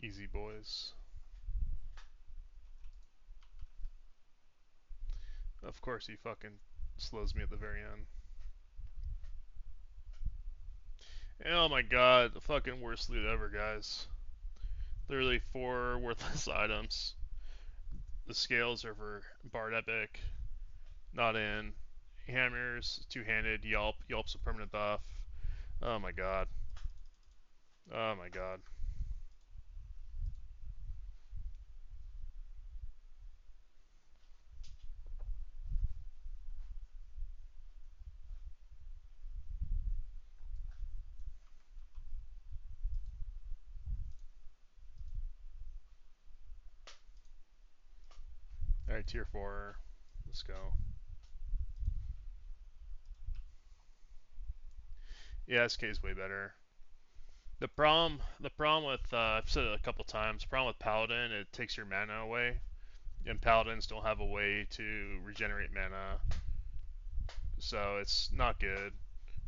A: Easy boys. Of course he fucking slows me at the very end. Oh my god, the fucking worst loot ever, guys. Literally 4 worthless items. The scales are for Bard Epic, not in. Hammers, two-handed, Yelp. Yelp's a permanent buff. Oh my god. Oh my god. Alright, tier 4. Let's go. Yeah, SK is way better. The problem with I've said it a couple times. The problem with Paladin, it takes your mana away, and Paladins don't have a way to regenerate mana, so it's not good.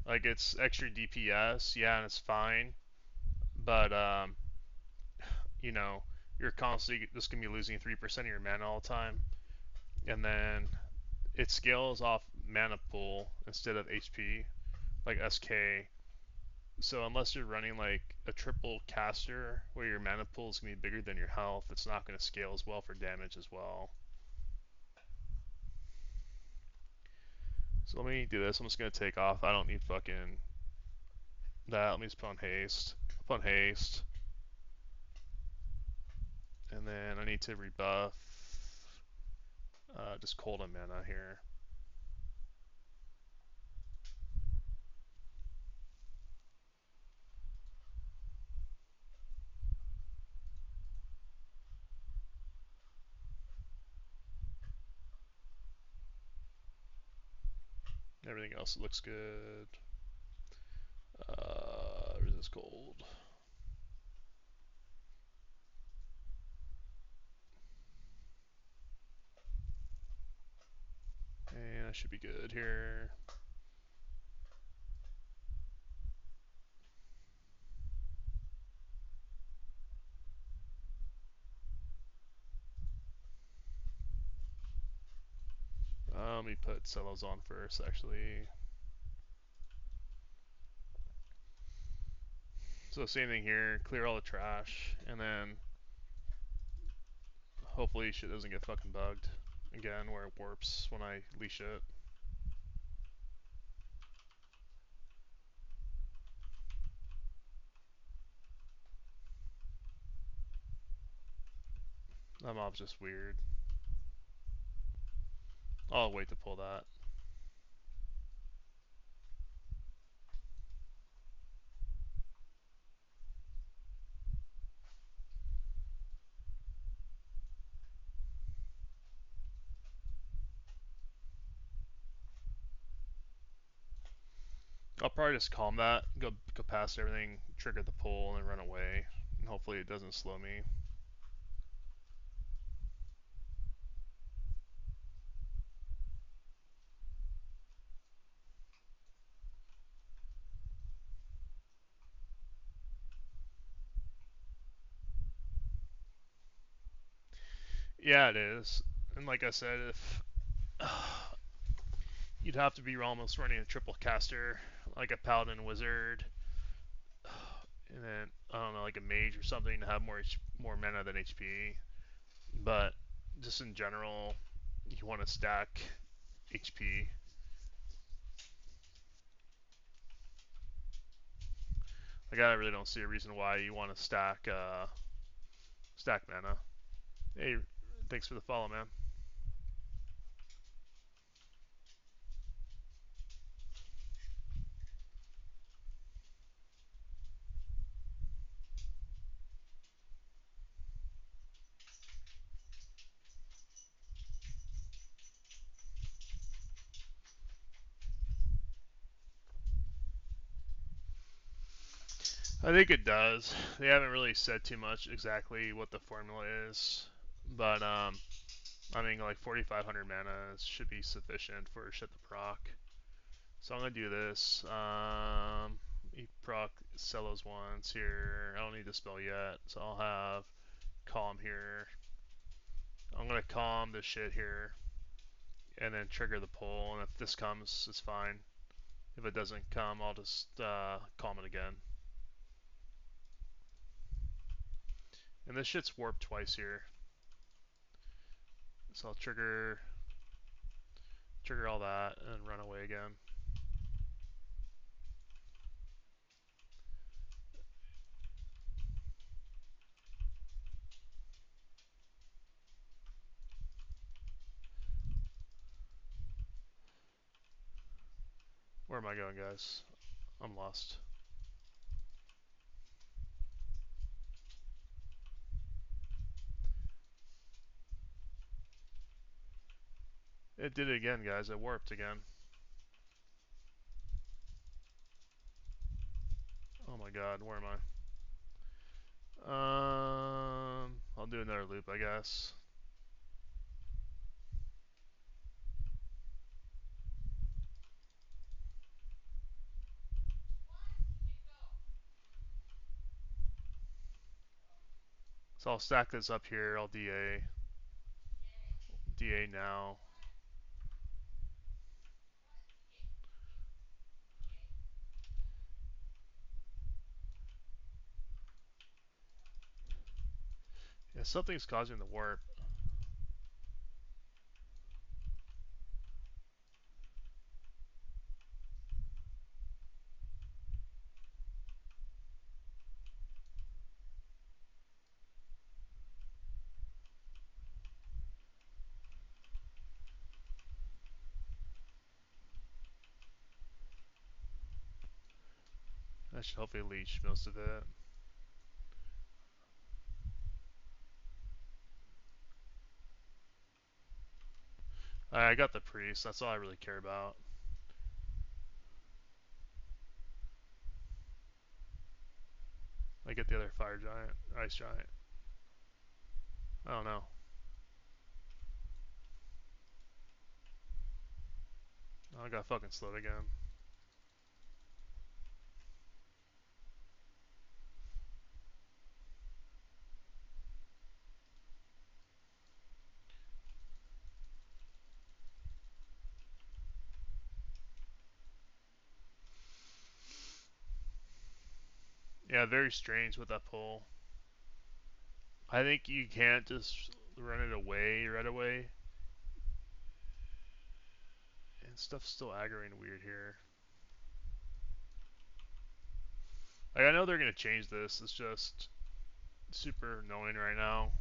A: Like it's extra DPS, yeah, and it's fine, but you know, you're constantly just gonna be losing 3% of your mana all the time, and then it scales off mana pool instead of HP, like SK. So unless you're running like a triple caster where your mana pool is gonna be bigger than your health, it's not gonna scale as well for damage as well. So let me do this. I'm just gonna take off. I don't need fucking that. Let me just put on haste. Put on haste. And then I need to rebuff just cold on mana here. Everything else looks good. Resist cold. And I should be good here. Let me put Celos on first, actually. So same thing here. Clear all the trash, and then hopefully shit doesn't get fucking bugged again where it warps when I leash it. That mob's just weird. I'll wait to pull that. I'll probably just calm that, go past everything, trigger the pull, and then run away. And hopefully it doesn't slow me. Yeah, it is. And like I said, if you'd have to be almost running a triple caster, like a paladin wizard, and then I don't know, like a mage or something to have more mana than HP. But just in general, you want to stack HP. Like I really don't see a reason why you want to stack mana. Hey, thanks for the follow, man. I think it does. They haven't really said too much exactly what the formula is, but I mean like 4,500 mana should be sufficient for shit to proc. So I'm gonna do this. Proc sell those ones here. I don't need to spell yet, so I'll have calm here. I'm gonna calm this shit here, and then trigger the pull. And if this comes, it's fine. If it doesn't come, I'll just calm it again. And this shit's warped twice here, so I'll trigger all that and run away again. Where am I going, guys? I'm lost. It did it again, guys. It warped again. Oh my god, where am I? I'll do another loop, I guess. So I'll stack this up here. I'll DA now. Yeah, something's causing the warp. That should hopefully leech most of it. I got the priest. That's all I really care about. I get the other fire giant, ice giant. I don't know. I got fucking slowed again. Yeah, very strange with that pull. I think you can't just run it away right away. And stuff's still aggroing weird here. Like, I know they're gonna change this. It's just super annoying right now.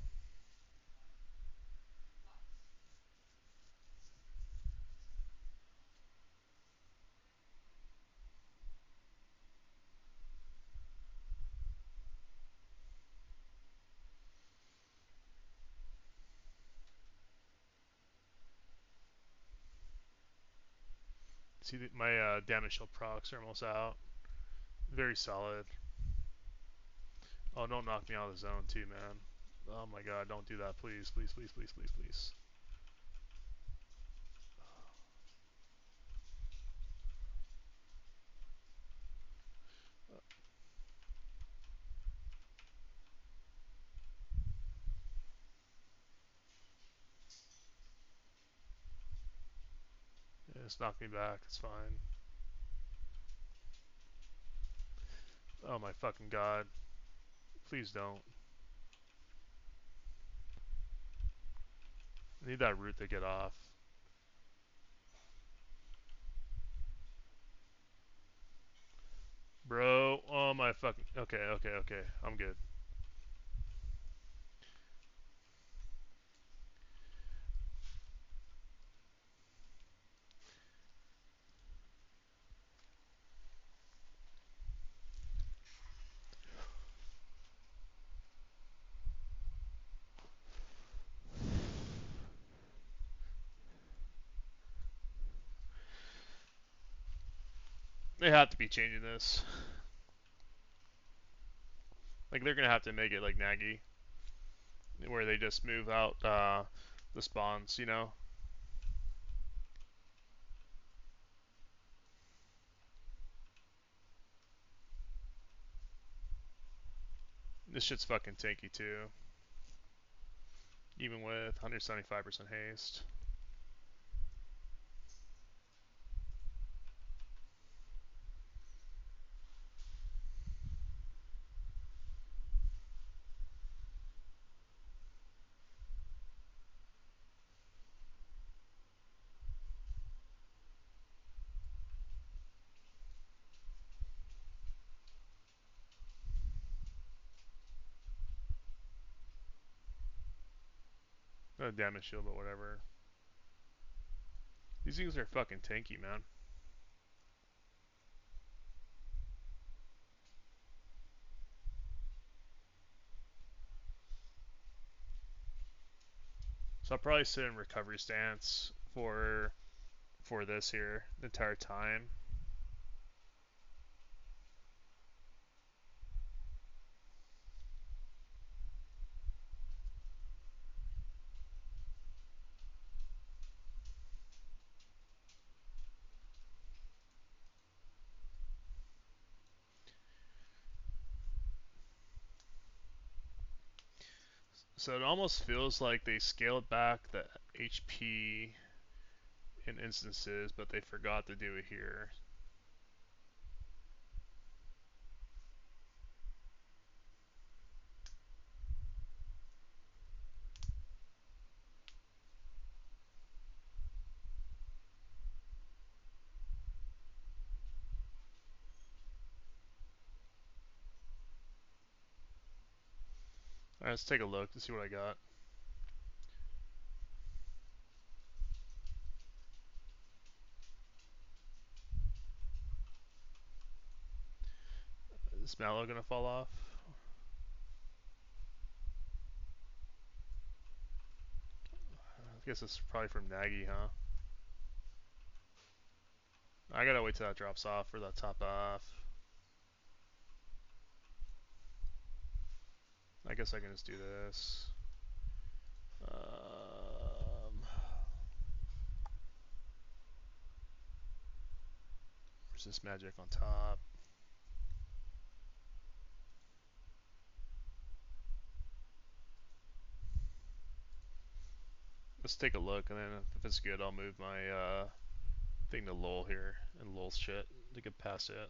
A: See, my damage shield procs are almost out. Very solid. Oh, don't knock me out of the zone too, man. Oh my god, don't do that, please, please, please, please, please, please. Yeah, just knock me back. It's fine. Oh my fucking god. Please don't. I need that root to get off. Bro, oh my fucking. Okay, okay, okay. I'm good. They have to be changing this. Like they're gonna have to make it like Nagi, where they just move out the spawns. You know, this shit's fucking tanky too, even with 175% haste. Not a damage shield, but whatever. These things are fucking tanky, man. So I'll probably sit in recovery stance for this here the entire time. So it almost feels like they scaled back the HP in instances, but they forgot to do it here. Alright, let's take a look to see what I got. Is Mallow gonna fall off? I guess it's probably from Nagy, huh? I gotta wait till that drops off for that top off. I guess I can just do this. Where's this magic on top? Let's take a look, and then if it's good, I'll move my thing to lull here and lull shit to get past it.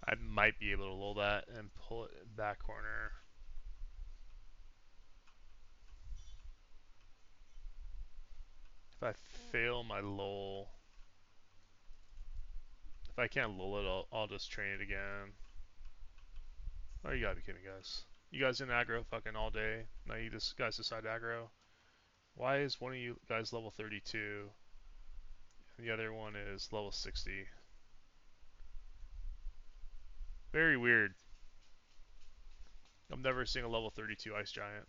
A: I might be able to lull that and pull it back corner. If I fail my lull, if I can't lull it, I'll just train it again. Oh, you gotta be kidding me, guys. You guys in aggro fucking all day. Now you just guys decide aggro. Why is one of you guys level 32 and the other one is level 60? Very weird. I'm never seeing a level 32 ice giant.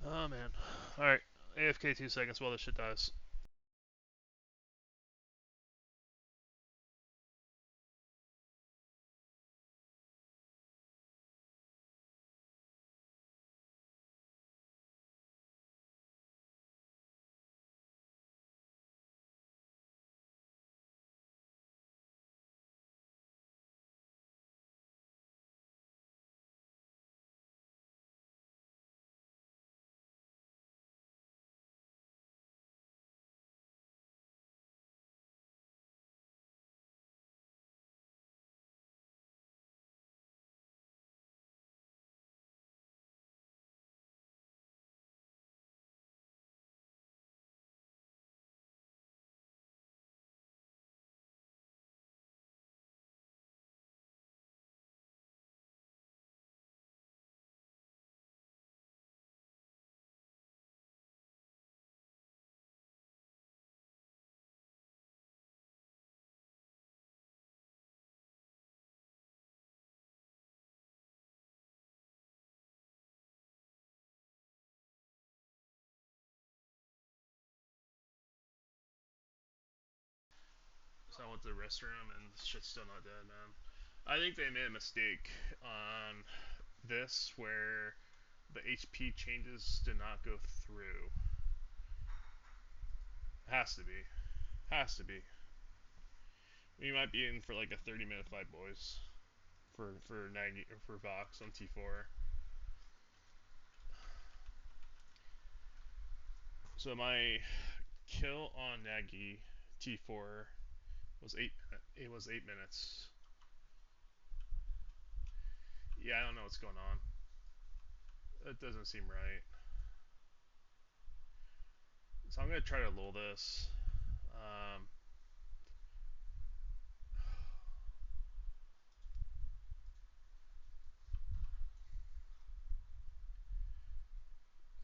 A: Oh man. Alright. AFK 2 seconds while this shit dies. So I went to the restroom and shit's still not dead, man. I think they made a mistake on this where the HP changes did not go through. Has to be. Has to be. We might be in for like a 30-minute fight, boys. For 90 or for Vox on T4. So my kill on Nagy T4 was 8. It was 8 minutes. Yeah, I don't know what's going on. It doesn't seem right. So I'm gonna try to lull this. Um,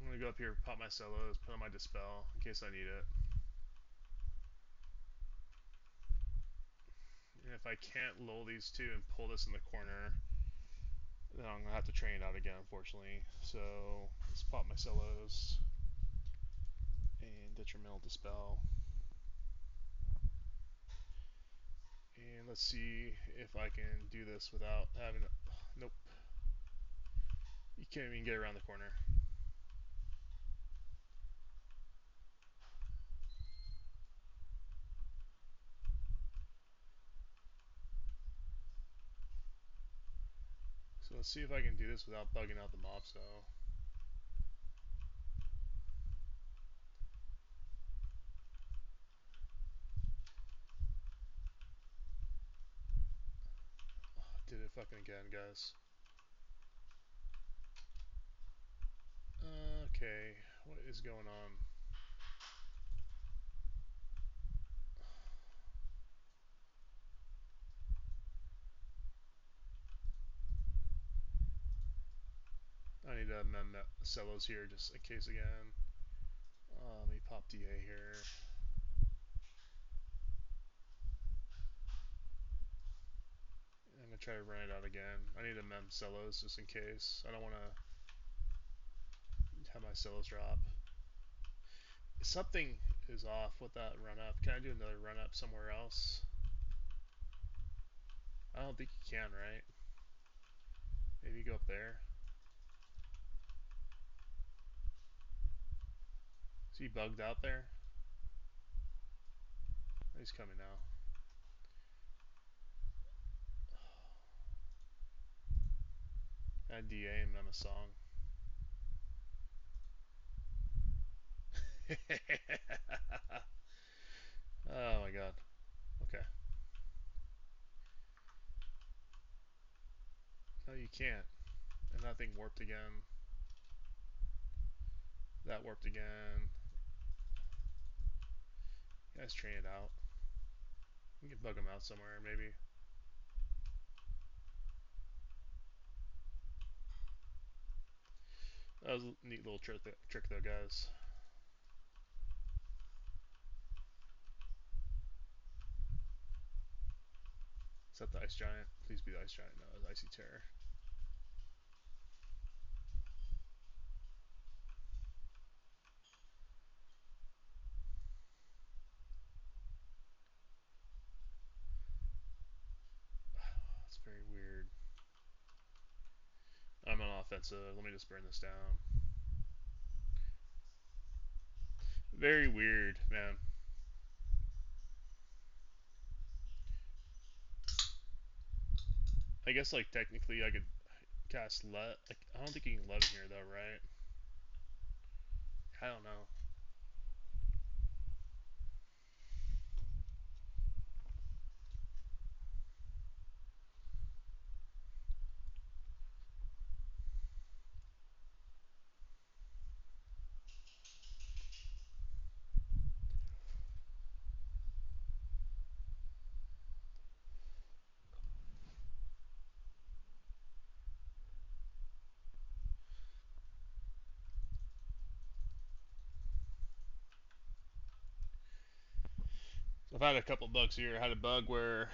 A: I'm gonna go up here, pop my solos, put on my dispel in case I need it. And if I can't lull these two and pull this in the corner, then I'm gonna have to train it out again, unfortunately. So let's pop my solos and detrimental dispel. And let's see if I can do this without having. Nope. You can't even get around the corner. So let's see if I can do this without bugging out the mobs though. Did it fucking again, guys. Okay, what is going on? I need to amend Celos here just in case again. Let me pop DA here. I'm gonna try to run it out again. I need to mem Celos just in case. I don't want to have my Celos drop. Something is off with that run up. Can I do another run up somewhere else? I don't think you can, right? Maybe go up there. Is he bugged out there? He's coming now. Add DA and mem a song. Oh my god. Okay. No, you can't. And that thing warped again. That warped again. You guys train it out. You can bug them out somewhere, maybe. That was a neat little trick though, guys. Is that the Ice Giant? Please be the Ice Giant. No, it's Icy Terror. offensive. Let me just burn this down. Very weird, man. I guess like technically I could cast let. Like, I don't think you can let in here though, right? I don't know. So I've had a couple bugs here. I had a bug where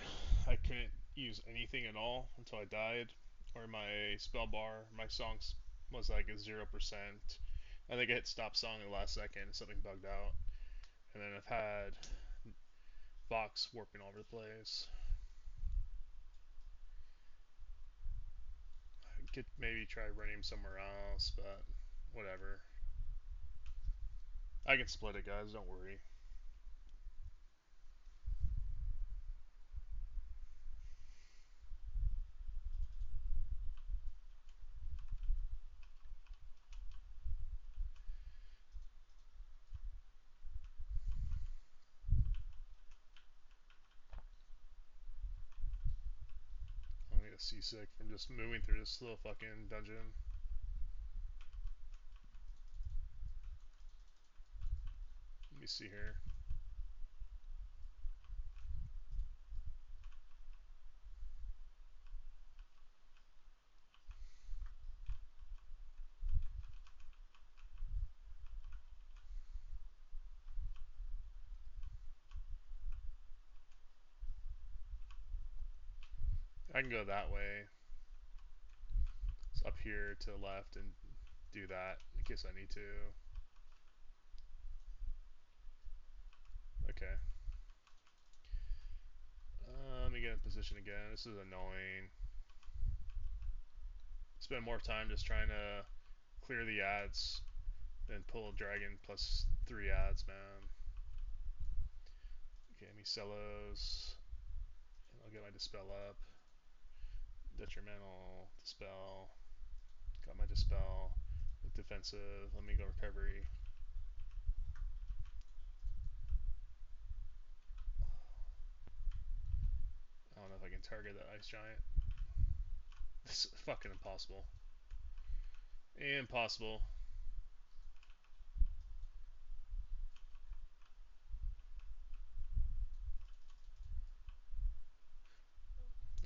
A: I couldn't use anything at all until I died, or my spell bar, my songs was like a 0%. I think I hit stop song in the last second and something bugged out. And then I've had Vox warping all over the place. I could maybe try running him somewhere else, but whatever. I can split it, guys. Don't worry. I'm gonna get seasick from just moving through this little fucking dungeon. Let me see here. I can go that way. It's up here to the left and do that in case I need to. Okay. Let me get in position again. This is annoying. Spend more time just trying to clear the ads than pull a dragon plus 3 ads, man. Okay, Micelos. And I'll get my Dispel up. Detrimental, Dispel. Got my Dispel. With defensive. Let me go recovery. I don't know if I can target that Ice Giant. This is fucking impossible. Impossible.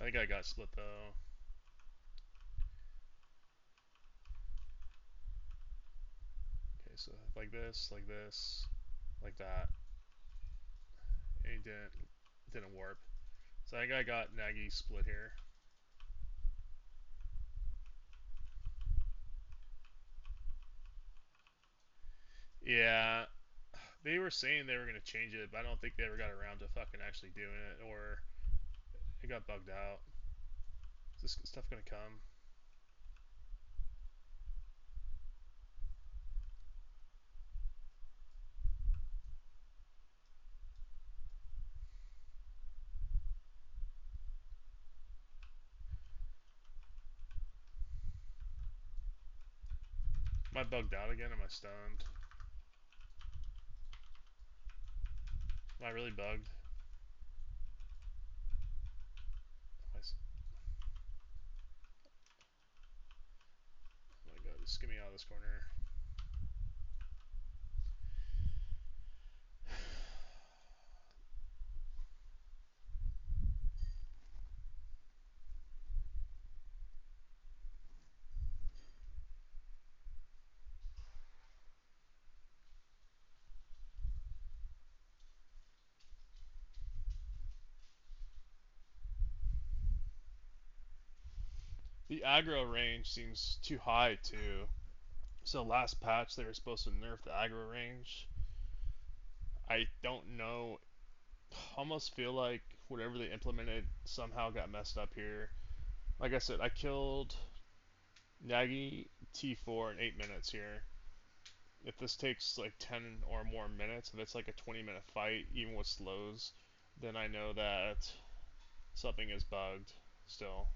A: I think I got split though. Okay, so like this, like that. And he didn't warp. So I think I got Nagy split here. Yeah, they were saying they were gonna change it, but I don't think they ever got around to fucking actually doing it, or it got bugged out. Is this stuff gonna come? Am I bugged out again? Am I stunned? Am I really bugged? I, oh my god, just get me out of this corner. The aggro range seems too high too. So last patch they were supposed to nerf the aggro range. I don't know. Almost feel like whatever they implemented somehow got messed up here. Like I said, I killed Nagi T4 in 8 minutes here. If this takes like 10 or more minutes, if it's like a 20-minute fight, even with slows, then I know that something is bugged still.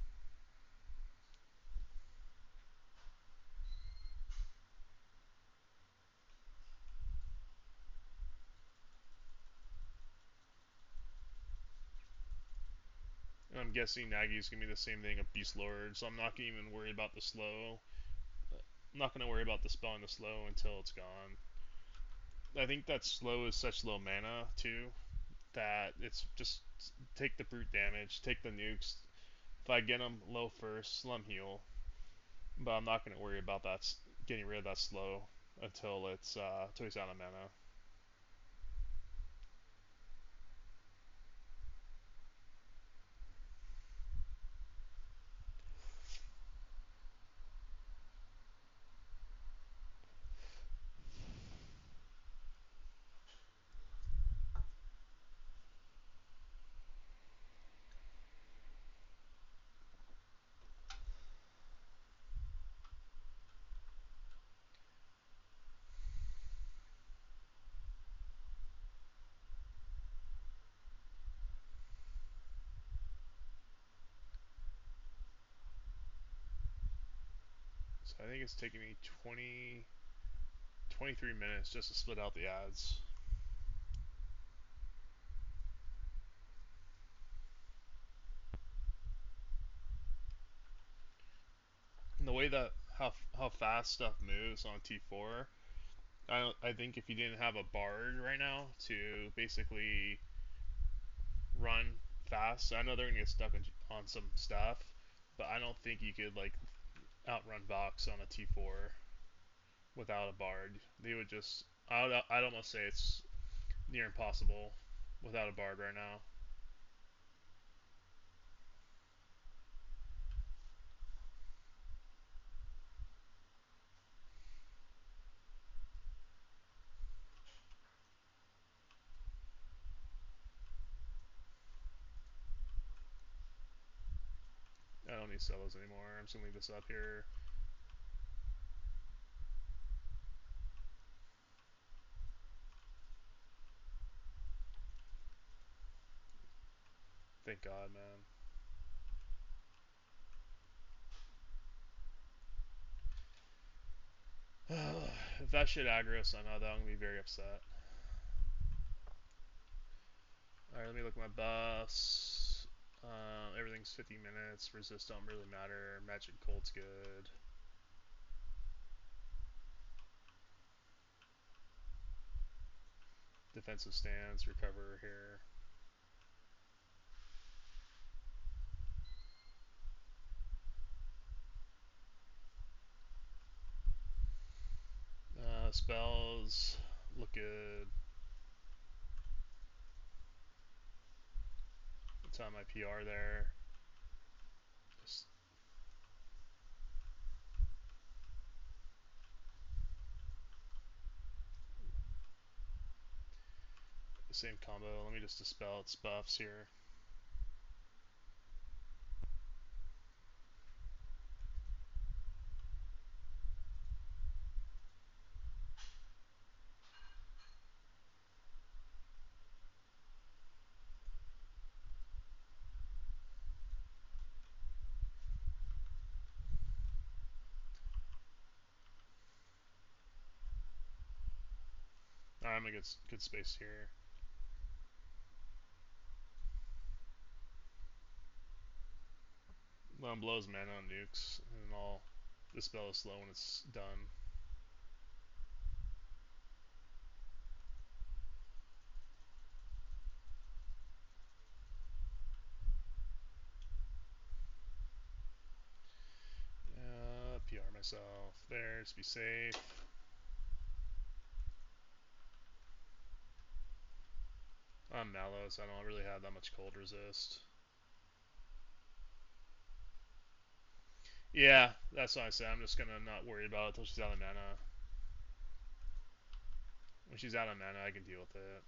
A: And I'm guessing Nagi's gonna be the same thing of Beast Lord, so I'm not gonna even worry about the slow. I'm not gonna worry about the spell and the slow until it's gone. I think that slow is such low mana too that it's just take the brute damage, take the nukes. If I get him low first, let him heal. But I'm not gonna worry about that getting rid of that slow until he's out of mana. So I think it's taking me 23 minutes just to split out the ads. And the way that how fast stuff moves on T4, I think if you didn't have a bard right now to basically run fast, I know they're gonna get stuck on some stuff, but I don't think you could like outrun Vox on a T4 without a bard. They would just I'd almost say it's near impossible without a bard right now. I don't need to sell those anymore. I'm just gonna leave this up here. Thank God, man. If that shit aggro somehow, though, I'm gonna be very upset. Alright, let me look at my buffs. Everything's 50 minutes. Resist don't really matter. Magic Cold's good. Defensive stance, recover here. Spells look good. It's on my PR there. Just the same combo. Let me just dispel its buffs here. Alright, I'm in a good space here. Well, blows mana on nukes, and I'll dispel it slow when it's done. PR myself there, just be safe. I'm Mallow, so I don't really have that much cold resist. Yeah, that's what I said. I'm just gonna not worry about it until she's out of mana. When she's out of mana, I can deal with it.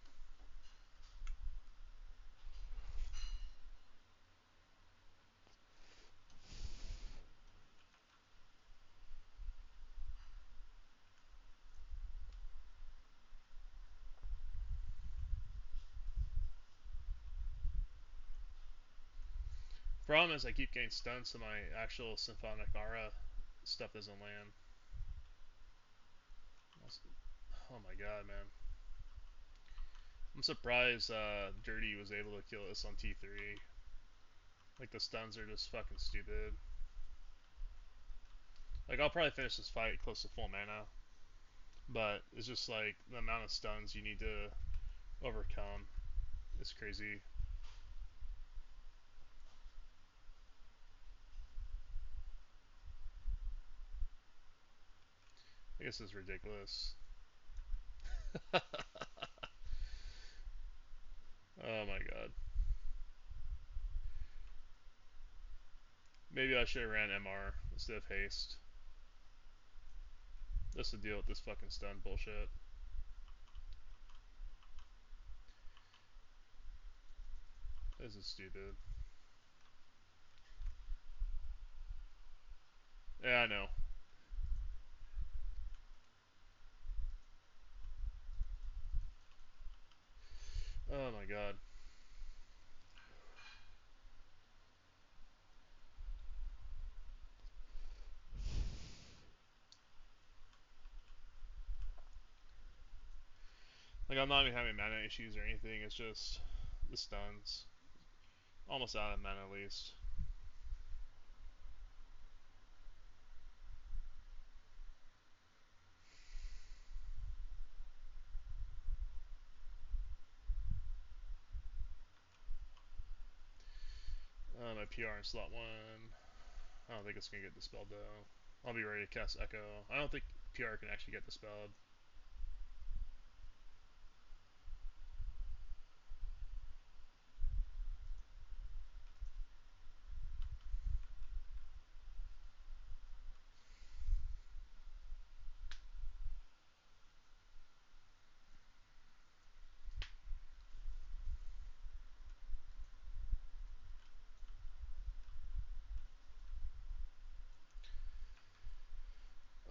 A: Problem is, I keep getting stunned, so my actual symphonic aura stuff doesn't land. Oh my god, man. I'm surprised Dirty was able to kill us on T3. Like, the stuns are just fucking stupid. Like, I'll probably finish this fight close to full mana, but it's just like the amount of stuns you need to overcome is crazy. I guess it's ridiculous. Oh my god. Maybe I should have ran MR instead of haste. Just to deal with this fucking stun bullshit. This is stupid. Yeah, I know. Oh my god. Like, I'm not even having mana issues or anything. It's just the stuns. Almost out of mana at least. My PR in slot 1. I don't think it's gonna get dispelled though. I'll be ready to cast Echo. I don't think PR can actually get dispelled.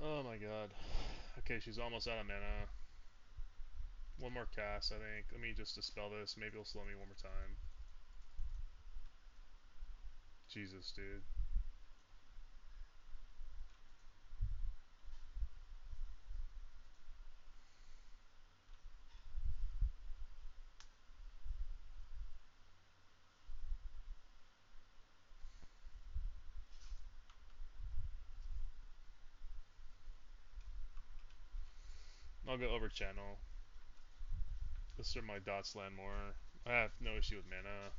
A: Oh my god. Okay, she's almost out of mana. One more cast, I think. Let me just dispel this. Maybe it'll slow me one more time. Jesus, dude. I'll go over channel. This is where my dots land more. I have no issue with mana.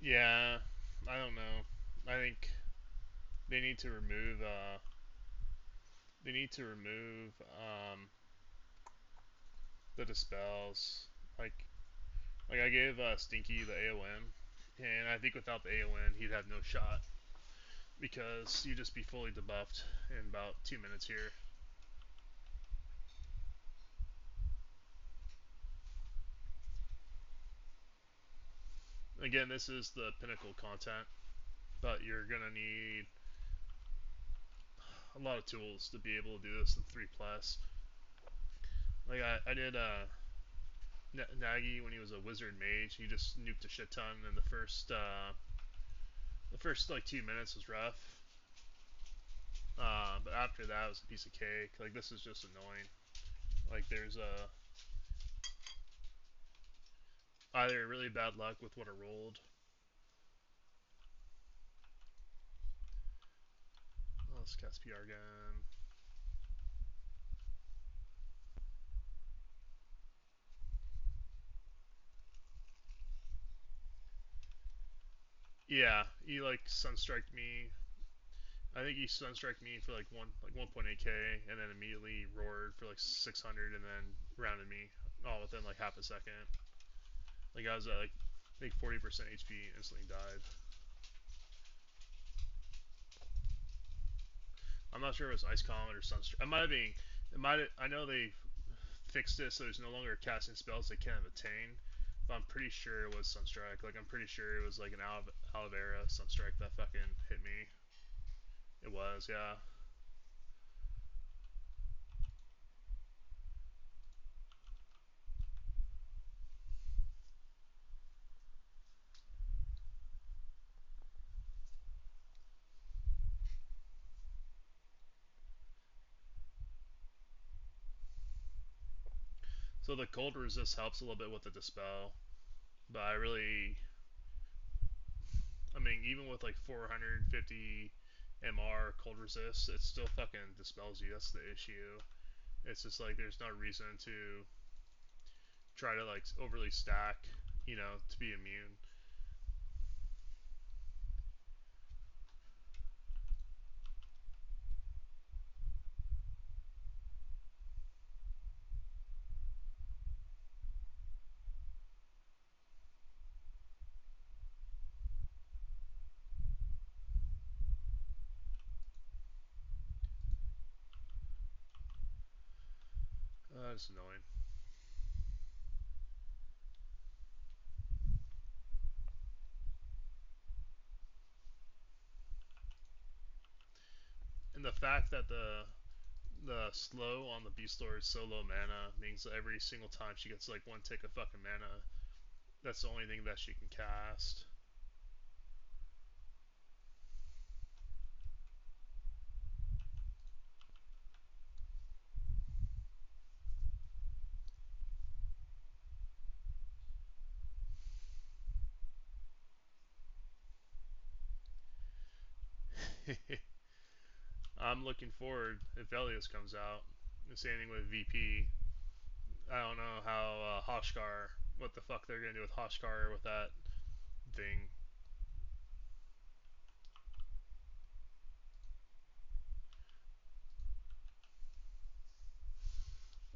A: Yeah, I don't know. I think they need to remove. They need to remove the dispels. Like, like I gave Stinky the AON, and I think without the AON, he'd have no shot because you'd just be fully debuffed in about 2 minutes here. Again, this is the pinnacle content, but you're gonna need a lot of tools to be able to do this in 3+. Like I did Nagy when he was a wizard mage. He just nuked a shit ton, and the first like 2 minutes was rough. But after that, it was a piece of cake. Like, this is just annoying. Like, there's either really bad luck with what I rolled. Oh, let's cast PR again. Yeah, he like sunstriked me. I think he sunstriked me for like 1.8k, and then immediately roared for like 600, and then rounded me all within like half a second. Like, I was at like I think 40% HP, instantly died. I'm not sure if it was Ice Comet or Sunstrike. It might have been. It might. I know they fixed it so there's no longer casting spells they can't attain. But I'm pretty sure it was Sunstrike. Like I'm pretty sure it was like an out of era Sunstrike that fucking hit me. It was, yeah. So the cold resist helps a little bit with the dispel, but I mean, even with like 450 MR cold resist, it still fucking dispels you. That's the issue. It's just like there's no reason to try to like overly stack, to be immune. It's annoying. And the fact that the slow on the Beast Lord is so low mana means that every single time she gets like one tick of fucking mana, that's the only thing that she can cast. I'm looking forward if Velius comes out. The same thing with VP. I don't know how Hoshkar, what the fuck they're gonna do with Hoshkar with that thing.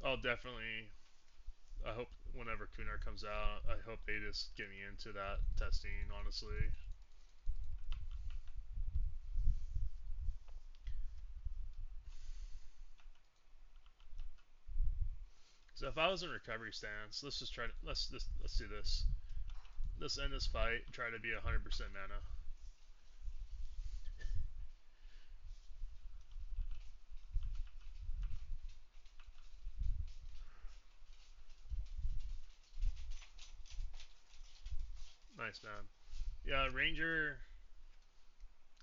A: I'll definitely. I hope whenever Kunar comes out, I hope they just get me into that testing. Honestly, so if I was in recovery stance, let's just try. Let's do this. Let's end this fight. Try to be 100% mana. Nice man. Yeah, Ranger.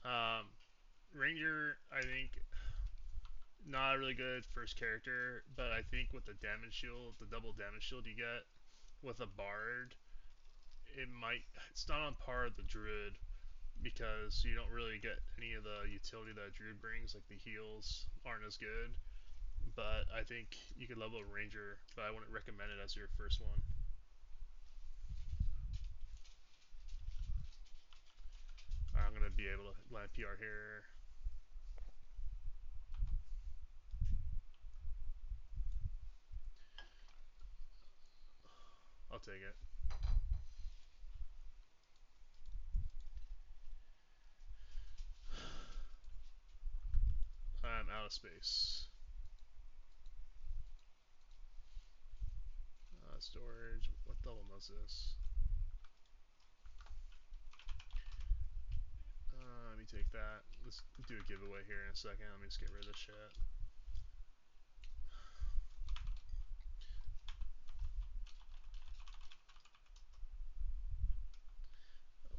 A: Um, Ranger. I think not a really good first character, but I think with the damage shield, the double damage shield you get with a bard, it might. It's not on par with the druid because you don't really get any of the utility that druid brings. Like the heals aren't as good. But I think you could level a ranger, but I wouldn't recommend it as your first one. I'm gonna be able to land PR here. I'll take it. I'm out of space. Storage. What the hell was this? Let me take that. Let's do a giveaway here in a second. Let me just get rid of this shit.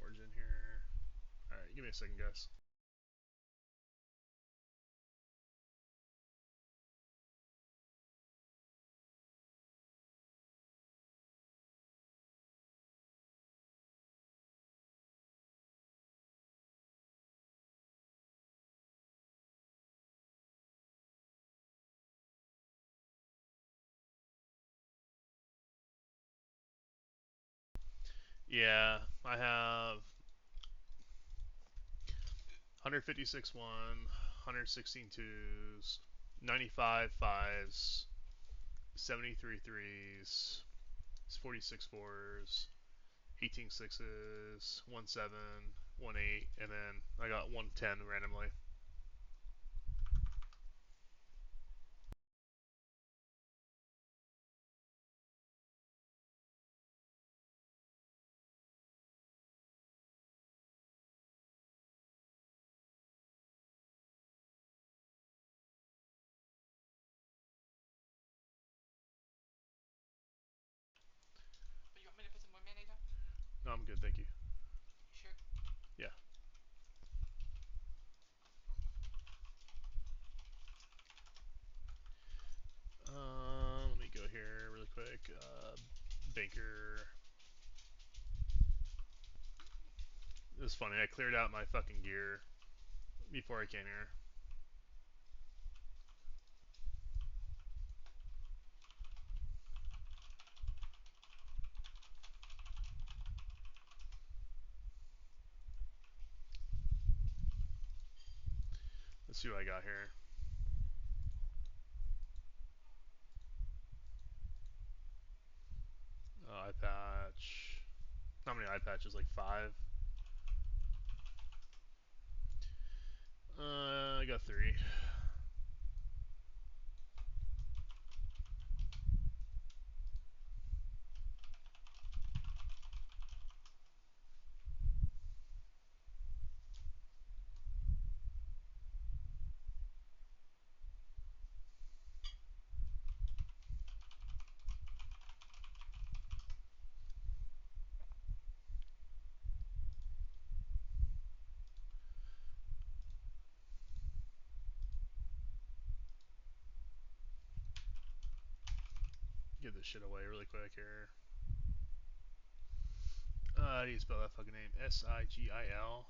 A: Origin here. Alright, give me a second, guys. Yeah, I have 156 1, 116 twos, 95 fives, 73 threes, 46 fours, 18 sixes, 1 7, 1 8, and then I got 110 randomly. No, I'm good, thank you.
B: Sure.
A: Yeah. Let me go here really quick. Banker. It was funny. I cleared out my fucking gear before I came here. Let's see what I got here. Eye patch. How many eye patches? Like five. I got three. Get this shit away really quick here. How do you spell that fucking name? Sigil.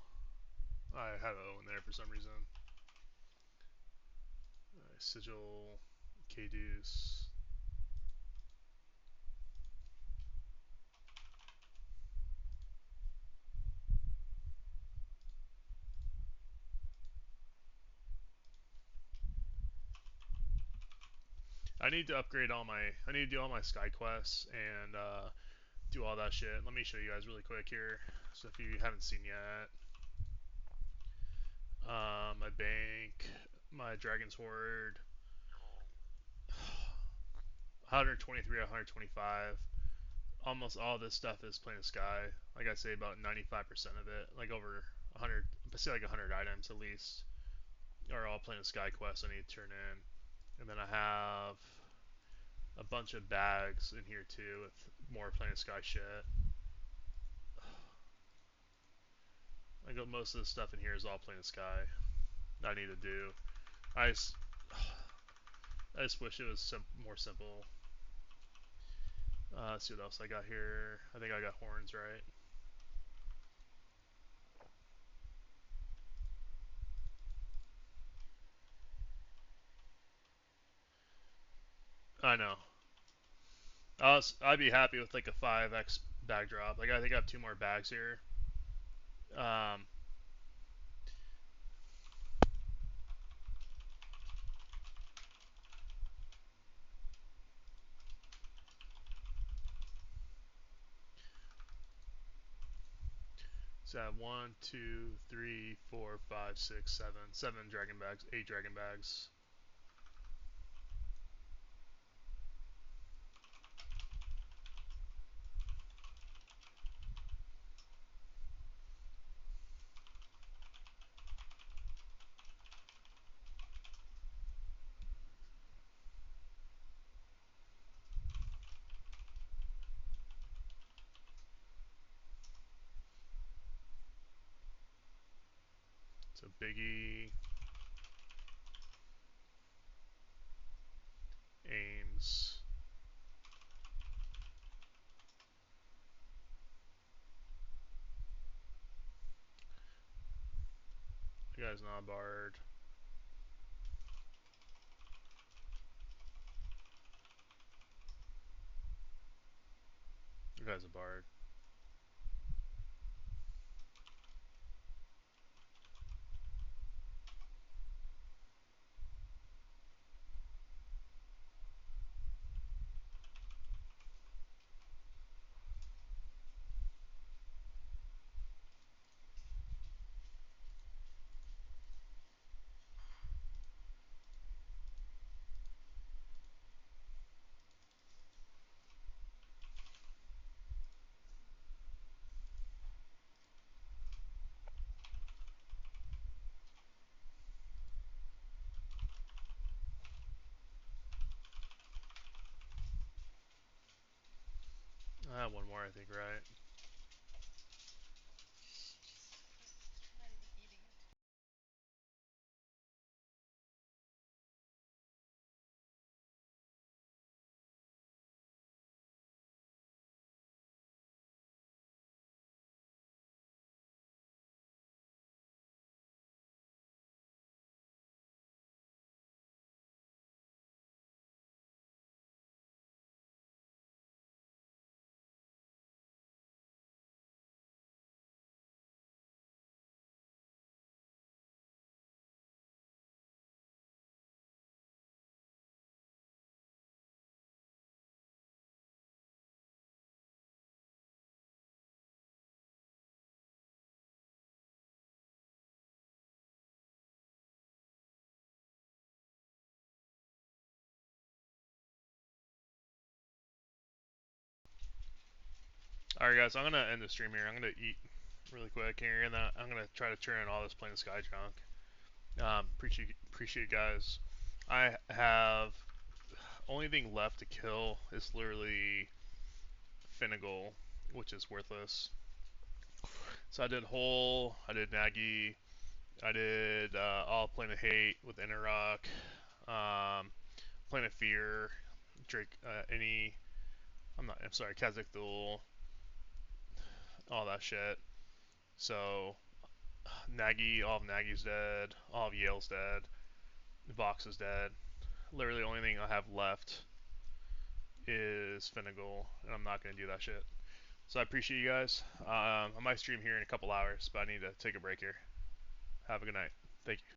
A: I had an O in there for some reason. Sigil. Caduce. I need to upgrade all my. I need to do all my sky quests and do all that shit. Let me show you guys really quick here. So if you haven't seen yet, my bank, my Dragon's Horde, 123 125. Almost all this stuff is plain of sky. Like I say, about 95% of it, like over 100, I say like 100 items at least, are all plain of sky quests I need to turn in. And then I have a bunch of bags in here too with more plain of sky shit. I got most of the stuff in here is all plain of sky that I need to do. I just, I just wish it was more simple. Let's see what else I got here. I think I got horns right. I know. I'd be happy with like a 5x bag drop. Like I think I have two more bags here. Um, so I have one, two, three, four, five, six, seven dragon bags, eight dragon bags. So Biggie, Ames, you guys not bard. You guys a bard. I have one more, I think, right? All right, guys, I'm gonna end the stream here. I'm gonna eat really quick here, and then I'm gonna try to turn in all this plain sky junk. Appreciate you guys. I have only thing left to kill is literally Finnegal, which is worthless. So I did Hole, I did Nagy, I did all Planet Hate with Interrock, Planet Fear, Drake, I'm sorry, Kazakh Duel, all that shit. So Nagy, all of Nagy's dead, all of Yael's dead, Vox is dead. Literally, the only thing I have left is Finnegal, and I'm not gonna do that shit. So I appreciate you guys. I might stream here in a couple hours, but I need to take a break here. Have a good night. Thank you.